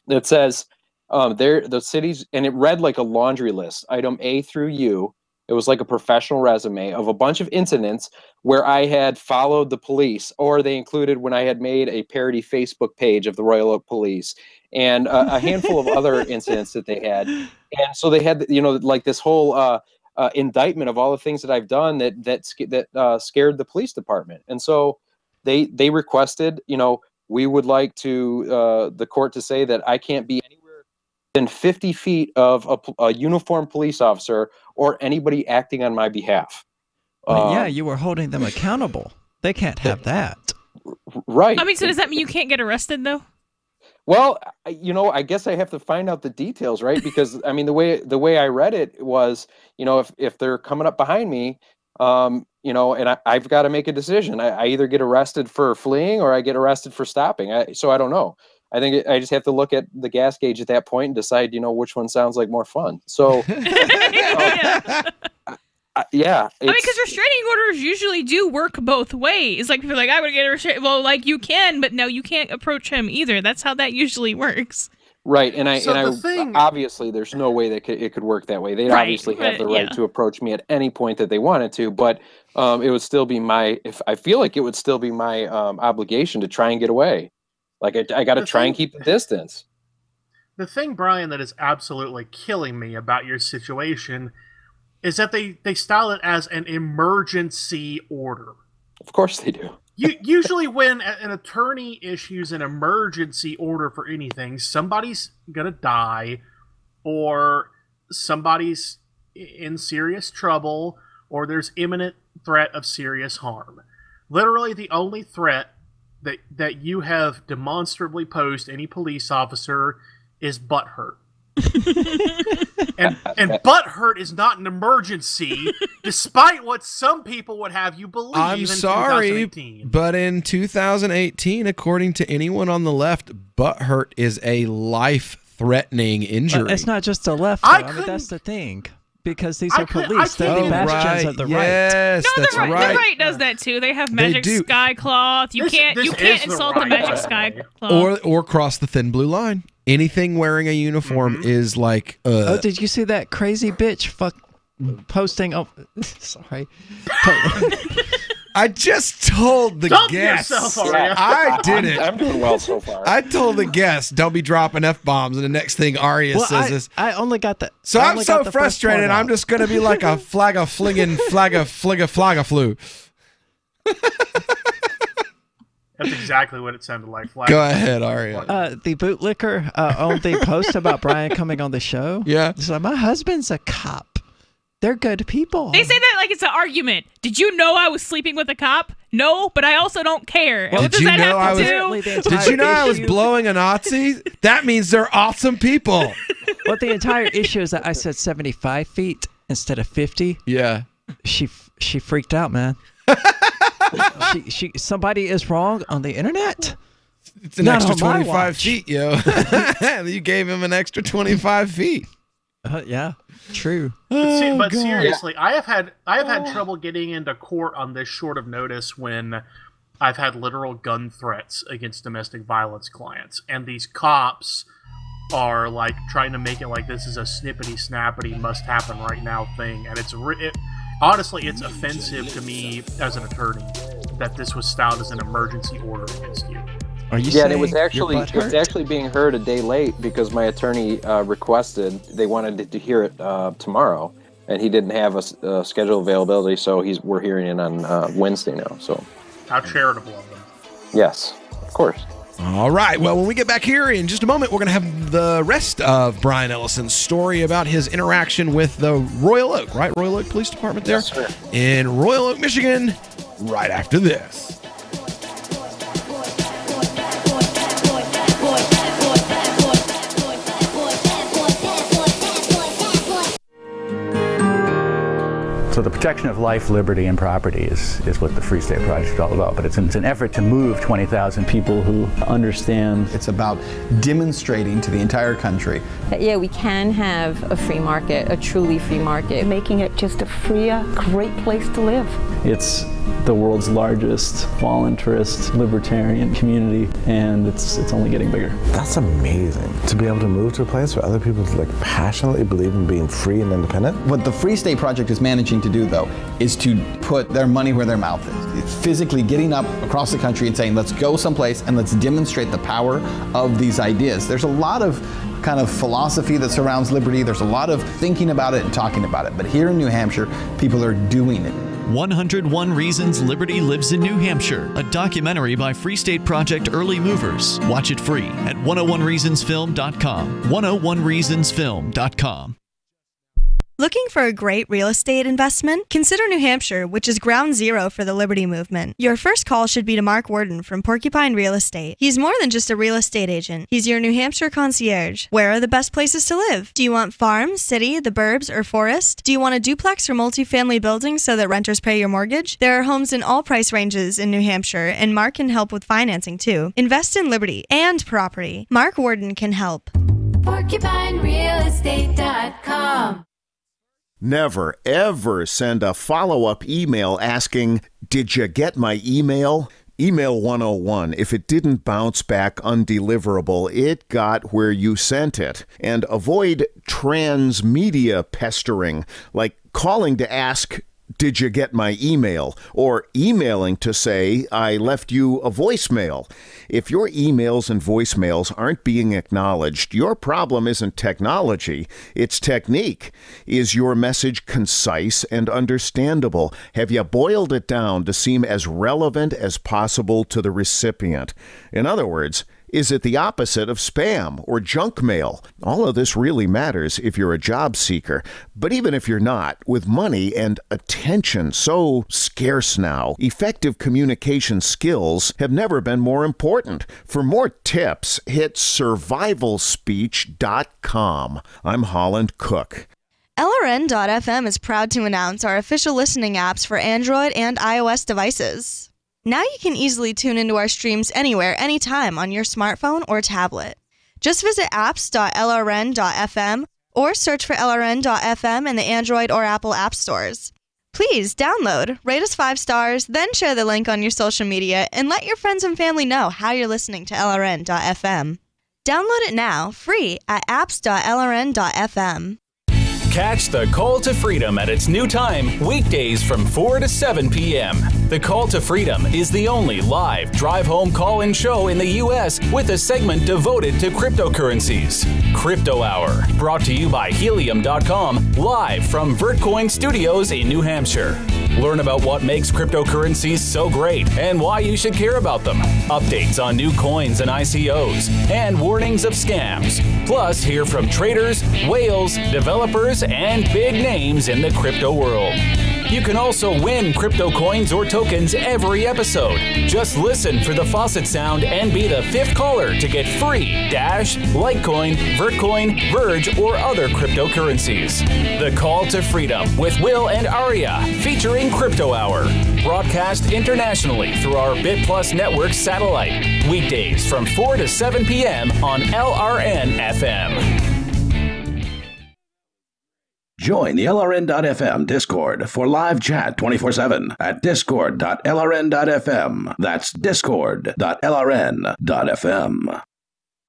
that says the cities, and it read like a laundry list, item A through U. It was like a professional resume of a bunch of incidents where I had followed the police, or they included when I had made a parody Facebook page of the Royal Oak Police, and a handful of other incidents that they had. And so they had, this whole indictment of all the things that I've done that scared the police department. And so they requested, we would like to the court to say that I can't be anywhere than 50 feet of a uniformed police officer or anybody acting on my behalf. You were holding them accountable. They can't have that. Right. So does that mean you can't get arrested though? Well, I guess I have to find out the details, right? Because the way I read it was, if they're coming up behind me, and I've got to make a decision. I either get arrested for fleeing or I get arrested for stopping. So I don't know. I think I just have to look at the gas gauge at that point and decide, which one sounds like more fun. So, because restraining orders usually do work both ways. Like, if you're like, I would get a restraining, well, you can, but no, you can't approach him either. That's how that usually works. Right, obviously, there's no way that it could work that way. They'd obviously have the right to approach me at any point that they wanted to, but it would still be I feel like it would still be my obligation to try and get away. Like, I got to try and keep the distance. The thing, Brian, that is absolutely killing me about your situation is that they style it as an emergency order. Of course they do. Usually when an attorney issues an emergency order for anything, somebody's going to die, or somebody's in serious trouble, or there's imminent threat of serious harm. Literally the only threat that you have demonstrably posed to any police officer is butt hurt. and butt hurt is not an emergency, despite what some people would have you believe. I'm sorry, but in 2018, according to anyone on the left, butt hurt is a life-threatening injury. It's not just the left, though. That's the thing. Because these are police. They're the bastions of the right. Yes, that's right. The right does that too. They have magic sky cloth. You can't insult the magic sky cloth. Or cross the thin blue line. Anything wearing a uniform is like. Oh, did you see that crazy bitch posting? Oh, sorry. I just told the guests. I didn't. I'm doing well so far. I told the guests, don't be dropping F-bombs, and the next thing Arya says is... I only got the... So I'm so frustrated, I'm just going to be like a flag of flu. That's exactly what it sounded like. Go ahead, Arya. The bootlicker on the post about Brian coming on the show. Yeah. He's like, my husband's a cop. They're good people. They say that like it's an argument. Did you know I was sleeping with a cop? No, but I also don't care. Well, what does that have to do? Did you know I was blowing a Nazi? That means they're awesome people. Well, the entire issue is that I said 75 feet instead of 50. Yeah. She freaked out, man. Somebody is wrong on the internet. It's an extra 25 feet, yo. You gave him an extra 25 feet. Yeah, true. But seriously, I have had trouble getting into court on this short of notice when I've had literal gun threats against domestic violence clients, and these cops are like trying to make it like this is a snippety snappity must happen right now thing, and honestly it's offensive to me as an attorney that this was styled as an emergency order against you. Are you Yeah, saying and it was actually your butt hurt? it's actually being heard a day late because my attorney requested they wanted to hear it tomorrow, and he didn't have a schedule availability, so we're hearing it on Wednesday now. So How charitable of them. yes, of course. All right. Well, when we get back here in just a moment, we're going to have the rest of Brian Ellison's story about his interaction with the Royal Oak, right? Royal Oak Police Department there in Royal Oak, Michigan, right after this. So the protection of life, liberty, and property is what the Free State Project is all about. But it's an effort to move 20,000 people who understand. It's about demonstrating to the entire country that, yeah, we can have a free market, a truly free market. Making it just a freer, great place to live. It's the world's largest voluntarist libertarian community, and it's only getting bigger. That's amazing, to be able to move to a place where other people passionately believe in being free and independent. What the Free State Project is managing to do, though, is to put their money where their mouth is. It's physically getting up across the country and saying, let's go someplace and let's demonstrate the power of these ideas. There's a lot of kind of philosophy that surrounds liberty. There's a lot of thinking about it and talking about it. But here in New Hampshire, people are doing it. 101 Reasons Liberty Lives in New Hampshire, a documentary by Free State Project Early Movers. Watch it free at 101reasonsfilm.com. 101reasonsfilm.com. Looking for a great real estate investment? Consider New Hampshire, which is ground zero for the Liberty Movement. Your first call should be to Mark Worden from Porcupine Real Estate. He's more than just a real estate agent. He's your New Hampshire concierge. Where are the best places to live? Do you want farm, city, the burbs, or forest? Do you want a duplex or multifamily building so that renters pay your mortgage? There are homes in all price ranges in New Hampshire, and Mark can help with financing too. Invest in liberty and property. Mark Worden can help. PorcupineRealEstate.com. Never, ever send a follow-up email asking, "Did you get my email?" Email 101. If it didn't bounce back undeliverable, it got where you sent it. And avoid transmedia pestering, like calling to ask, "Did you get my email?" or emailing to say, "I left you a voicemail." If your emails and voicemails aren't being acknowledged, your problem isn't technology, it's technique. Is your message concise and understandable? Have you boiled it down to seem as relevant as possible to the recipient? In other words, is it the opposite of spam or junk mail? All of this really matters if you're a job seeker. But even if you're not, with money and attention so scarce now, effective communication skills have never been more important. For more tips, hit survivalspeech.com. I'm Holland Cook. LRN.FM is proud to announce our official listening apps for Android and iOS devices. Now you can easily tune into our streams anywhere, anytime on your smartphone or tablet. Just visit apps.lrn.fm or search for LRN.FM in the Android or Apple app stores. Please download, rate us 5 stars, then share the link on your social media and let your friends and family know how you're listening to LRN.FM. Download it now, free at apps.lrn.fm. Catch the Call to Freedom at its new time, weekdays from 4 to 7 p.m. The Call to Freedom is the only live drive-home call-in show in the U.S. with a segment devoted to cryptocurrencies. Crypto Hour, brought to you by Helium.com, live from Vertcoin Studios in New Hampshire. Learn about what makes cryptocurrencies so great and why you should care about them. Updates on new coins and ICOs, and warnings of scams. Plus, hear from traders, whales, developers, and big names in the crypto world. You can also win crypto coins or tokens every episode. Just listen for the faucet sound and be the 5th caller to get free Dash, Litecoin, Vertcoin, Verge, or other cryptocurrencies. The Call to Freedom with Will and Aria, featuring Crypto Hour. Broadcast internationally through our BitPlus network satellite. Weekdays from 4 to 7 p.m. on LRN FM. Join the LRN.FM Discord for live chat 24/7 at discord.lrn.fm. That's discord.lrn.fm.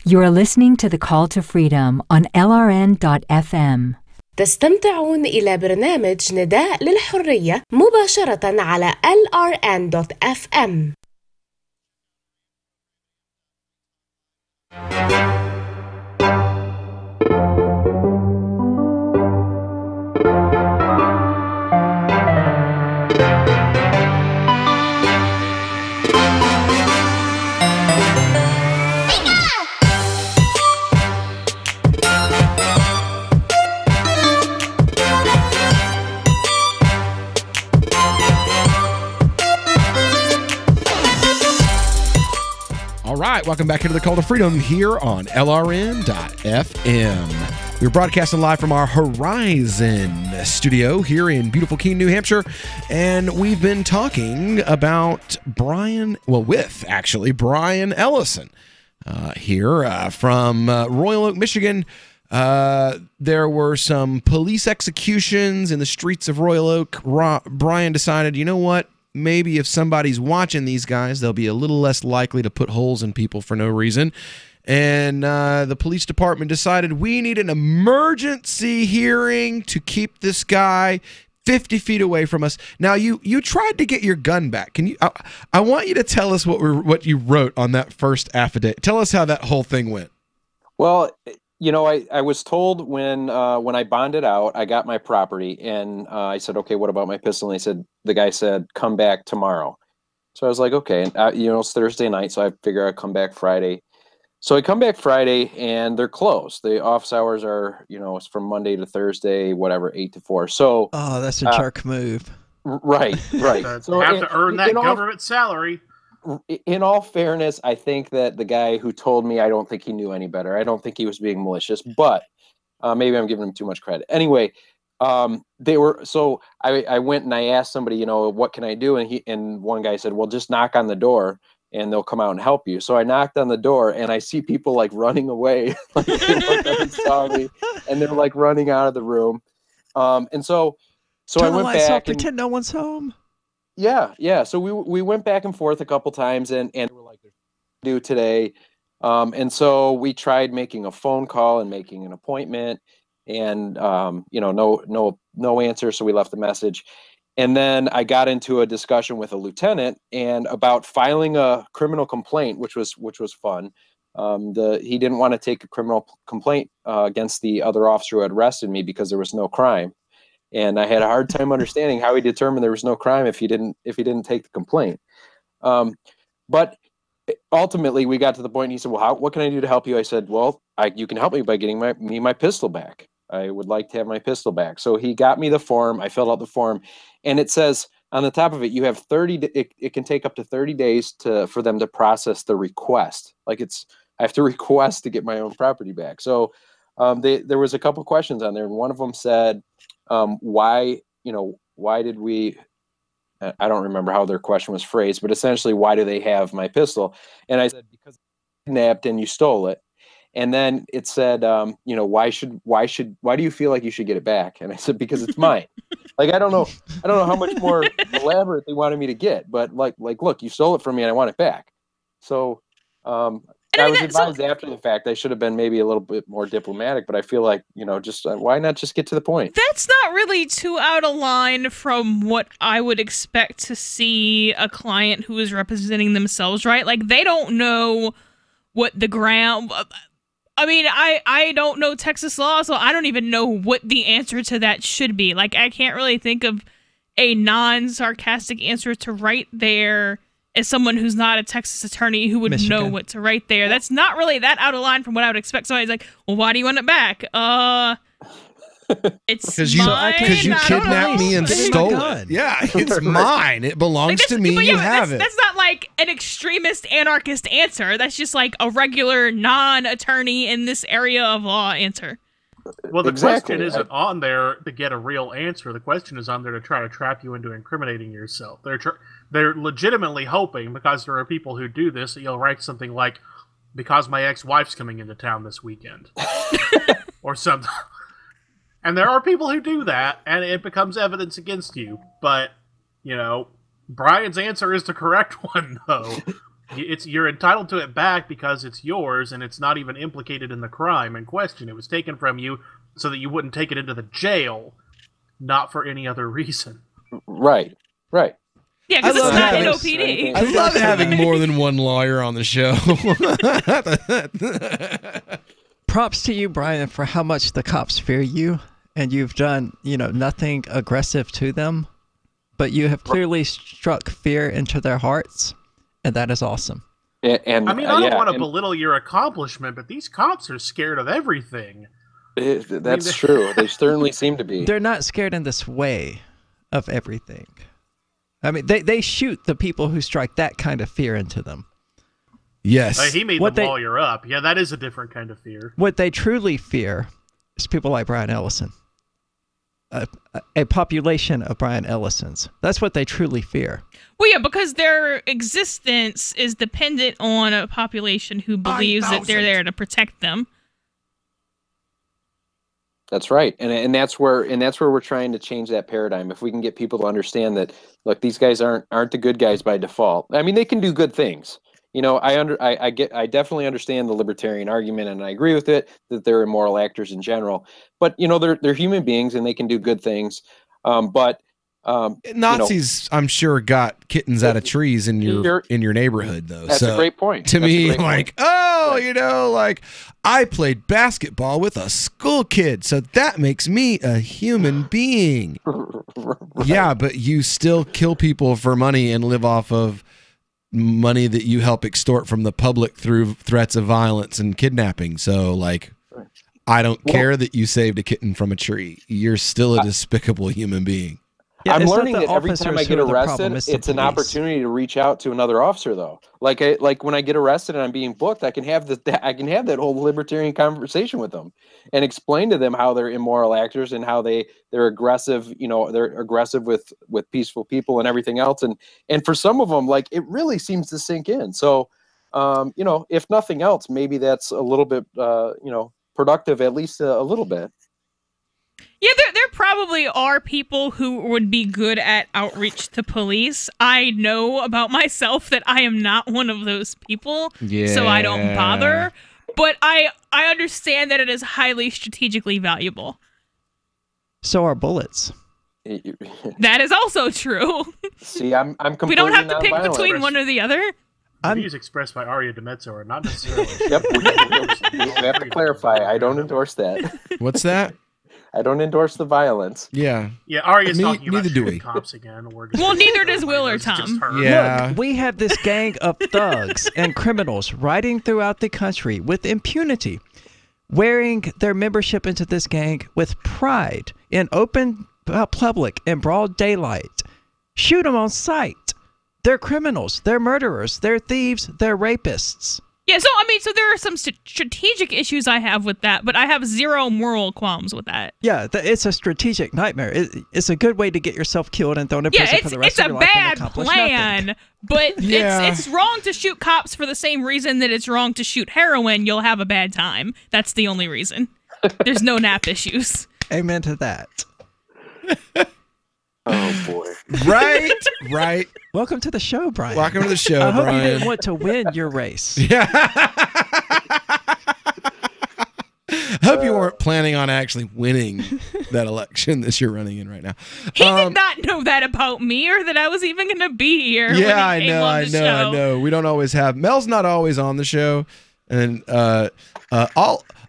You're listening to The Call to Freedom on LRN.FM. تستمتعون إلى برنامج نداء للحرية مباشرة على LRN.FM. All right, welcome back into the Call to Freedom here on LRN.FM. We're broadcasting live from our Horizon studio here in beautiful Keene, New Hampshire, and we've been talking about Brian Ellison here from Royal Oak, Michigan. There were some police executions in the streets of Royal Oak. Brian decided, you know what? Maybe if somebody's watching these guys, they'll be a little less likely to put holes in people for no reason. And the police department decided we need an emergency hearing to keep this guy 50 feet away from us. Now, you tried to get your gun back. Can you? I want you to tell us what you wrote on that first affidavit. Tell us how that whole thing went. Well, you know, I was told when I bonded out, I got my property, and I said, okay, what about my pistol? And the guy said, come back tomorrow. So I was like, okay, and it's Thursday night, so I figure I'd come back Friday. So I come back Friday, and they're closed. The office hours are, it's from Monday to Thursday, whatever, 8 to 4. So that's a jerk move. Right. So have to earn that government salary. In all fairness, I think that the guy who told me, I don't think he knew any better. I don't think he was being malicious, but maybe I'm giving him too much credit. Anyway, I went and I asked somebody, what can I do? And one guy said, well, just knock on the door and they'll come out and help you. So I knocked on the door and I see people like running away, like they looked up and saw me, and they're like running out of the room. So I went back. Pretend no one's home. Yeah. So we went back and forth a couple times, and we're like, do today. And so we tried making a phone call and making an appointment, and no answer. So we left the message. And then I got into a discussion with a lieutenant and about filing a criminal complaint, which was fun. He didn't want to take a criminal complaint against the other officer who had arrested me because there was no crime. And I had a hard time understanding how he determined there was no crime if he didn't take the complaint. But ultimately, we got to the point. And he said, "Well, what can I do to help you?" I said, "Well, you can help me by getting my pistol back. I would like to have my pistol back." So he got me the form. I filled out the form, and it says on the top of it, you have 30. It can take up to 30 days for them to process the request. I have to request to get my own property back. So there was a couple questions on there, and one of them said, why did we, I don't remember how their question was phrased, but essentially, why do they have my pistol? And I said, because I kidnapped and you stole it. And then it said, why do you feel like you should get it back? And I said, because it's mine. I don't know how much more elaborate they wanted me to get, but look, you stole it from me and I want it back. So, I was advised after the fact I should have been maybe a little bit more diplomatic, but I feel like, why not just get to the point? That's not really too out of line from what I would expect to see a client who is representing themselves, right? Like, they don't know what the ground... I mean, I don't know Texas law, so I don't even know what the answer to that should be. Like, I can't really think of a non-sarcastic answer to write there as someone who's not a Texas attorney who would know what to write there. That's not really that out of line from what I would expect. Somebody's like, well, why do you want it back? It's mine. Because you kidnapped me and stole it. Yeah, it's mine. It belongs to me. You have it. That's not like an extremist anarchist answer. That's just like a regular non-attorney in this area of law answer. Well, the question isn't on there to get a real answer. The question is on there to try to trap you into incriminating yourself. They're legitimately hoping, because there are people who do this, that you'll write something like, because my ex-wife's coming into town this weekend. Or something. And there are people who do that, and it becomes evidence against you. But, Brian's answer is the correct one, though. You're entitled to it back because it's yours, and it's not even implicated in the crime in question. It was taken from you so that you wouldn't take it into the jail, not for any other reason. Right. Yeah, because it's not NOPD. I love having it's not NOPD. I love having more than one lawyer on the show. Props to you, Brian, for how much the cops fear you, and you've done, nothing aggressive to them, but you have clearly struck fear into their hearts, and that is awesome. And I mean, I don't want to belittle your accomplishment, but these cops are scared of everything. That's true. They certainly seem to be. They're not scared in this way of everything. I mean, they shoot the people who strike that kind of fear into them. Yes. He made the lawyer up. Yeah, that is a different kind of fear. What they truly fear is people like Brian Ellison. A population of Brian Ellisons. That's what they truly fear. Well, yeah, because their existence is dependent on a population who believes that they're there to protect them. That's right, and that's where we're trying to change that paradigm. If we can get people to understand that, look, these guys aren't the good guys by default. I mean, they can do good things. I definitely understand the libertarian argument, and I agree with it that they're immoral actors in general. But they're human beings, and they can do good things. Nazis, I'm sure, got kittens out of trees in your neighborhood, though. That's a great point. To me, I played basketball with a school kid, so that makes me a human being. Right. Yeah, but you still kill people for money and live off of money that you help extort from the public through threats of violence and kidnapping. So, I don't care that you saved a kitten from a tree. You're still a despicable human being. Yeah, I'm learning that every time I get arrested, it's an opportunity to reach out to another officer, though. Like when I get arrested and I'm being booked, I can have that whole libertarian conversation with them and explain to them how they're immoral actors and how they're aggressive. They're aggressive with peaceful people and everything else. And for some of them, it really seems to sink in. So, if nothing else, maybe that's a little bit, productive, at least a little bit. Yeah, there probably are people who would be good at outreach to police. I know about myself that I am not one of those people, so I don't bother. But I understand that it is highly strategically valuable. So are bullets. That is also true. See, I'm completely we don't have to pick nonviolent. between one or the other. The views expressed by Aria DeMezzo are not necessarily. Yep, we have to clarify. I don't endorse that. What's that? I don't endorse the violence. Yeah. Yeah, Aria's talking about neither do we. shooting cops again. Well, neither does Will or Tom. Yeah. Look, we have this gang of thugs and criminals riding throughout the country with impunity, wearing their membership into this gang with pride in open public and broad daylight. Shoot them on sight. They're criminals. They're murderers. They're thieves. They're rapists. Yeah, so there are some strategic issues I have with that, but I have zero moral qualms with that. Yeah, it's a strategic nightmare. It's a good way to get yourself killed and thrown in prison for the rest of your life. Yeah, it's a bad plan, but it's wrong to shoot cops for the same reason that it's wrong to shoot heroin. You'll have a bad time. That's the only reason. There's no nap issues. Amen to that. Oh, boy. Right. Welcome to the show, Brian. Welcome to the show, I hope Brian. you didn't want to win your race. Yeah. I hope you weren't planning on actually winning that election that you're running in right now. He did not know that about me or that I was even going to be here. Yeah, when he came on the show. I know. We don't always have. Mel's not always on the show. And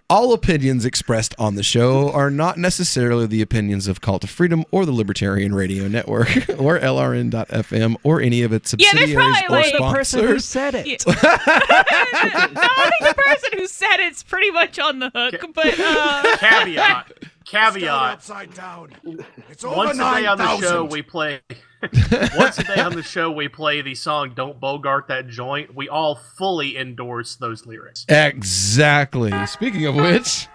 all opinions expressed on the show are not necessarily the opinions of Call to Freedom or the Libertarian Radio Network or LRN.FM or any of its subsidiaries or sponsors. The person who said it. No, I think the person who said it's pretty much on the hook. But caveat. Upside down. It's Once a day on the show we play. Once a day on the show we play the song "Don't Bogart That Joint." We all fully endorse those lyrics. Exactly. Speaking of which,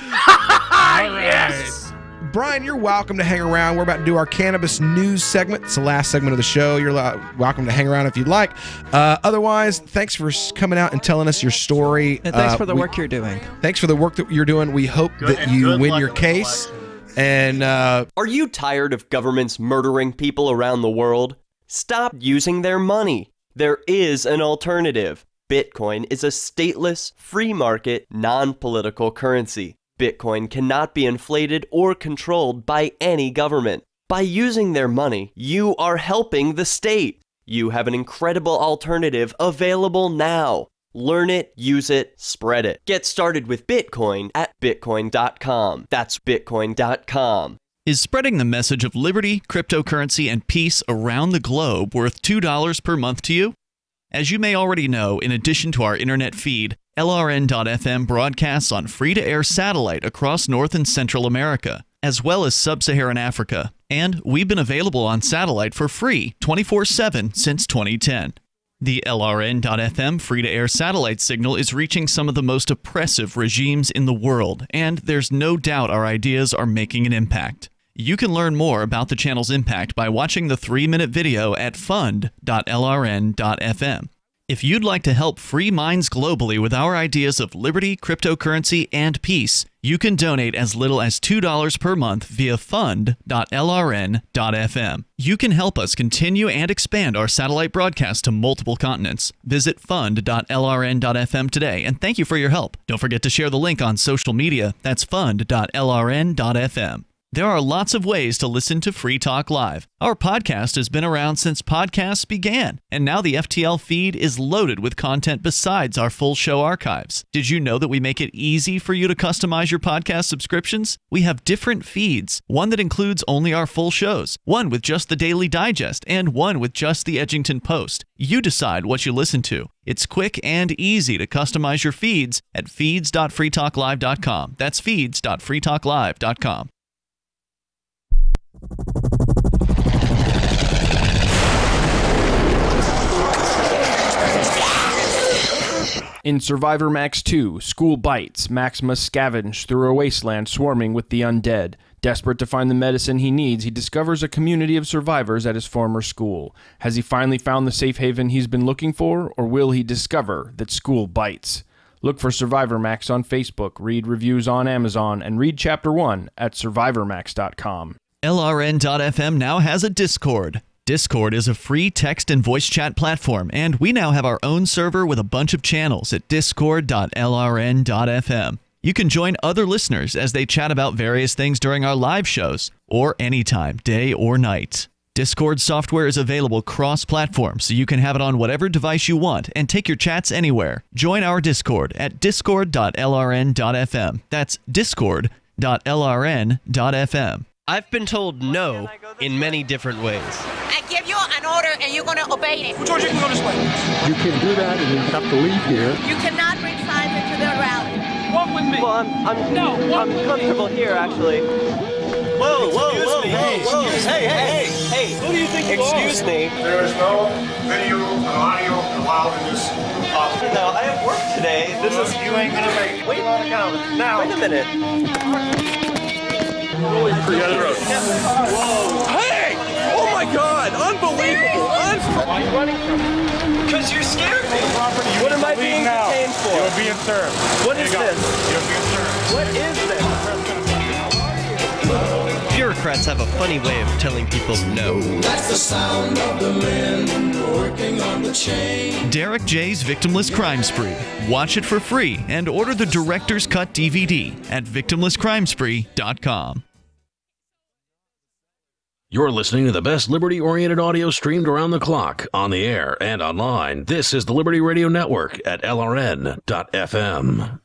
yes. Brian, you're welcome to hang around. We're about to do our cannabis news segment. It's the last segment of the show. You're welcome to hang around if you'd like. Otherwise, thanks for coming out and telling us your story. And thanks for the work you're doing. Thanks for the work that you're doing. We hope that you win your case. And are you tired of governments murdering people around the world? Stop using their money. There is an alternative. Bitcoin is a stateless, free market, non-political currency. Bitcoin cannot be inflated or controlled by any government. By using their money, you are helping the state. You have an incredible alternative available now. Learn it, use it, spread it. Get started with Bitcoin at Bitcoin.com. That's Bitcoin.com. Is spreading the message of liberty, cryptocurrency, and peace around the globe worth $2 per month to you? As you may already know, in addition to our internet feed, LRN.FM broadcasts on free-to-air satellite across North and Central America, as well as Sub-Saharan Africa. And we've been available on satellite for free 24/7 since 2010. The LRN.FM free-to-air satellite signal is reaching some of the most oppressive regimes in the world, and there's no doubt our ideas are making an impact. You can learn more about the channel's impact by watching the 3-minute video at fund.lrn.fm. If you'd like to help free minds globally with our ideas of liberty, cryptocurrency, and peace, you can donate as little as $2 per month via fund.lrn.fm. You can help us continue and expand our satellite broadcast to multiple continents. Visit fund.lrn.fm today, and thank you for your help. Don't forget to share the link on social media. That's fund.lrn.fm. There are lots of ways to listen to Free Talk Live. Our podcast has been around since podcasts began, and now the FTL feed is loaded with content besides our full show archives. Did you know that we make it easy for you to customize your podcast subscriptions? We have different feeds, one that includes only our full shows, one with just the Daily Digest, and one with just the Edgington Post. You decide what you listen to. It's quick and easy to customize your feeds at feeds.freetalklive.com. That's feeds.freetalklive.com. In Survivor Max 2, School Bites, Max must scavenge through a wasteland swarming with the undead. Desperate to find the medicine he needs, he discovers a community of survivors at his former school. Has he finally found the safe haven he's been looking for, or will he discover that school bites? Look for Survivor Max on Facebook, read reviews on Amazon, and read Chapter 1 at survivormax.com. LRN.FM now has a Discord. Discord is a free text and voice chat platform, and we now have our own server with a bunch of channels at discord.lrn.fm. You can join other listeners as they chat about various things during our live shows, or anytime, day or night. Discord software is available cross-platform, so you can have it on whatever device you want and take your chats anywhere. Join our Discord at discord.lrn.fm. That's discord.lrn.fm. I've been told no in many different ways. I give you an order and you're going to obey it. George, you can go this way. You can do that and you have to leave here. You cannot bring signs into the rally. Walk with me. Well, I'm comfortable here, actually. Whoa. Hey. Who do you think you are? Excuse me. There is no video or audio allowed in this office. No, I have work today. You ain't going to make it. Wait a minute. Forget it. Hey! Oh my God! Unbelievable! Why are you running from me? Because you scared me. What am I being detained for? You're being served. What is this? You're being served. What is this? Bureaucrats have a funny way of telling people no. That's the sound of the men working on the chain. Derek J's Victimless Crime Spree. Watch it for free and order the Director's Cut DVD at victimlesscrimespree.com. You're listening to the best liberty-oriented audio streamed around the clock, on the air, and online. This is the Liberty Radio Network at LRN.FM.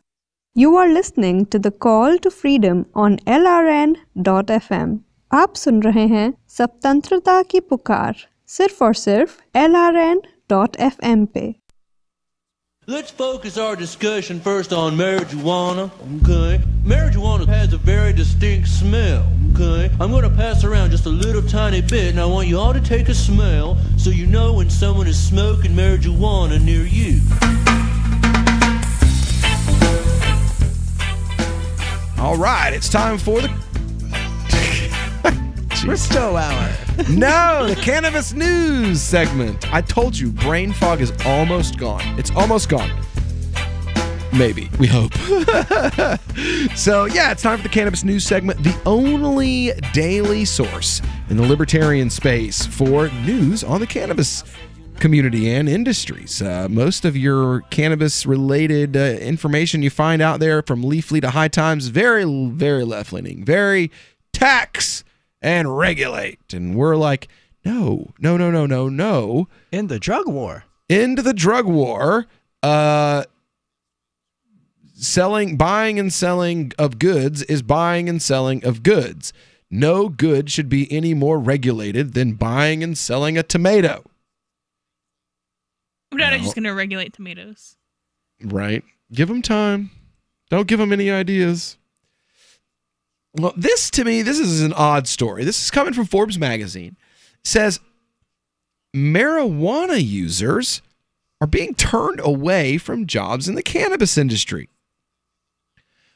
You are listening to the Call to Freedom on LRN.FM. आप सुन रहे हैं स्वतंत्रता की पुकार सिर्फ और सिर्फ LRN.FM पे. Let's focus our discussion first on marijuana, okay? Marijuana has a very distinct smell, okay? I'm going to pass around just a little tiny bit, and I want you all to take a smell so you know when someone is smoking marijuana near you. All right, it's time for the Bristow Hour. No, the Cannabis News segment. I told you, brain fog is almost gone. It's almost gone. Maybe. We hope. So, yeah, it's time for the Cannabis News segment, the only daily source in the libertarian space for news on the cannabis community and industries. Most of your cannabis-related information you find out there, from Leafly to High Times, very, very left-leaning, very tax and regulate. And we're like, no. In the drug war. Into the drug war. Buying and selling of goods is buying and selling of goods. No good should be any more regulated than buying and selling a tomato. I'm not just going to regulate tomatoes. Right. Give them time. Don't give them any ideas. Well, this is an odd story. This is coming from Forbes magazine. It says marijuana users are being turned away from jobs in the cannabis industry.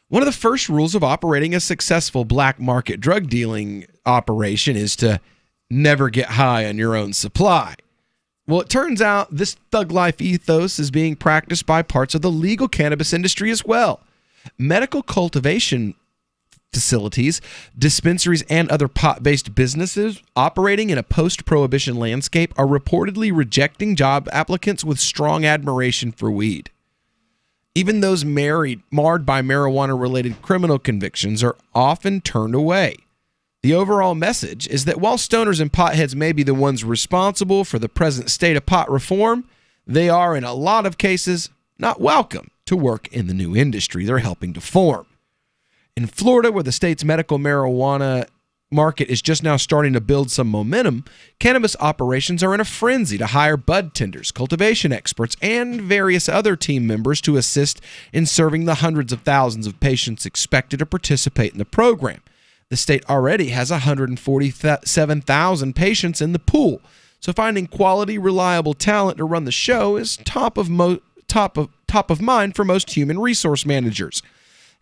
One of the first rules of operating a successful black market drug dealing operation is to never get high on your own supply. Well, it turns out this thug life ethos is being practiced by parts of the legal cannabis industry as well. Medical cultivation facilities, dispensaries, and other pot-based businesses operating in a post-prohibition landscape are reportedly rejecting job applicants with strong admiration for weed. Even those marred by marijuana-related criminal convictions are often turned away. The overall message is that while stoners and potheads may be the ones responsible for the present state of pot reform, they are, in a lot of cases, not welcome to work in the new industry they're helping to form. In Florida, where the state's medical marijuana market is just now starting to build some momentum, cannabis operations are in a frenzy to hire bud tenders, cultivation experts, and various other team members to assist in serving the hundreds of thousands of patients expected to participate in the program. The state already has 147,000 patients in the pool, so finding quality, reliable talent to run the show is top of mind for most human resource managers.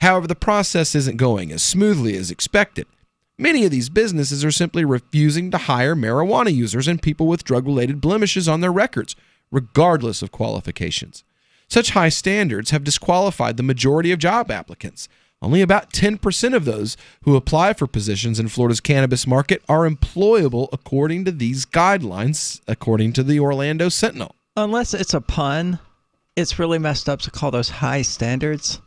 However, the process isn't going as smoothly as expected. Many of these businesses are simply refusing to hire marijuana users and people with drug-related blemishes on their records, regardless of qualifications. Such high standards have disqualified the majority of job applicants. Only about 10% of those who apply for positions in Florida's cannabis market are employable according to these guidelines, according to the Orlando Sentinel. Unless it's a pun, it's really messed up to call those high standards.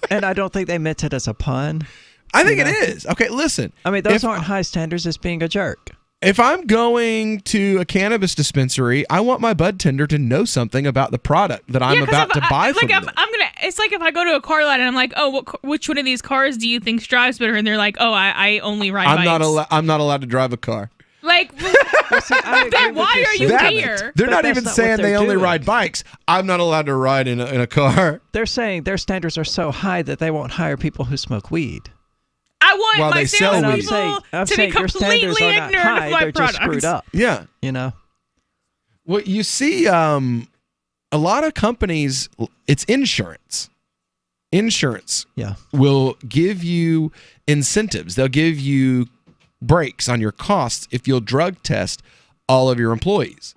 And I don't think they meant it as a pun. I think it is. Okay, listen. I mean, those aren't high standards as being a jerk. If I'm going to a cannabis dispensary, I want my bud tender to know something about the product that I'm about to buy from them. It's like if I go to a car lot and I'm like, oh, which one of these cars do you think drives better? And they're like, oh, I only ride bikes. I'm not allowed to drive a car. Like, then why are you here? They're not even saying they only ride bikes. I'm not allowed to ride in a car. They're saying their standards are so high that they won't hire people who smoke weed. I want my salespeople to be completely ignorant of my products. Just screwed up. Yeah. You know? Well, you see, a lot of companies, it's insurance. Insurance will give you incentives. They'll give you breaks on your costs if you'll drug test all of your employees.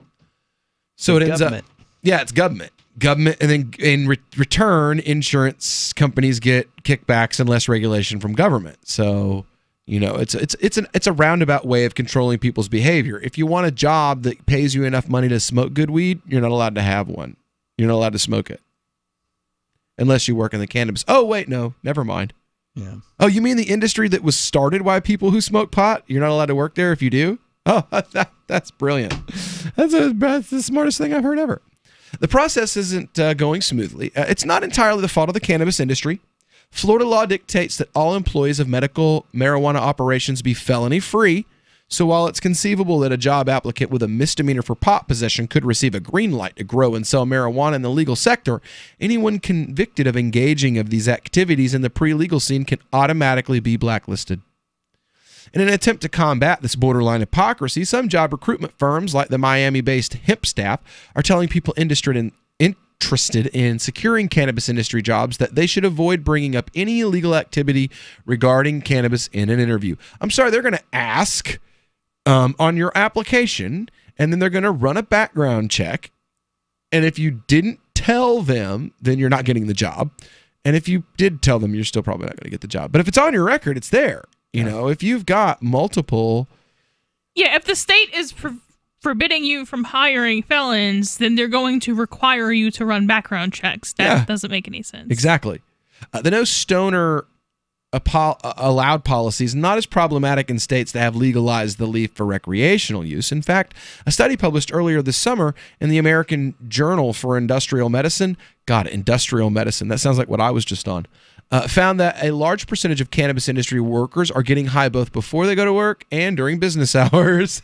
So it ends up, it's government, and then in return, insurance companies get kickbacks and less regulation from government. So it's a roundabout way of controlling people's behavior. If you want a job that pays you enough money to smoke good weed, you're not allowed to have one. You're not allowed to smoke it unless you work in the cannabis. Oh wait, no, never mind. Yeah. Oh, you mean the industry that was started by people who smoke pot? You're not allowed to work there if you do? Oh, that's brilliant. That's the smartest thing I've heard ever. The process isn't going smoothly. It's not entirely the fault of the cannabis industry. Florida law dictates that all employees of medical marijuana operations be felony-free. So while it's conceivable that a job applicant with a misdemeanor for pot possession could receive a green light to grow and sell marijuana in the legal sector, anyone convicted of engaging of these activities in the pre-legal scene can automatically be blacklisted. In an attempt to combat this borderline hypocrisy, some job recruitment firms like the Miami-based Hemp Staff are telling people interested in securing cannabis industry jobs that they should avoid bringing up any illegal activity regarding cannabis in an interview. I'm sorry, they're going to ask on your application, and then they're going to run a background check. And if you didn't tell them, then you're not getting the job. And if you did tell them, you're still probably not going to get the job. But if it's on your record, it's there. You know, if you've got multiple... Yeah, if the state is forbidding you from hiring felons, then they're going to require you to run background checks. That doesn't make any sense. Exactly. The No Stoner allowed policies not as problematic in states that have legalized the leaf for recreational use. In fact, a study published earlier this summer in the American Journal for Industrial Medicine, industrial medicine, that sounds like what I was just on, found that a large percentage of cannabis industry workers are getting high both before they go to work and during business hours.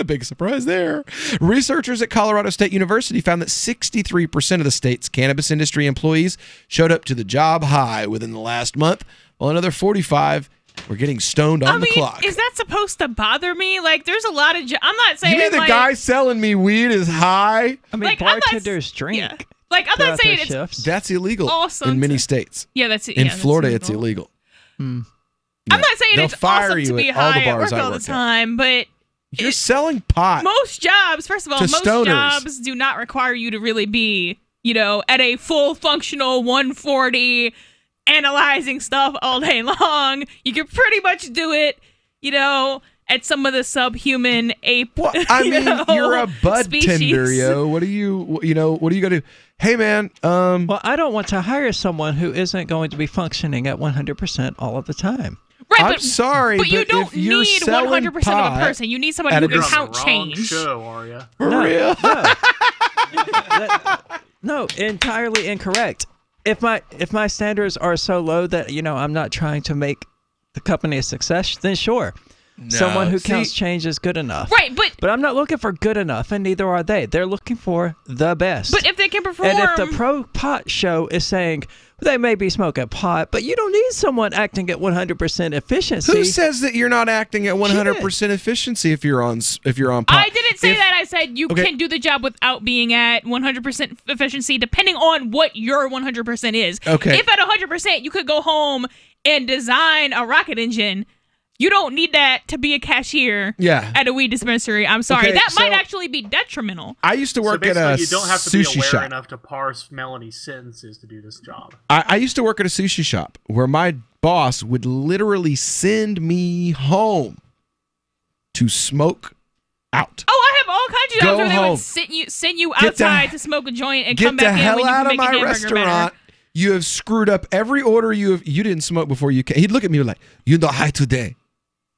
Big surprise there. Researchers at Colorado State University found that 63% of the state's cannabis industry employees showed up to the job high within the last month, while another 45 were getting stoned on the clock. Is that supposed to bother me? Like, there's a lot of... I'm not saying... You mean the guy selling me weed is high? I mean, bartenders drink. Yeah. Like, I'm not saying it's... shifts. That's illegal in many states. Yeah, that's... In Florida, it's illegal. I'm not saying They'll it's fire awesome you to be at all the high at bars work I all the worked at. time, but... You're selling pot. Most jobs, first of all, to most stoners. jobs do not require you to really be, at a full functional 140 analyzing stuff all day long. You can pretty much do it, at some of the subhuman ape. Well, I mean, you're a bud species. tender, yo. What are you gonna do? Hey, man. Well, I don't want to hire someone who isn't going to be functioning at 100% all of the time. Right, I'm sorry, but you don't if you're need 100% of a person. You need somebody who can count change. Show, are you? For real? No, entirely incorrect. If my standards are so low that I'm not trying to make the company a success, then sure. No. Someone who counts change is good enough. Right, but I'm not looking for good enough, and neither are they. They're looking for the best. But if they can perform... And if the pro-pot show is saying they may be smoking pot, but you don't need someone acting at 100% efficiency. Who says that you're not acting at 100% efficiency if you're on pot? I didn't say that. I said you can do the job without being at 100% efficiency, depending on what your 100% is. Okay. If at 100% you could go home and design a rocket engine, you don't need that to be a cashier at a weed dispensary. I'm sorry. Okay, that so might actually be detrimental. I used to work at a you don't have to be sushi aware shop. enough to parse Melanie's sentences to do this job. I used to work at a sushi shop where my boss would literally send me home to smoke out. Oh, I have all kinds of jobs where they home. would send you outside to smoke a joint and come back Get the in hell when you out can of make a my hamburger restaurant. better. You have screwed up every order you didn't smoke before you came. He'd look at me like, "You're not high today."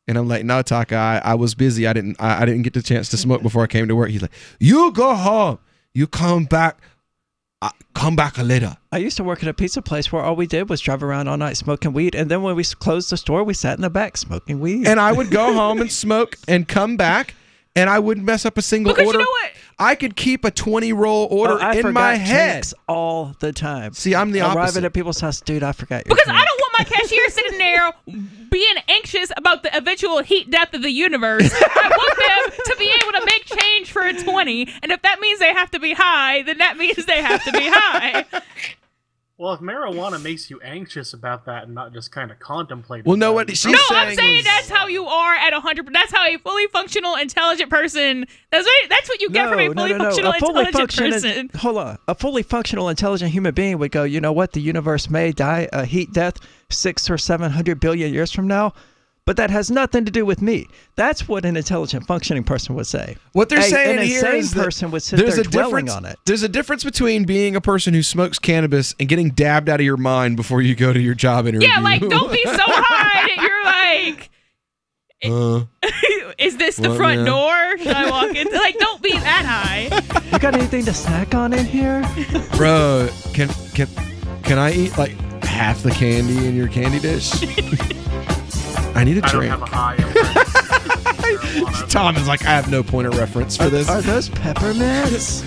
And I'm like, "No, Taka, I was busy. I didn't get the chance to smoke before I came to work." He's like, "You go home. You come back later." I used to work at a pizza place where all we did was drive around all night smoking weed, and then when we closed the store, we sat in the back smoking weed. And I would go home and smoke and come back, and I wouldn't mess up a single order. You know what? I could keep a 20-roll order in my head drinks all the time. See, I'm the opposite. Arriving at people's house, dude, I forgot your Because drink. I don't want my cashier sitting there being anxious about the eventual heat death of the universe. I want them to be able to make change for a 20, and if that means they have to be high, then that means they have to be high. Well, if marijuana makes you anxious about that and not just kind of contemplate Well, no, it, what she's No, saying I'm saying was- that's how you are at 100. That's how a fully functional, intelligent person. That's what you get from a fully functional, A fully intelligent person. Hold on. A fully functional, intelligent human being would go, you know what? The universe may die a heat death 600 or 700 billion years from now, but that has nothing to do with me. That's what an intelligent, functioning person would say. What they're saying an here insane is that person would sit there dwelling on it. There's a difference between being a person who smokes cannabis and getting dabbed out of your mind before you go to your job interview. Yeah, like don't be so high that you're like, is this the What, front man? door? Should I walk in? Like, don't be that high. You got anything to snack on in here? Bro, can I eat like half the candy in your candy dish? I need a I don't drink. have a high. Tom is like, I have no point of reference for this. Are those peppermints?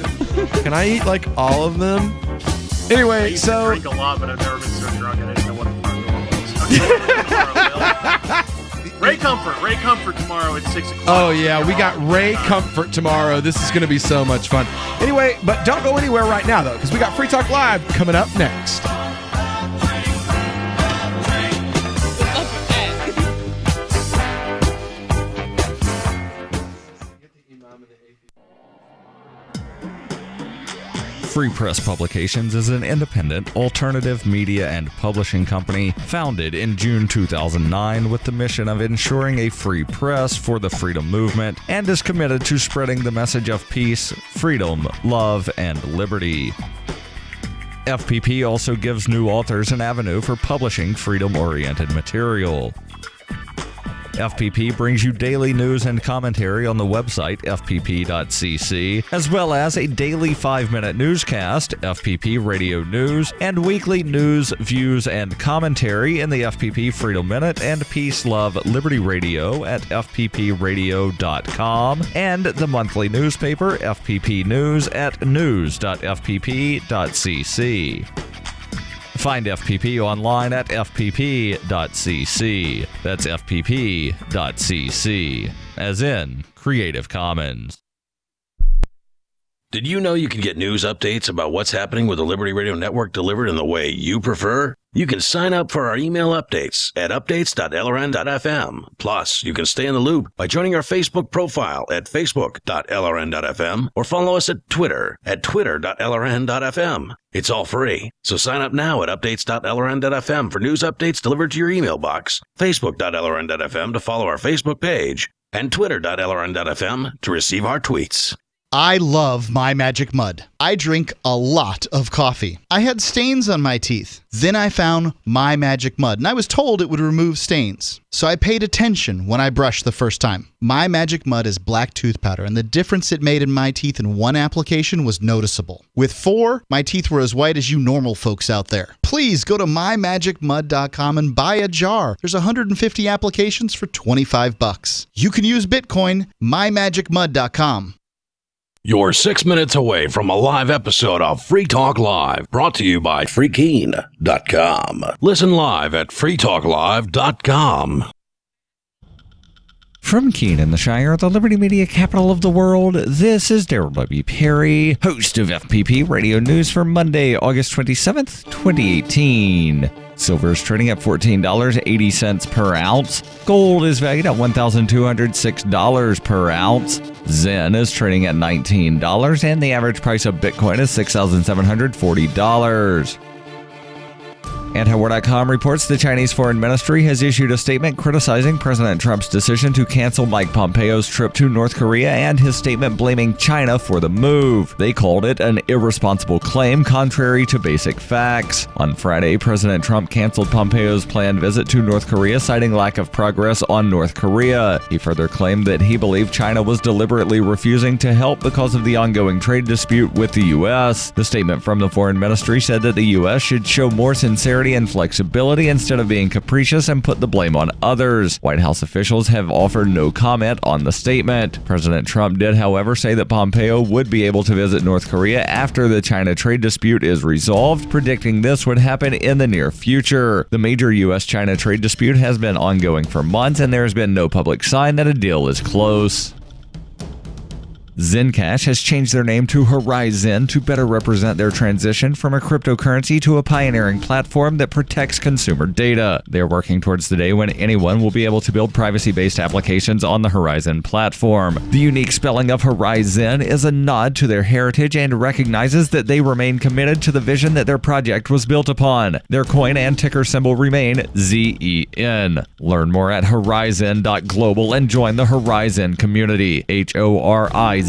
Can I eat like all of them? I Anyway, used to so drink a lot, but I've never been so drunk I didn't know what the front door was. Ray Comfort tomorrow at 6 o'clock. oh yeah, we got Ray Comfort tomorrow. This is going to be so much fun. Anyway, but don't go anywhere right now though, because we got Free Talk Live coming up next. Free Press Publications is an independent, alternative media and publishing company founded in June 2009 with the mission of ensuring a free press for the freedom movement and is committed to spreading the message of peace, freedom, love, and liberty. FPP also gives new authors an avenue for publishing freedom-oriented material. FPP brings you daily news and commentary on the website fpp.cc, as well as a daily 5-minute newscast, FPP Radio News, and weekly news, views, and commentary in the FPP Freedom Minute and Peace, Love, Liberty Radio at fppradio.com, and the monthly newspaper FPP News at news.fpp.cc. Find FPP online at fpp.cc. That's fpp.cc, as in Creative Commons. Did you know you can get news updates about what's happening with the Liberty Radio Network delivered in the way you prefer? You can sign up for our email updates at updates.lrn.fm. Plus, you can stay in the loop by joining our Facebook profile at facebook.lrn.fm or follow us at Twitter at twitter.lrn.fm. It's all free, so sign up now at updates.lrn.fm for news updates delivered to your email box, facebook.lrn.fm to follow our Facebook page, and twitter.lrn.fm to receive our tweets. I love My Magic Mud. I drink a lot of coffee. I had stains on my teeth. Then I found My Magic Mud, and I was told it would remove stains. So I paid attention when I brushed the first time. My Magic Mud is black tooth powder, and the difference it made in my teeth in one application was noticeable. With 4, my teeth were as white as you normal folks out there. Please go to mymagicmud.com and buy a jar. There's 150 applications for $25. You can use Bitcoin, mymagicmud.com. You're 6 minutes away from a live episode of Free Talk Live, brought to you by freekeen.com. Listen live at freetalklive.com. From Keene in the Shire, the Liberty Media capital of the world, this is Daryl W. Perry, host of FPP Radio News for Monday, August 27th, 2018. Silver is trading at $14.80 per ounce. Gold is valued at $1,206 per ounce. Zen is trading at $19, and the average price of Bitcoin is $6,740. Antiwar.com reports the Chinese Foreign Ministry has issued a statement criticizing President Trump's decision to cancel Mike Pompeo's trip to North Korea and his statement blaming China for the move. They called it an irresponsible claim contrary to basic facts. On Friday, President Trump canceled Pompeo's planned visit to North Korea, citing lack of progress on North Korea. He further claimed that he believed China was deliberately refusing to help because of the ongoing trade dispute with the U.S. The statement from the Foreign Ministry said that the U.S. should show more sincerity and flexibility instead of being capricious and put the blame on others. White House officials have offered no comment on the statement. President Trump did, however, say that Pompeo would be able to visit North Korea after the China trade dispute is resolved, predicting this would happen in the near future. The major U.S.-China trade dispute has been ongoing for months, and there has been no public sign that a deal is close. Zencash has changed their name to Horizon to better represent their transition from a cryptocurrency to a pioneering platform that protects consumer data. They are working towards the day when anyone will be able to build privacy-based applications on the Horizon platform. The unique spelling of Horizon is a nod to their heritage and recognizes that they remain committed to the vision that their project was built upon. Their coin and ticker symbol remain ZEN. Learn more at horizon.global and join the Horizon community. HORIZEN.global.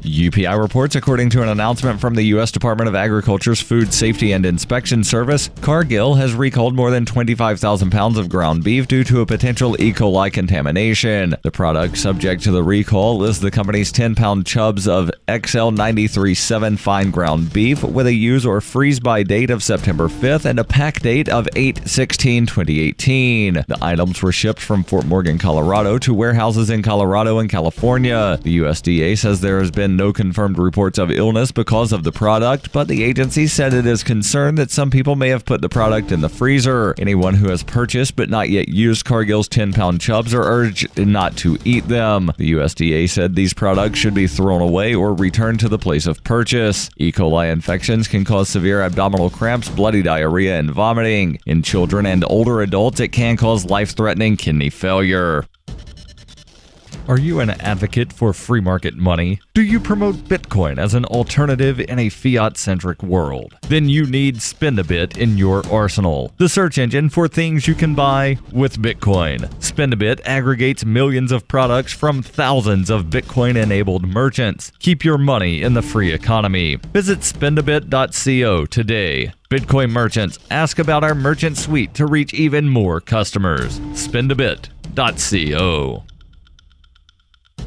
UPI reports, according to an announcement from the U.S. Department of Agriculture's Food Safety and Inspection Service, Cargill has recalled more than 25,000 pounds of ground beef due to a potential E. coli contamination. The product subject to the recall is the company's 10-pound chubs of XL937 fine ground beef with a use or freeze-by date of September 5th and a pack date of 8/16/2018. The items were shipped from Fort Morgan, Colorado to warehouses in Colorado and California. The USDA says there has been no confirmed reports of illness because of the product, but the agency said it is concerned that some people may have put the product in the freezer. Anyone who has purchased but not yet used Cargill's 10-pound chubs are urged not to eat them. The USDA said these products should be thrown away or returned to the place of purchase. E. coli infections can cause severe abdominal cramps, bloody diarrhea, and vomiting. In children and older adults, it can cause life-threatening kidney failure. Are you an advocate for free market money? Do you promote Bitcoin as an alternative in a fiat-centric world? Then you need Spendabit in your arsenal, the search engine for things you can buy with Bitcoin. Spendabit aggregates millions of products from thousands of Bitcoin-enabled merchants. Keep your money in the free economy. Visit spendabit.co today. Bitcoin merchants, ask about our merchant suite to reach even more customers. Spendabit.co.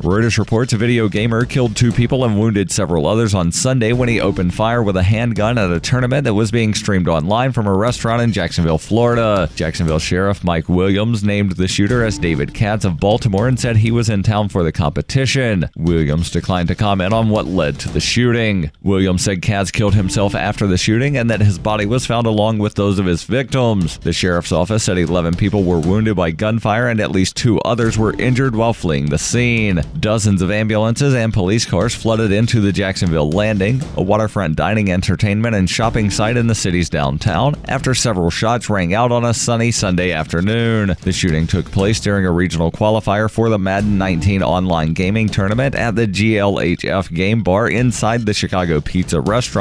Reuters reports a video gamer killed 2 people and wounded several others on Sunday when he opened fire with a handgun at a tournament that was being streamed online from a restaurant in Jacksonville, Florida. Jacksonville Sheriff Mike Williams named the shooter as David Katz of Baltimore and said he was in town for the competition. Williams declined to comment on what led to the shooting. Williams said Katz killed himself after the shooting and that his body was found along with those of his victims. The sheriff's office said 11 people were wounded by gunfire and at least 2 others were injured while fleeing the scene. Dozens of ambulances and police cars flooded into the Jacksonville Landing, a waterfront dining, entertainment, and shopping site in the city's downtown, after several shots rang out on a sunny Sunday afternoon. The shooting took place during a regional qualifier for the Madden 19 online gaming tournament at the GLHF Game Bar inside the Chicago Pizza restaurant